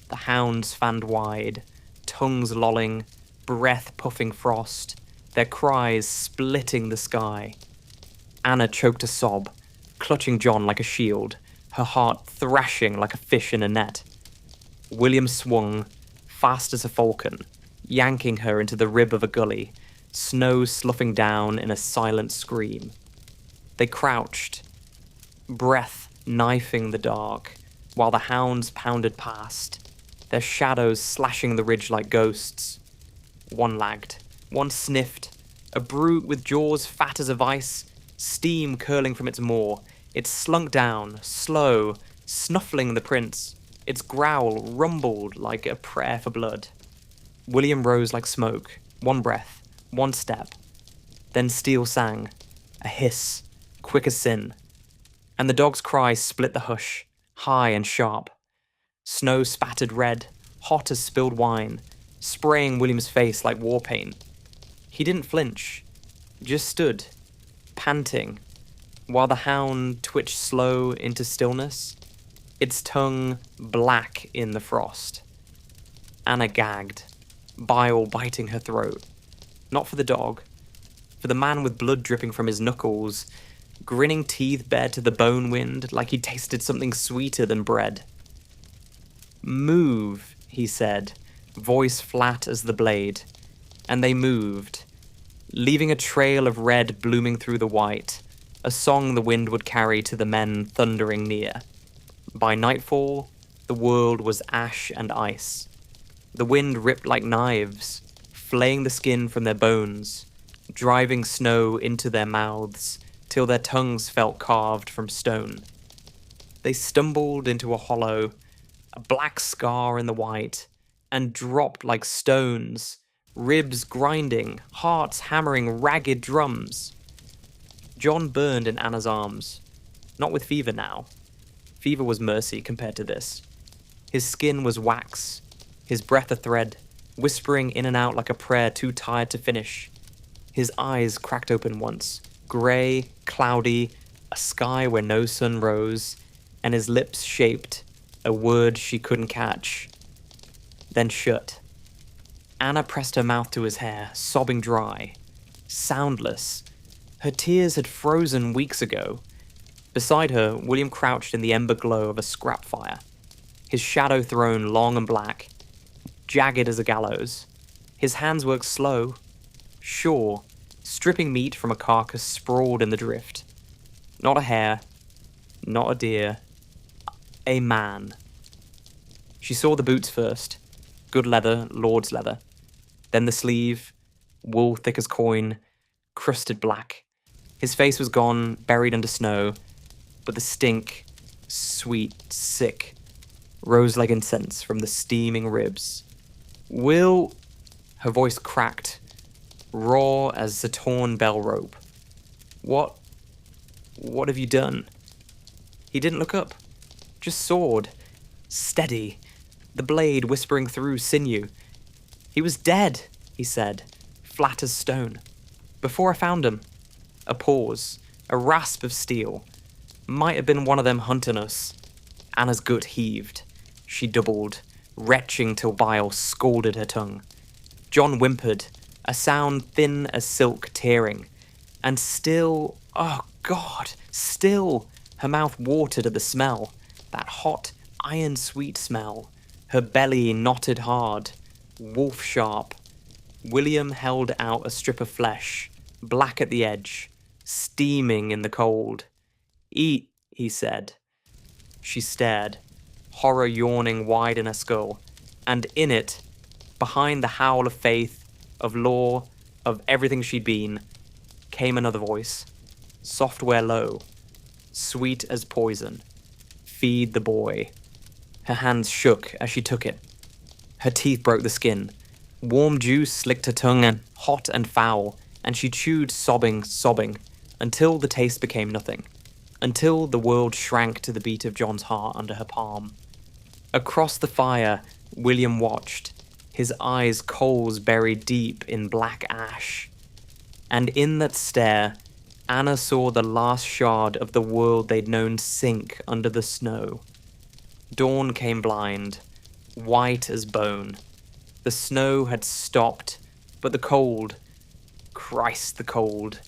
The hounds fanned wide, tongues lolling, breath puffing frost, their cries splitting the sky. Anna choked a sob, clutching John like a shield, her heart thrashing like a fish in a net. William swung, fast as a falcon, yanking her into the rib of a gully, snow sloughing down in a silent scream. They crouched, breath knifing the dark, while the hounds pounded past, their shadows slashing the ridge like ghosts. One lagged, one sniffed, a brute with jaws fat as a vice, steam curling from its maw. It slunk down, slow, snuffling the prints. Its growl rumbled like a prayer for blood. William rose like smoke, one breath, one step. Then steel sang, a hiss, quick as sin. And the dog's cry split the hush, high and sharp. Snow spattered red, hot as spilled wine, spraying William's face like war paint. He didn't flinch, just stood, panting, while the hound twitched slow into stillness, its tongue black in the frost. Anna gagged, bile biting her throat. Not for the dog, for the man with blood dripping from his knuckles, grinning teeth bared to the bone wind like he tasted something sweeter than bread. Move, he said, voice flat as the blade, and they moved, leaving a trail of red blooming through the white, a song the wind would carry to the men thundering near. By nightfall, the world was ash and ice. The wind ripped like knives, flaying the skin from their bones, driving snow into their mouths till their tongues felt carved from stone. They stumbled into a hollow, a black scar in the white, and dropped like stones, ribs grinding, hearts hammering ragged drums. John burned in Anna's arms, not with fever now. Fever was mercy compared to this. His skin was wax, his breath a thread, whispering in and out like a prayer too tired to finish. His eyes cracked open once, grey, cloudy, a sky where no sun rose, and his lips shaped a word she couldn't catch, then shut. Anna pressed her mouth to his hair, sobbing dry, soundless. Her tears had frozen weeks ago. Beside her, William crouched in the ember glow of a scrap fire, his shadow thrown long and black, jagged as a gallows. His hands worked slow, sure, stripping meat from a carcass sprawled in the drift. Not a hare, not a deer, a man. She saw the boots first, good leather, lord's leather. Then the sleeve, wool thick as coin, crusted black. His face was gone, buried under snow, but the stink, sweet, sick, rose like incense from the steaming ribs. Will... Her voice cracked, raw as a torn bell rope. What have you done? He didn't look up, just sword, steady, the blade whispering through sinew. He was dead, he said, flat as stone. Before I found him. A pause, a rasp of steel. Might have been one of them hunting us. Anna's gut heaved. She doubled, retching till bile scalded her tongue. John whimpered, a sound thin as silk tearing. And still, oh God, still, her mouth watered at the smell. That hot, iron-sweet smell. Her belly knotted hard, wolf-sharp. William held out a strip of flesh, black at the edge, steaming in the cold. Eat, he said. She stared, horror yawning wide in her skull, and in it, behind the howl of faith, of law, of everything she'd been, came another voice, software low, sweet as poison. Feed the boy. Her hands shook as she took it. Her teeth broke the skin. Warm juice slicked her tongue and hot and foul, and she chewed sobbing, until the taste became nothing. Until the world shrank to the beat of John's heart under her palm. Across the fire, William watched, his eyes coals buried deep in black ash. And in that stare, Anna saw the last shard of the world they'd known sink under the snow. Dawn came blind, white as bone. The snow had stopped, but the cold, Christ the cold,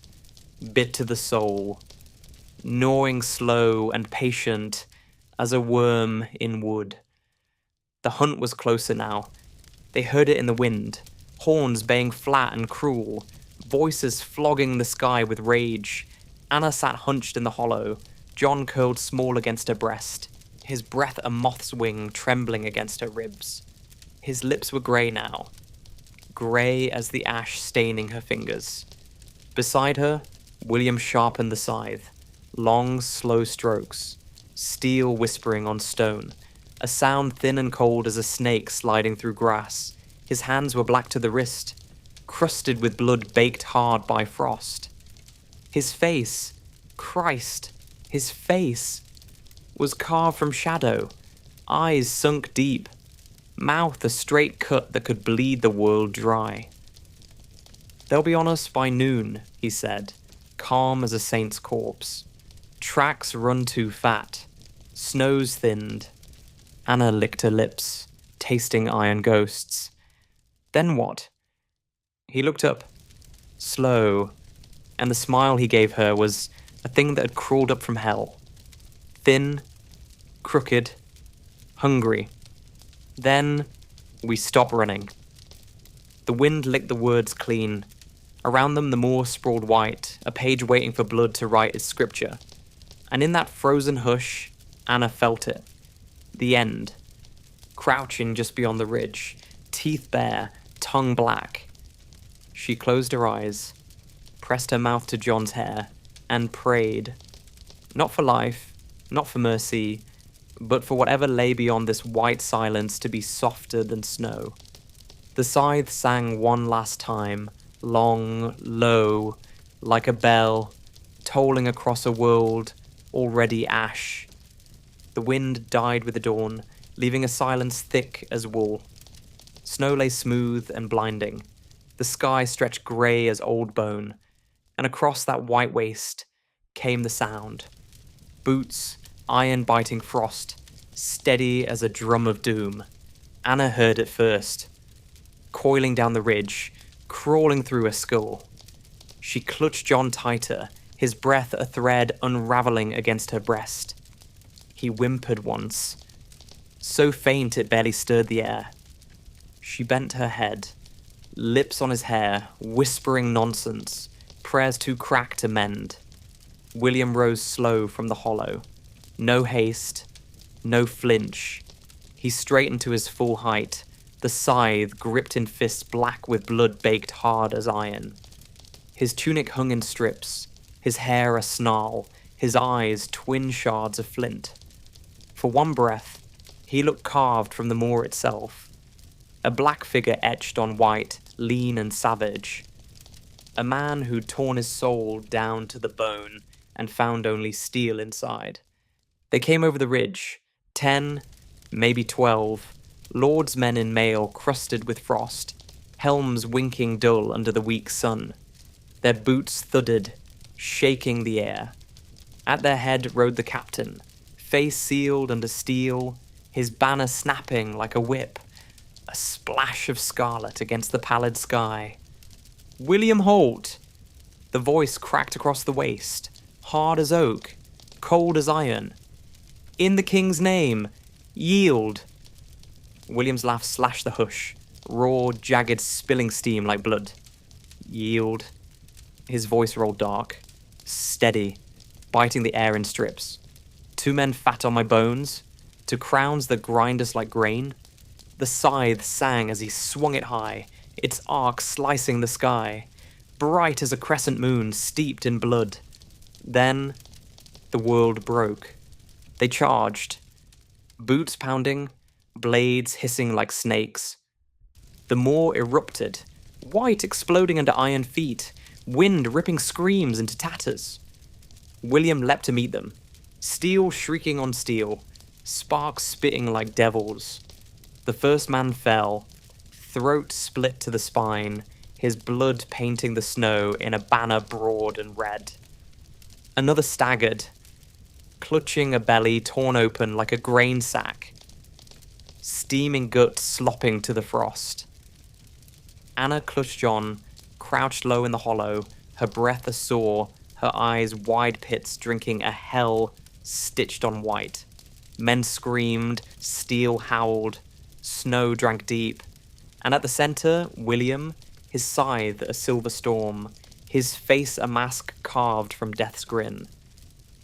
bit to the soul, gnawing slow and patient as a worm in wood. The hunt was closer now. They heard it in the wind, horns baying flat and cruel, voices flogging the sky with rage. Anna sat hunched in the hollow, John curled small against her breast, his breath a moth's wing trembling against her ribs. His lips were grey now, grey as the ash staining her fingers. Beside her, William sharpened the scythe, long, slow strokes, steel whispering on stone, a sound thin and cold as a snake sliding through grass. His hands were black to the wrist, crusted with blood baked hard by frost. His face, Christ, his face, was carved from shadow, eyes sunk deep, mouth a straight cut that could bleed the world dry. They'll be on us by noon, he said, calm as a saint's corpse. Tracks run too fat, snow's thinned. Anna licked her lips, tasting iron ghosts. Then what? He looked up, slow, and the smile he gave her was a thing that had crawled up from hell. Thin, crooked, hungry. Then we stopped running. The wind licked the words clean. Around them the moor sprawled white, a page waiting for blood to write its scripture. And in that frozen hush, Anna felt it. The end. Crouching just beyond the ridge, teeth bare, tongue black. She closed her eyes, pressed her mouth to John's hair, and prayed. Not for life, not for mercy, but for whatever lay beyond this white silence to be softer than snow. The scythe sang one last time, long, low, like a bell, tolling across a world already ash. The wind died with the dawn, leaving a silence thick as wool. Snow lay smooth and blinding. The sky stretched grey as old bone, and across that white waste came the sound. Boots, iron-biting frost, steady as a drum of doom. Anna heard it first, coiling down the ridge, crawling through her skull. She clutched John tighter, his breath a thread unravelling against her breast. He whimpered once, so faint it barely stirred the air. She bent her head, lips on his hair, whispering nonsense, prayers too cracked to mend. William rose slow from the hollow. No haste, no flinch. He straightened to his full height, the scythe gripped in fists black with blood baked hard as iron. His tunic hung in strips, his hair a snarl, his eyes twin shards of flint. For one breath, he looked carved from the moor itself. A black figure etched on white, lean and savage. A man who'd torn his soul down to the bone and found only steel inside. They came over the ridge, 10, maybe 12, lords' men in mail crusted with frost, helms winking dull under the weak sun. Their boots thudded, shaking the air. At their head rode the captain, face sealed under steel, his banner snapping like a whip, a splash of scarlet against the pallid sky. "William Holt!" The voice cracked across the waste, hard as oak, cold as iron. "In the king's name, yield!" William's laugh slashed the hush, raw, jagged, spilling steam like blood. "Yield." His voice rolled dark, steady, biting the air in strips. "Two men fat on my bones, to crowns that grind us like grain." The scythe sang as he swung it high, its arc slicing the sky, bright as a crescent moon steeped in blood. Then the world broke. They charged, boots pounding, blades hissing like snakes. The moor erupted, white exploding under iron feet, wind ripping screams into tatters. William leapt to meet them, steel shrieking on steel, sparks spitting like devils. The first man fell, throat split to the spine, his blood painting the snow in a banner broad and red. Another staggered, clutching a belly torn open like a grain sack, steaming gut slopping to the frost. Anna clutched John, crouched low in the hollow, her breath a sore, her eyes wide pits drinking a hell stitched on white. Men screamed, steel howled, snow drank deep, and at the center, William, his scythe a silver storm, his face a mask carved from death's grin.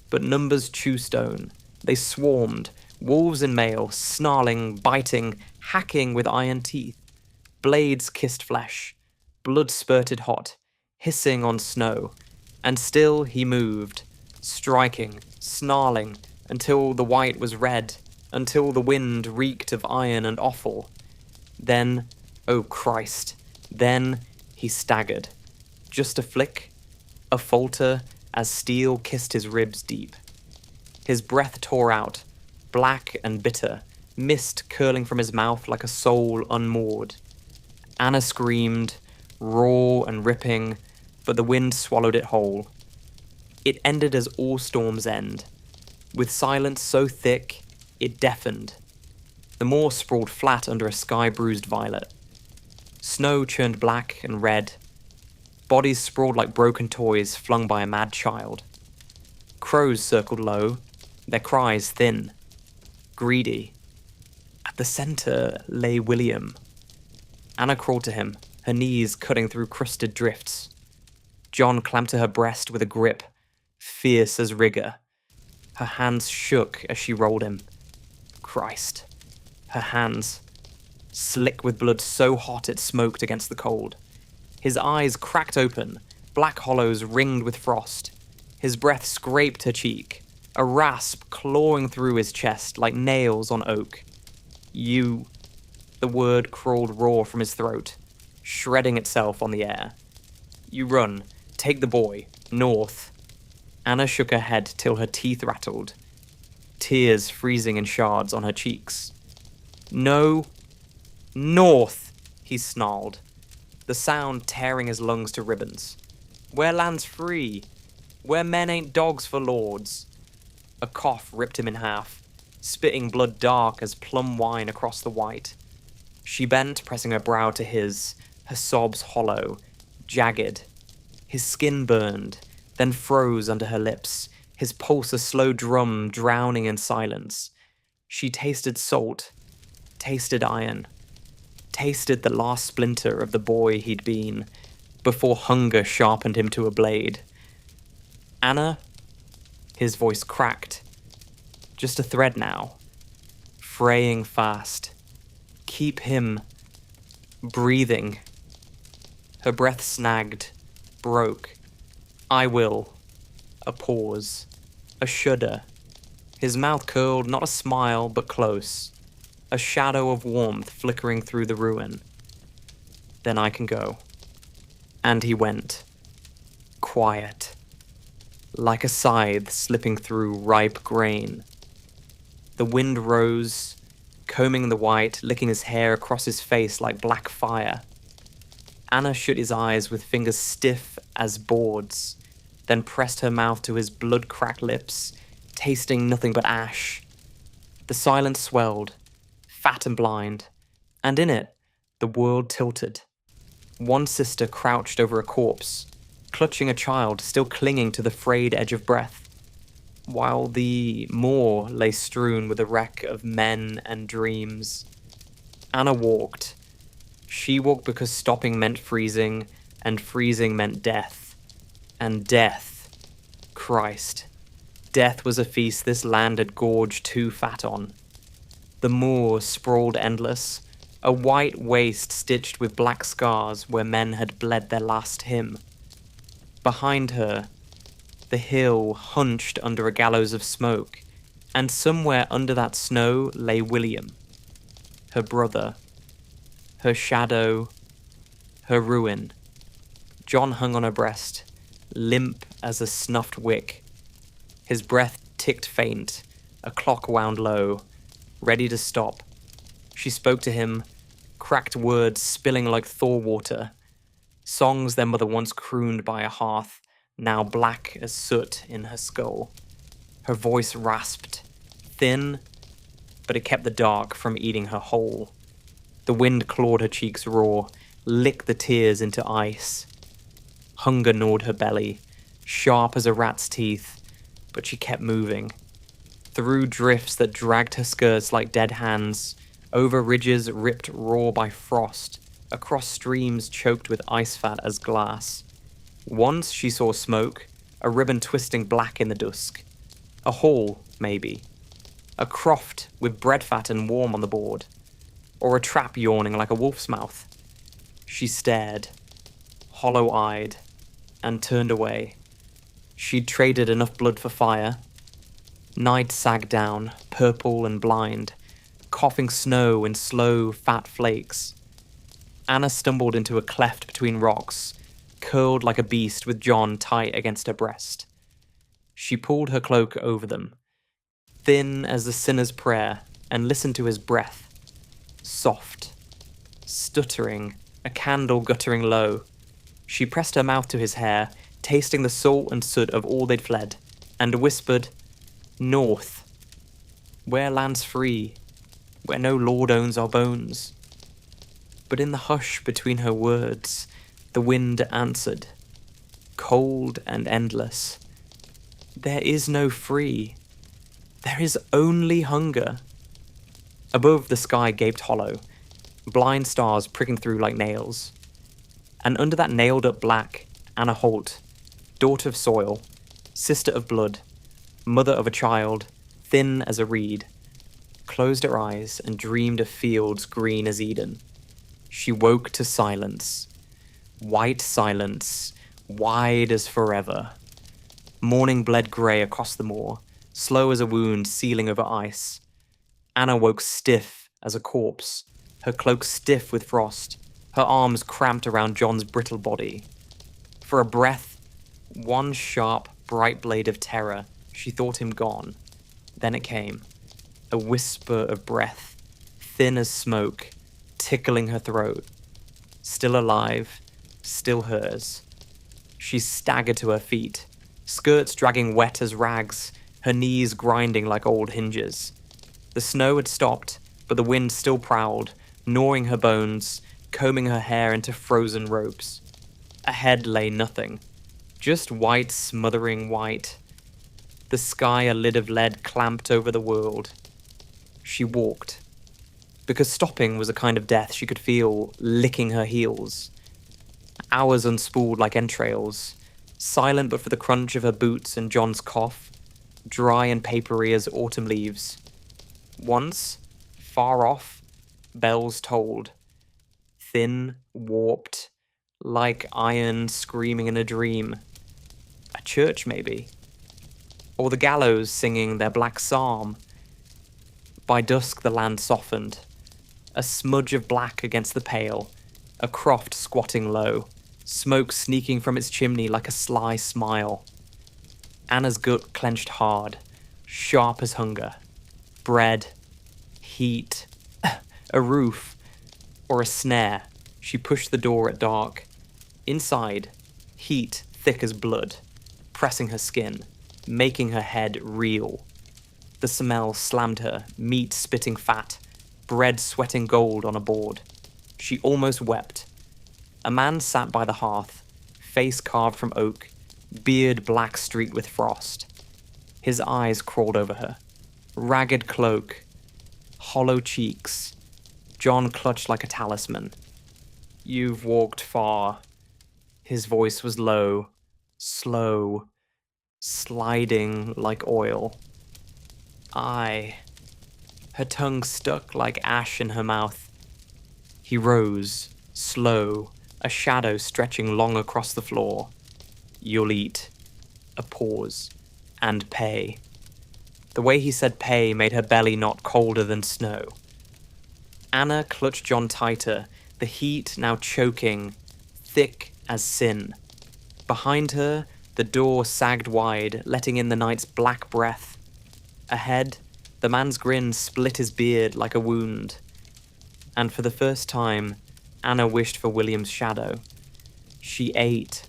But numbers chew stone. They swarmed, wolves in mail, snarling, biting, hacking with iron teeth. Blades kissed flesh, blood spurted hot, hissing on snow, and still he moved, striking, snarling, until the white was red, until the wind reeked of iron and offal. Then, oh Christ, then he staggered. Just a flick, a falter as steel kissed his ribs deep. His breath tore out, black and bitter, mist curling from his mouth like a soul unmoored. Anna screamed, raw and ripping, but the wind swallowed it whole. It ended as all storms end, with silence so thick it deafened. The moor sprawled flat under a sky-bruised violet. Snow churned black and red. Bodies sprawled like broken toys flung by a mad child. Crows circled low, their cries thin, greedy. At the center lay William. Anna crawled to him, her knees cutting through crusted drifts. John clamped to her breast with a grip, fierce as rigor. Her hands shook as she rolled him. Christ. Her hands, slick with blood so hot it smoked against the cold. His eyes cracked open, black hollows ringed with frost. His breath scraped her cheek, a rasp clawing through his chest like nails on oak. "You..." The word crawled raw from his throat, shredding itself on the air. "You run, take the boy, north." Anna shook her head till her teeth rattled, tears freezing in shards on her cheeks. "No, north," he snarled, the sound tearing his lungs to ribbons. "Where land's free, where men ain't dogs for lords." A cough ripped him in half, spitting blood dark as plum wine across the white. She bent, pressing her brow to his, her sobs hollow, jagged. His skin burned, then froze under her lips, his pulse a slow drum drowning in silence. She tasted salt, tasted iron, tasted the last splinter of the boy he'd been, before hunger sharpened him to a blade. "Anna?" His voice cracked. Just a thread now, fraying fast. "Keep him breathing." Her breath snagged, broke. "I will." A pause, a shudder. His mouth curled, not a smile, but close. A shadow of warmth flickering through the ruin. Then I can go." And he went. Quiet. Like a scythe slipping through ripe grain. The wind rose, combing the white, licking his hair across his face like black fire. Anna shut his eyes with fingers stiff as boards, then pressed her mouth to his blood-cracked lips, tasting nothing but ash. The silence swelled, fat and blind, and in it, the world tilted. One sister crouched over a corpse, clutching a child still clinging to the frayed edge of breath, while the moor lay strewn with a wreck of men and dreams. Anna walked. She walked because stopping meant freezing, and freezing meant death. And death. Christ. Death was a feast this land had gorged too fat on. The moor sprawled endless, a white waste stitched with black scars where men had bled their last hymn. Behind her, the hill hunched under a gallows of smoke, and somewhere under that snow lay William, her brother, her shadow, her ruin. John hung on her breast, limp as a snuffed wick. His breath ticked faint, a clock wound low, ready to stop. She spoke to him, cracked words spilling like thaw water, songs their mother once crooned by a hearth, now black as soot in her skull. Her voice rasped, thin, but it kept the dark from eating her whole. The wind clawed her cheeks raw, licked the tears into ice. Hunger gnawed her belly, sharp as a rat's teeth, but she kept moving. Through drifts that dragged her skirts like dead hands, over ridges ripped raw by frost, across streams choked with ice fat as glass. Once she saw smoke, a ribbon twisting black in the dusk. A hall, maybe. A croft with bread fat and warm on the board. Or a trap yawning like a wolf's mouth. She stared, hollow-eyed, and turned away. She'd traded enough blood for fire. Night sagged down, purple and blind, coughing snow in slow, fat flakes. Anna stumbled into a cleft between rocks, curled like a beast with John tight against her breast. She pulled her cloak over them, thin as the sinner's prayer, and listened to his breath. Soft, stuttering, a candle guttering low. She pressed her mouth to his hair, tasting the salt and soot of all they'd fled, and whispered, "North, where land's free, where no lord owns our bones." But in the hush between her words, the wind answered, cold and endless, "There is no free. There is only hunger." Above, the sky gaped hollow, blind stars pricking through like nails. And under that nailed-up black, Anna Holt, daughter of soil, sister of blood, mother of a child, thin as a reed, closed her eyes and dreamed of fields green as Eden. She woke to silence. White silence, wide as forever. Morning bled grey across the moor, slow as a wound sealing over ice. Anna woke stiff as a corpse, her cloak stiff with frost, her arms cramped around John's brittle body. For a breath, one sharp, bright blade of terror, she thought him gone. Then it came, a whisper of breath, thin as smoke, tickling her throat. Still alive, still hers. She staggered to her feet, skirts dragging wet as rags, her knees grinding like old hinges. The snow had stopped, but the wind still prowled, gnawing her bones, combing her hair into frozen ropes. Ahead lay nothing, just white smothering white. The sky a lid of lead clamped over the world. She walked. Because stopping was a kind of death she could feel licking her heels. Hours unspooled like entrails, silent but for the crunch of her boots and John's cough, dry and papery as autumn leaves. Once, far off, bells tolled. Thin, warped, like iron screaming in a dream. A church, maybe. Or the gallows singing their black psalm. By dusk the land softened. A smudge of black against the pale, a croft squatting low, smoke sneaking from its chimney like a sly smile. Anna's gut clenched hard, sharp as hunger. Bread, heat, a roof, or a snare. She pushed the door at dark. Inside, heat thick as blood, pressing her skin, making her head reel. The smell slammed her, meat spitting fat, bread sweating gold on a board. She almost wept. A man sat by the hearth, face carved from oak, beard black streaked with frost. His eyes crawled over her. Ragged cloak, hollow cheeks. John clutched like a talisman. "You've walked far." His voice was low, slow, sliding like oil. Her tongue stuck like ash in her mouth. He rose, slow, a shadow stretching long across the floor. "You'll eat." A pause. "And pay." The way he said pay made her belly knot colder than snow. Anna clutched John tighter, the heat now choking, thick as sin. Behind her, the door sagged wide, letting in the night's black breath. Ahead, the man's grin split his beard like a wound. And for the first time, Anna wished for William's shadow. She ate.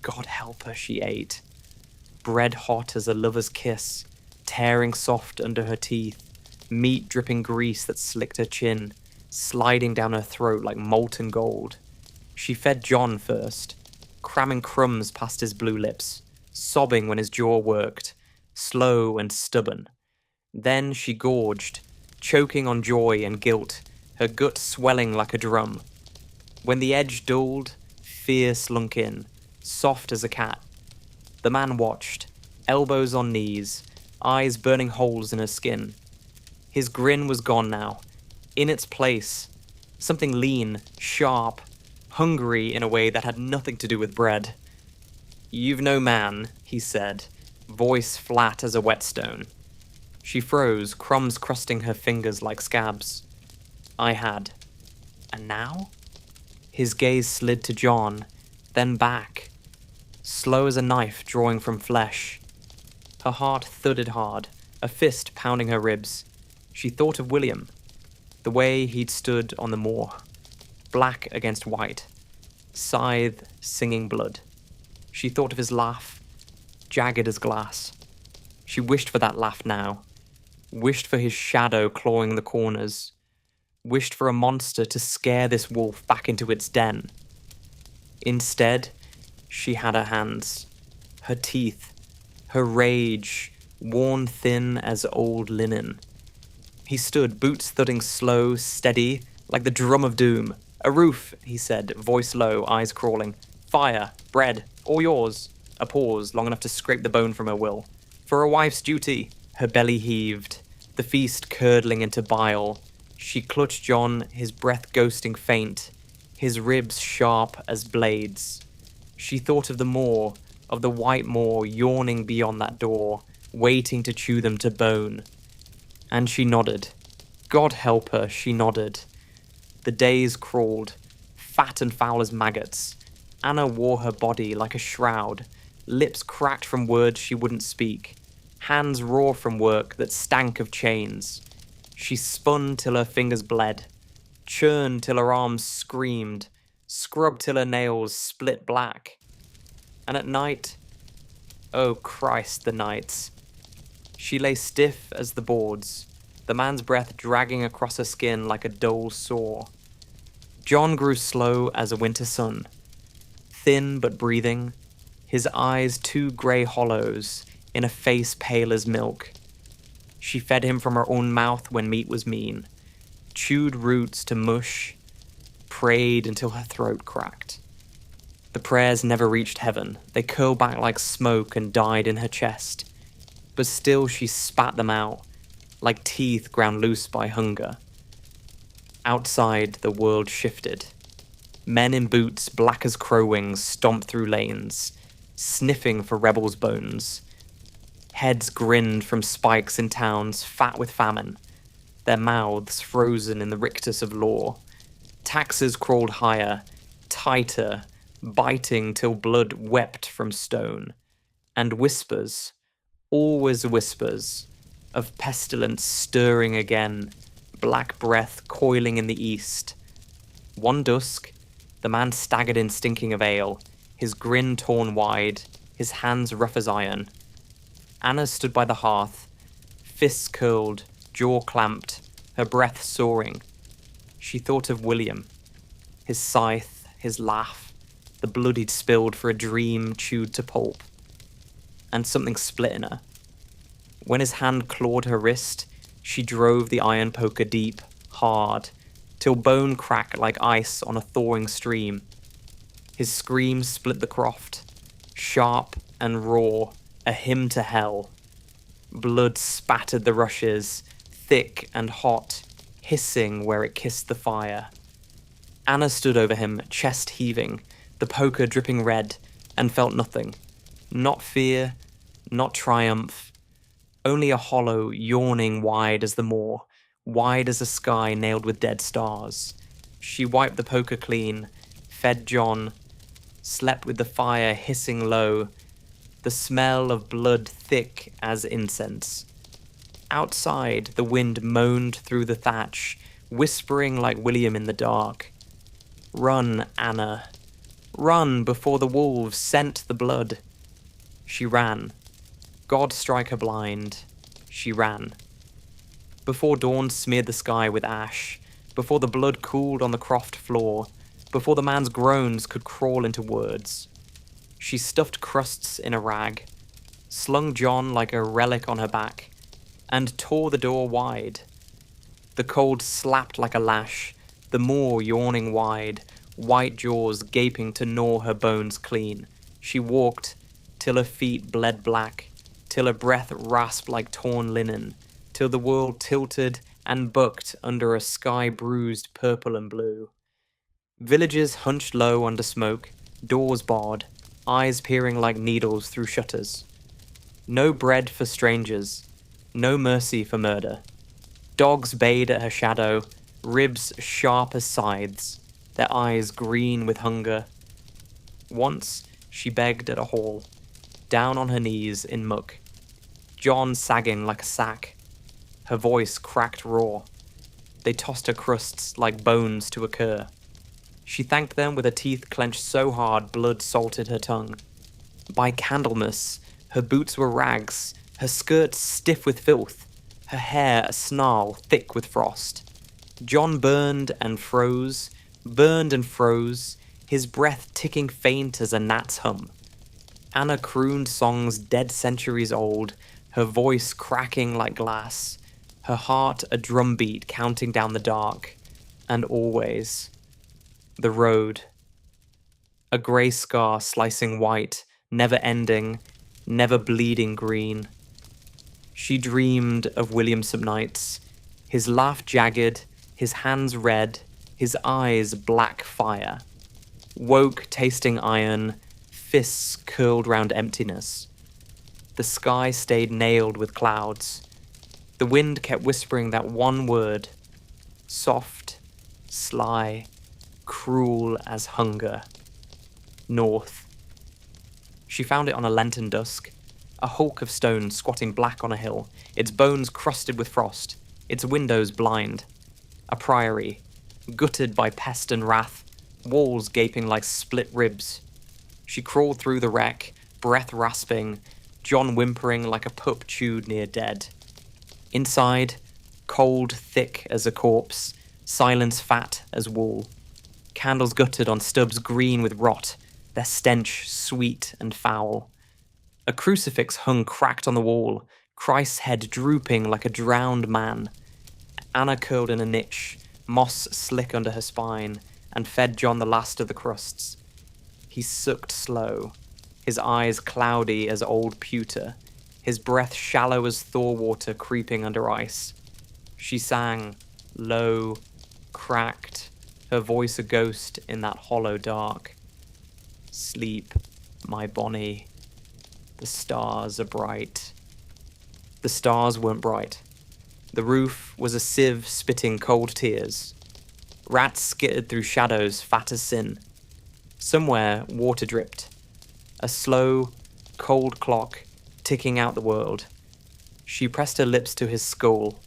God help her, she ate. Bread hot as a lover's kiss, tearing soft under her teeth, meat dripping grease that slicked her chin, sliding down her throat like molten gold. She fed John first, cramming crumbs past his blue lips, sobbing when his jaw worked, slow and stubborn. Then she gorged, choking on joy and guilt, her gut swelling like a drum. When the edge dulled, fear slunk in, soft as a cat. The man watched, elbows on knees, eyes burning holes in her skin. His grin was gone now. In its place, something lean, sharp, hungry in a way that had nothing to do with bread. "You've no man," he said, voice flat as a whetstone. She froze, crumbs crusting her fingers like scabs. "I had. And now?" His gaze slid to John, then back, slow as a knife drawing from flesh. Her heart thudded hard, a fist pounding her ribs. She thought of William, the way he'd stood on the moor, black against white, scythe singing blood. She thought of his laugh, jagged as glass. She wished for that laugh now, wished for his shadow clawing the corners, wished for a monster to scare this wolf back into its den. Instead, she had her hands, her teeth, her rage, worn thin as old linen. He stood, boots thudding slow, steady, like the drum of doom. "A roof," he said, voice low, eyes crawling. "Fire, bread, all yours." A pause, long enough to scrape the bone from her will. "For a wife's duty." Her belly heaved, the feast curdling into bile. She clutched John, his breath ghosting faint, his ribs sharp as blades. She thought of the moor, of the white moor yawning beyond that door, waiting to chew them to bone. And she nodded. God help her, she nodded. The days crawled, fat and foul as maggots. Anna wore her body like a shroud, lips cracked from words she wouldn't speak, hands raw from work that stank of chains. She spun till her fingers bled, churned till her arms screamed, scrubbed till her nails split black. And at night, oh Christ, the nights, she lay stiff as the boards, the man's breath dragging across her skin like a dull sore. John grew slow as a winter sun, thin but breathing, his eyes two grey hollows in a face pale as milk. She fed him from her own mouth when meat was mean, chewed roots to mush, prayed until her throat cracked. The prayers never reached heaven. They curled back like smoke and died in her chest. But still she spat them out, like teeth ground loose by hunger. Outside, the world shifted. Men in boots black as crow wings stomped through lanes, sniffing for rebels' bones. Heads grinned from spikes in towns fat with famine, their mouths frozen in the rictus of law. Taxes crawled higher, tighter, biting till blood wept from stone, and whispers, always whispers, of pestilence stirring again, black breath coiling in the east. One dusk, the man staggered in stinking of ale, his grin torn wide, his hands rough as iron. Anna stood by the hearth, fists curled, jaw clamped, her breath soaring. She thought of William, his scythe, his laugh, the blood he'd spilled for a dream chewed to pulp. And something split in her. When his hand clawed her wrist, she drove the iron poker deep, hard, till bone cracked like ice on a thawing stream. His scream split the croft, sharp and raw, a hymn to hell. Blood spattered the rushes, thick and hot, hissing where it kissed the fire. Anna stood over him, chest heaving, the poker dripping red, and felt nothing. Not fear, not triumph, only a hollow yawning wide as the moor, wide as a sky nailed with dead stars. She wiped the poker clean, fed John, slept with the fire hissing low, the smell of blood thick as incense. Outside, the wind moaned through the thatch, whispering like William in the dark. Run, Anna. Run before the wolves scent the blood. She ran. God strike her blind. She ran. Before dawn smeared the sky with ash, before the blood cooled on the croft floor, before the man's groans could crawl into words. She stuffed crusts in a rag, slung John like a relic on her back, and tore the door wide. The cold slapped like a lash, the moor yawning wide, white jaws gaping to gnaw her bones clean. She walked till her feet bled black, till her breath rasped like torn linen, till the world tilted and bucked under a sky bruised purple and blue. Villages hunched low under smoke, doors barred, eyes peering like needles through shutters. No bread for strangers, no mercy for murder. Dogs bayed at her shadow, ribs sharp as scythes, their eyes green with hunger. Once she begged at a hall, down on her knees in muck, John sagging like a sack. Her voice cracked raw. They tossed her crusts like bones to a cur. She thanked them with her teeth clenched so hard blood salted her tongue. By Candlemas, her boots were rags, her skirts stiff with filth, her hair a snarl thick with frost. John burned and froze, his breath ticking faint as a gnat's hum. Anna crooned songs dead centuries old, her voice cracking like glass, her heart a drumbeat counting down the dark, and always the road. A grey scar slicing white, never ending, never bleeding green. She dreamed of William some nights, his laugh jagged, his hands red, his eyes black fire. Woke tasting iron, fists curled round emptiness. The sky stayed nailed with clouds. The wind kept whispering that one word, soft, sly, cruel as hunger. North. She found it on a Lenten dusk, a hulk of stone squatting black on a hill, its bones crusted with frost, its windows blind. A priory, gutted by pest and wrath, walls gaping like split ribs. She crawled through the wreck, breath rasping, John whimpering like a pup chewed near dead. Inside, cold thick as a corpse, silence fat as wool. Candles guttered on stubs green with rot, their stench sweet and foul. A crucifix hung cracked on the wall, Christ's head drooping like a drowned man. Anna curled in a niche, moss slick under her spine, and fed John the last of the crusts. He sucked slow, his eyes cloudy as old pewter, his breath shallow as thaw water creeping under ice. She sang, low, cracked, her voice a ghost in that hollow dark. Sleep, my Bonnie. The stars are bright. The stars weren't bright. The roof was a sieve spitting cold tears. Rats skittered through shadows fat as sin. Somewhere, water dripped. A slow, cold clock ticking out the world. She pressed her lips to his skull,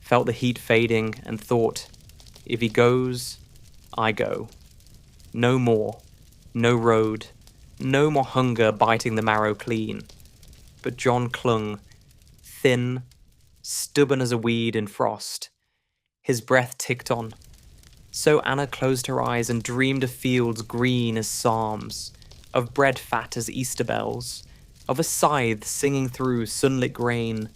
felt the heat fading, and thought, if he goes, I go. No more. No road. No more hunger biting the marrow clean. But John clung, thin, stubborn as a weed in frost. His breath ticked on. So Anna closed her eyes and dreamed of fields green as psalms, of bread fat as Easter bells, of a scythe singing through sunlit grain,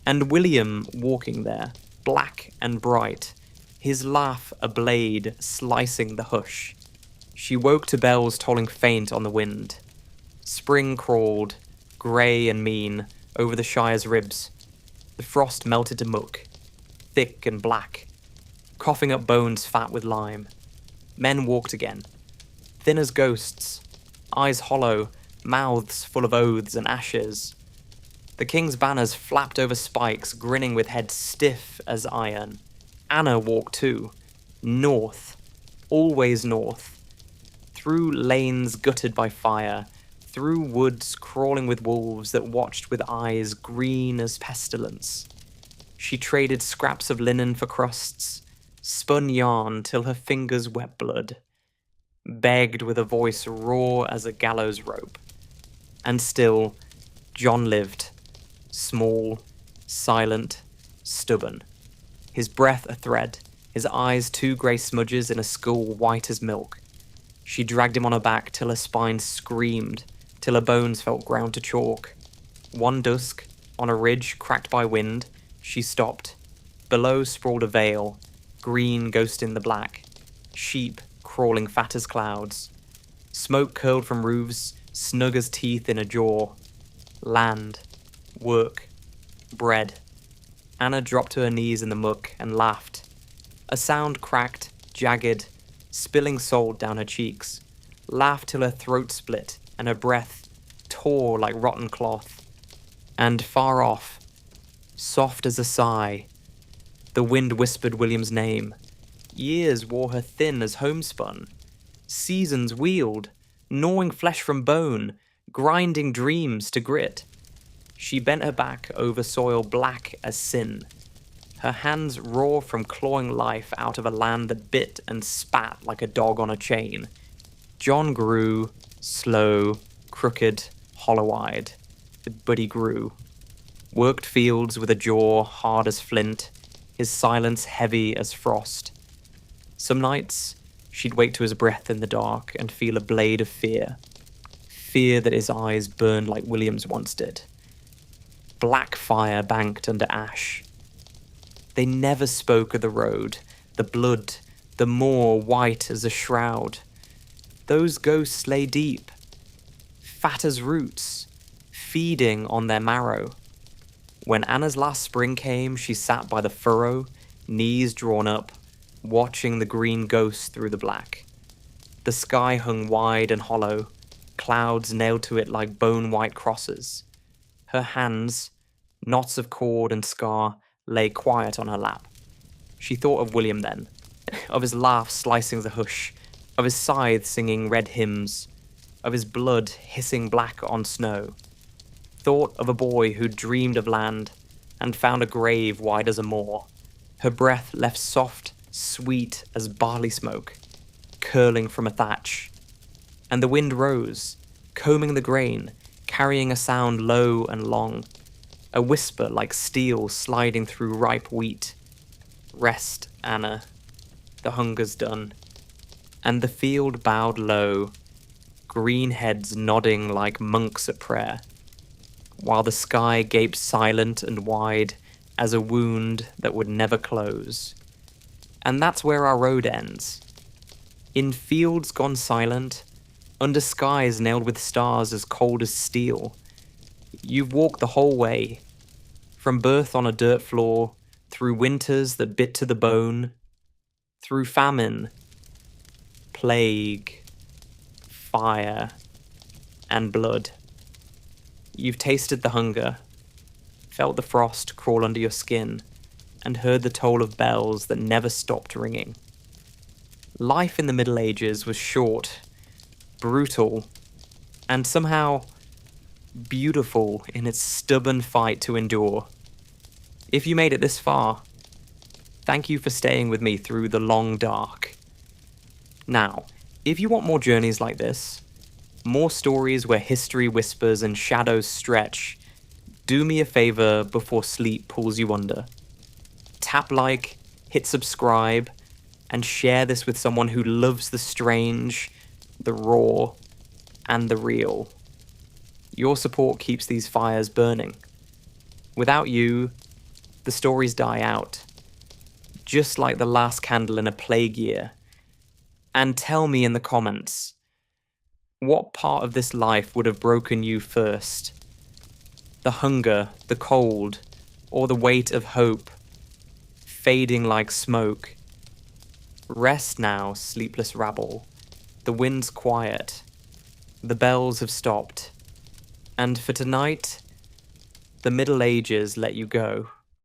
and William walking there, black and bright, his laugh a blade slicing the hush. She woke to bells tolling faint on the wind. Spring crawled, grey and mean, over the Shire's ribs. The frost melted to muck, thick and black, coughing up bones fat with lime. Men walked again, thin as ghosts, eyes hollow, mouths full of oaths and ashes. The king's banners flapped over spikes, grinning with heads stiff as iron. Anna walked too, north, always north, through lanes gutted by fire, through woods crawling with wolves that watched with eyes green as pestilence. She traded scraps of linen for crusts, spun yarn till her fingers wept blood, begged with a voice raw as a gallows rope. And still, John lived, small, silent, stubborn, his breath a thread, his eyes two grey smudges in a skull white as milk. She dragged him on her back till her spine screamed, till her bones felt ground to chalk. One dusk, on a ridge cracked by wind, she stopped. Below sprawled a vale, green ghosting the black, sheep crawling fat as clouds. Smoke curled from roofs, snug as teeth in a jaw. Land, work, bread. Anna dropped to her knees in the muck and laughed. A sound cracked, jagged, spilling salt down her cheeks. Laughed till her throat split and her breath tore like rotten cloth. And far off, soft as a sigh, the wind whispered William's name. Years wore her thin as homespun. Seasons wheeled, gnawing flesh from bone, grinding dreams to grit. She bent her back over soil black as sin. Her hands raw from clawing life out of a land that bit and spat like a dog on a chain. John grew, slow, crooked, hollow-eyed, but he grew. Worked fields with a jaw hard as flint, his silence heavy as frost. Some nights, she'd wake to his breath in the dark and feel a blade of fear. Fear that his eyes burned like William's once did. Black fire banked under ash. They never spoke of the road, the blood, the moor white as a shroud. Those ghosts lay deep, fat as roots, feeding on their marrow. When Anna's last spring came, she sat by the furrow, knees drawn up, watching the green ghosts through the black. The sky hung wide and hollow, clouds nailed to it like bone-white crosses. Her hands, knots of cord and scar, lay quiet on her lap. She thought of William then, of his laugh slicing the hush, of his scythe singing red hymns, of his blood hissing black on snow. Thought of a boy who dreamed of land and found a grave wide as a moor. Her breath left soft, sweet as barley smoke, curling from a thatch. And the wind rose, combing the grain, carrying a sound low and long, a whisper like steel sliding through ripe wheat. Rest, Anna, the hunger's done. And the field bowed low, green heads nodding like monks at prayer, while the sky gaped silent and wide as a wound that would never close. And that's where our road ends. In fields gone silent, under skies nailed with stars as cold as steel. You've walked the whole way, from birth on a dirt floor, through winters that bit to the bone, through famine, plague, fire, and blood. You've tasted the hunger, felt the frost crawl under your skin, and heard the toll of bells that never stopped ringing. Life in the Middle Ages was short, brutal, and somehow beautiful in its stubborn fight to endure. If you made it this far, thank you for staying with me through the long dark. Now, if you want more journeys like this, more stories where history whispers and shadows stretch, do me a favor before sleep pulls you under. Tap like, hit subscribe, and share this with someone who loves the strange, the raw, and the real. Your support keeps these fires burning. Without you, the stories die out, just like the last candle in a plague year. And tell me in the comments, what part of this life would have broken you first? The hunger, the cold, or the weight of hope, fading like smoke? Rest now, sleepless rabble. The wind's quiet. The bells have stopped. And for tonight, the Middle Ages let you go.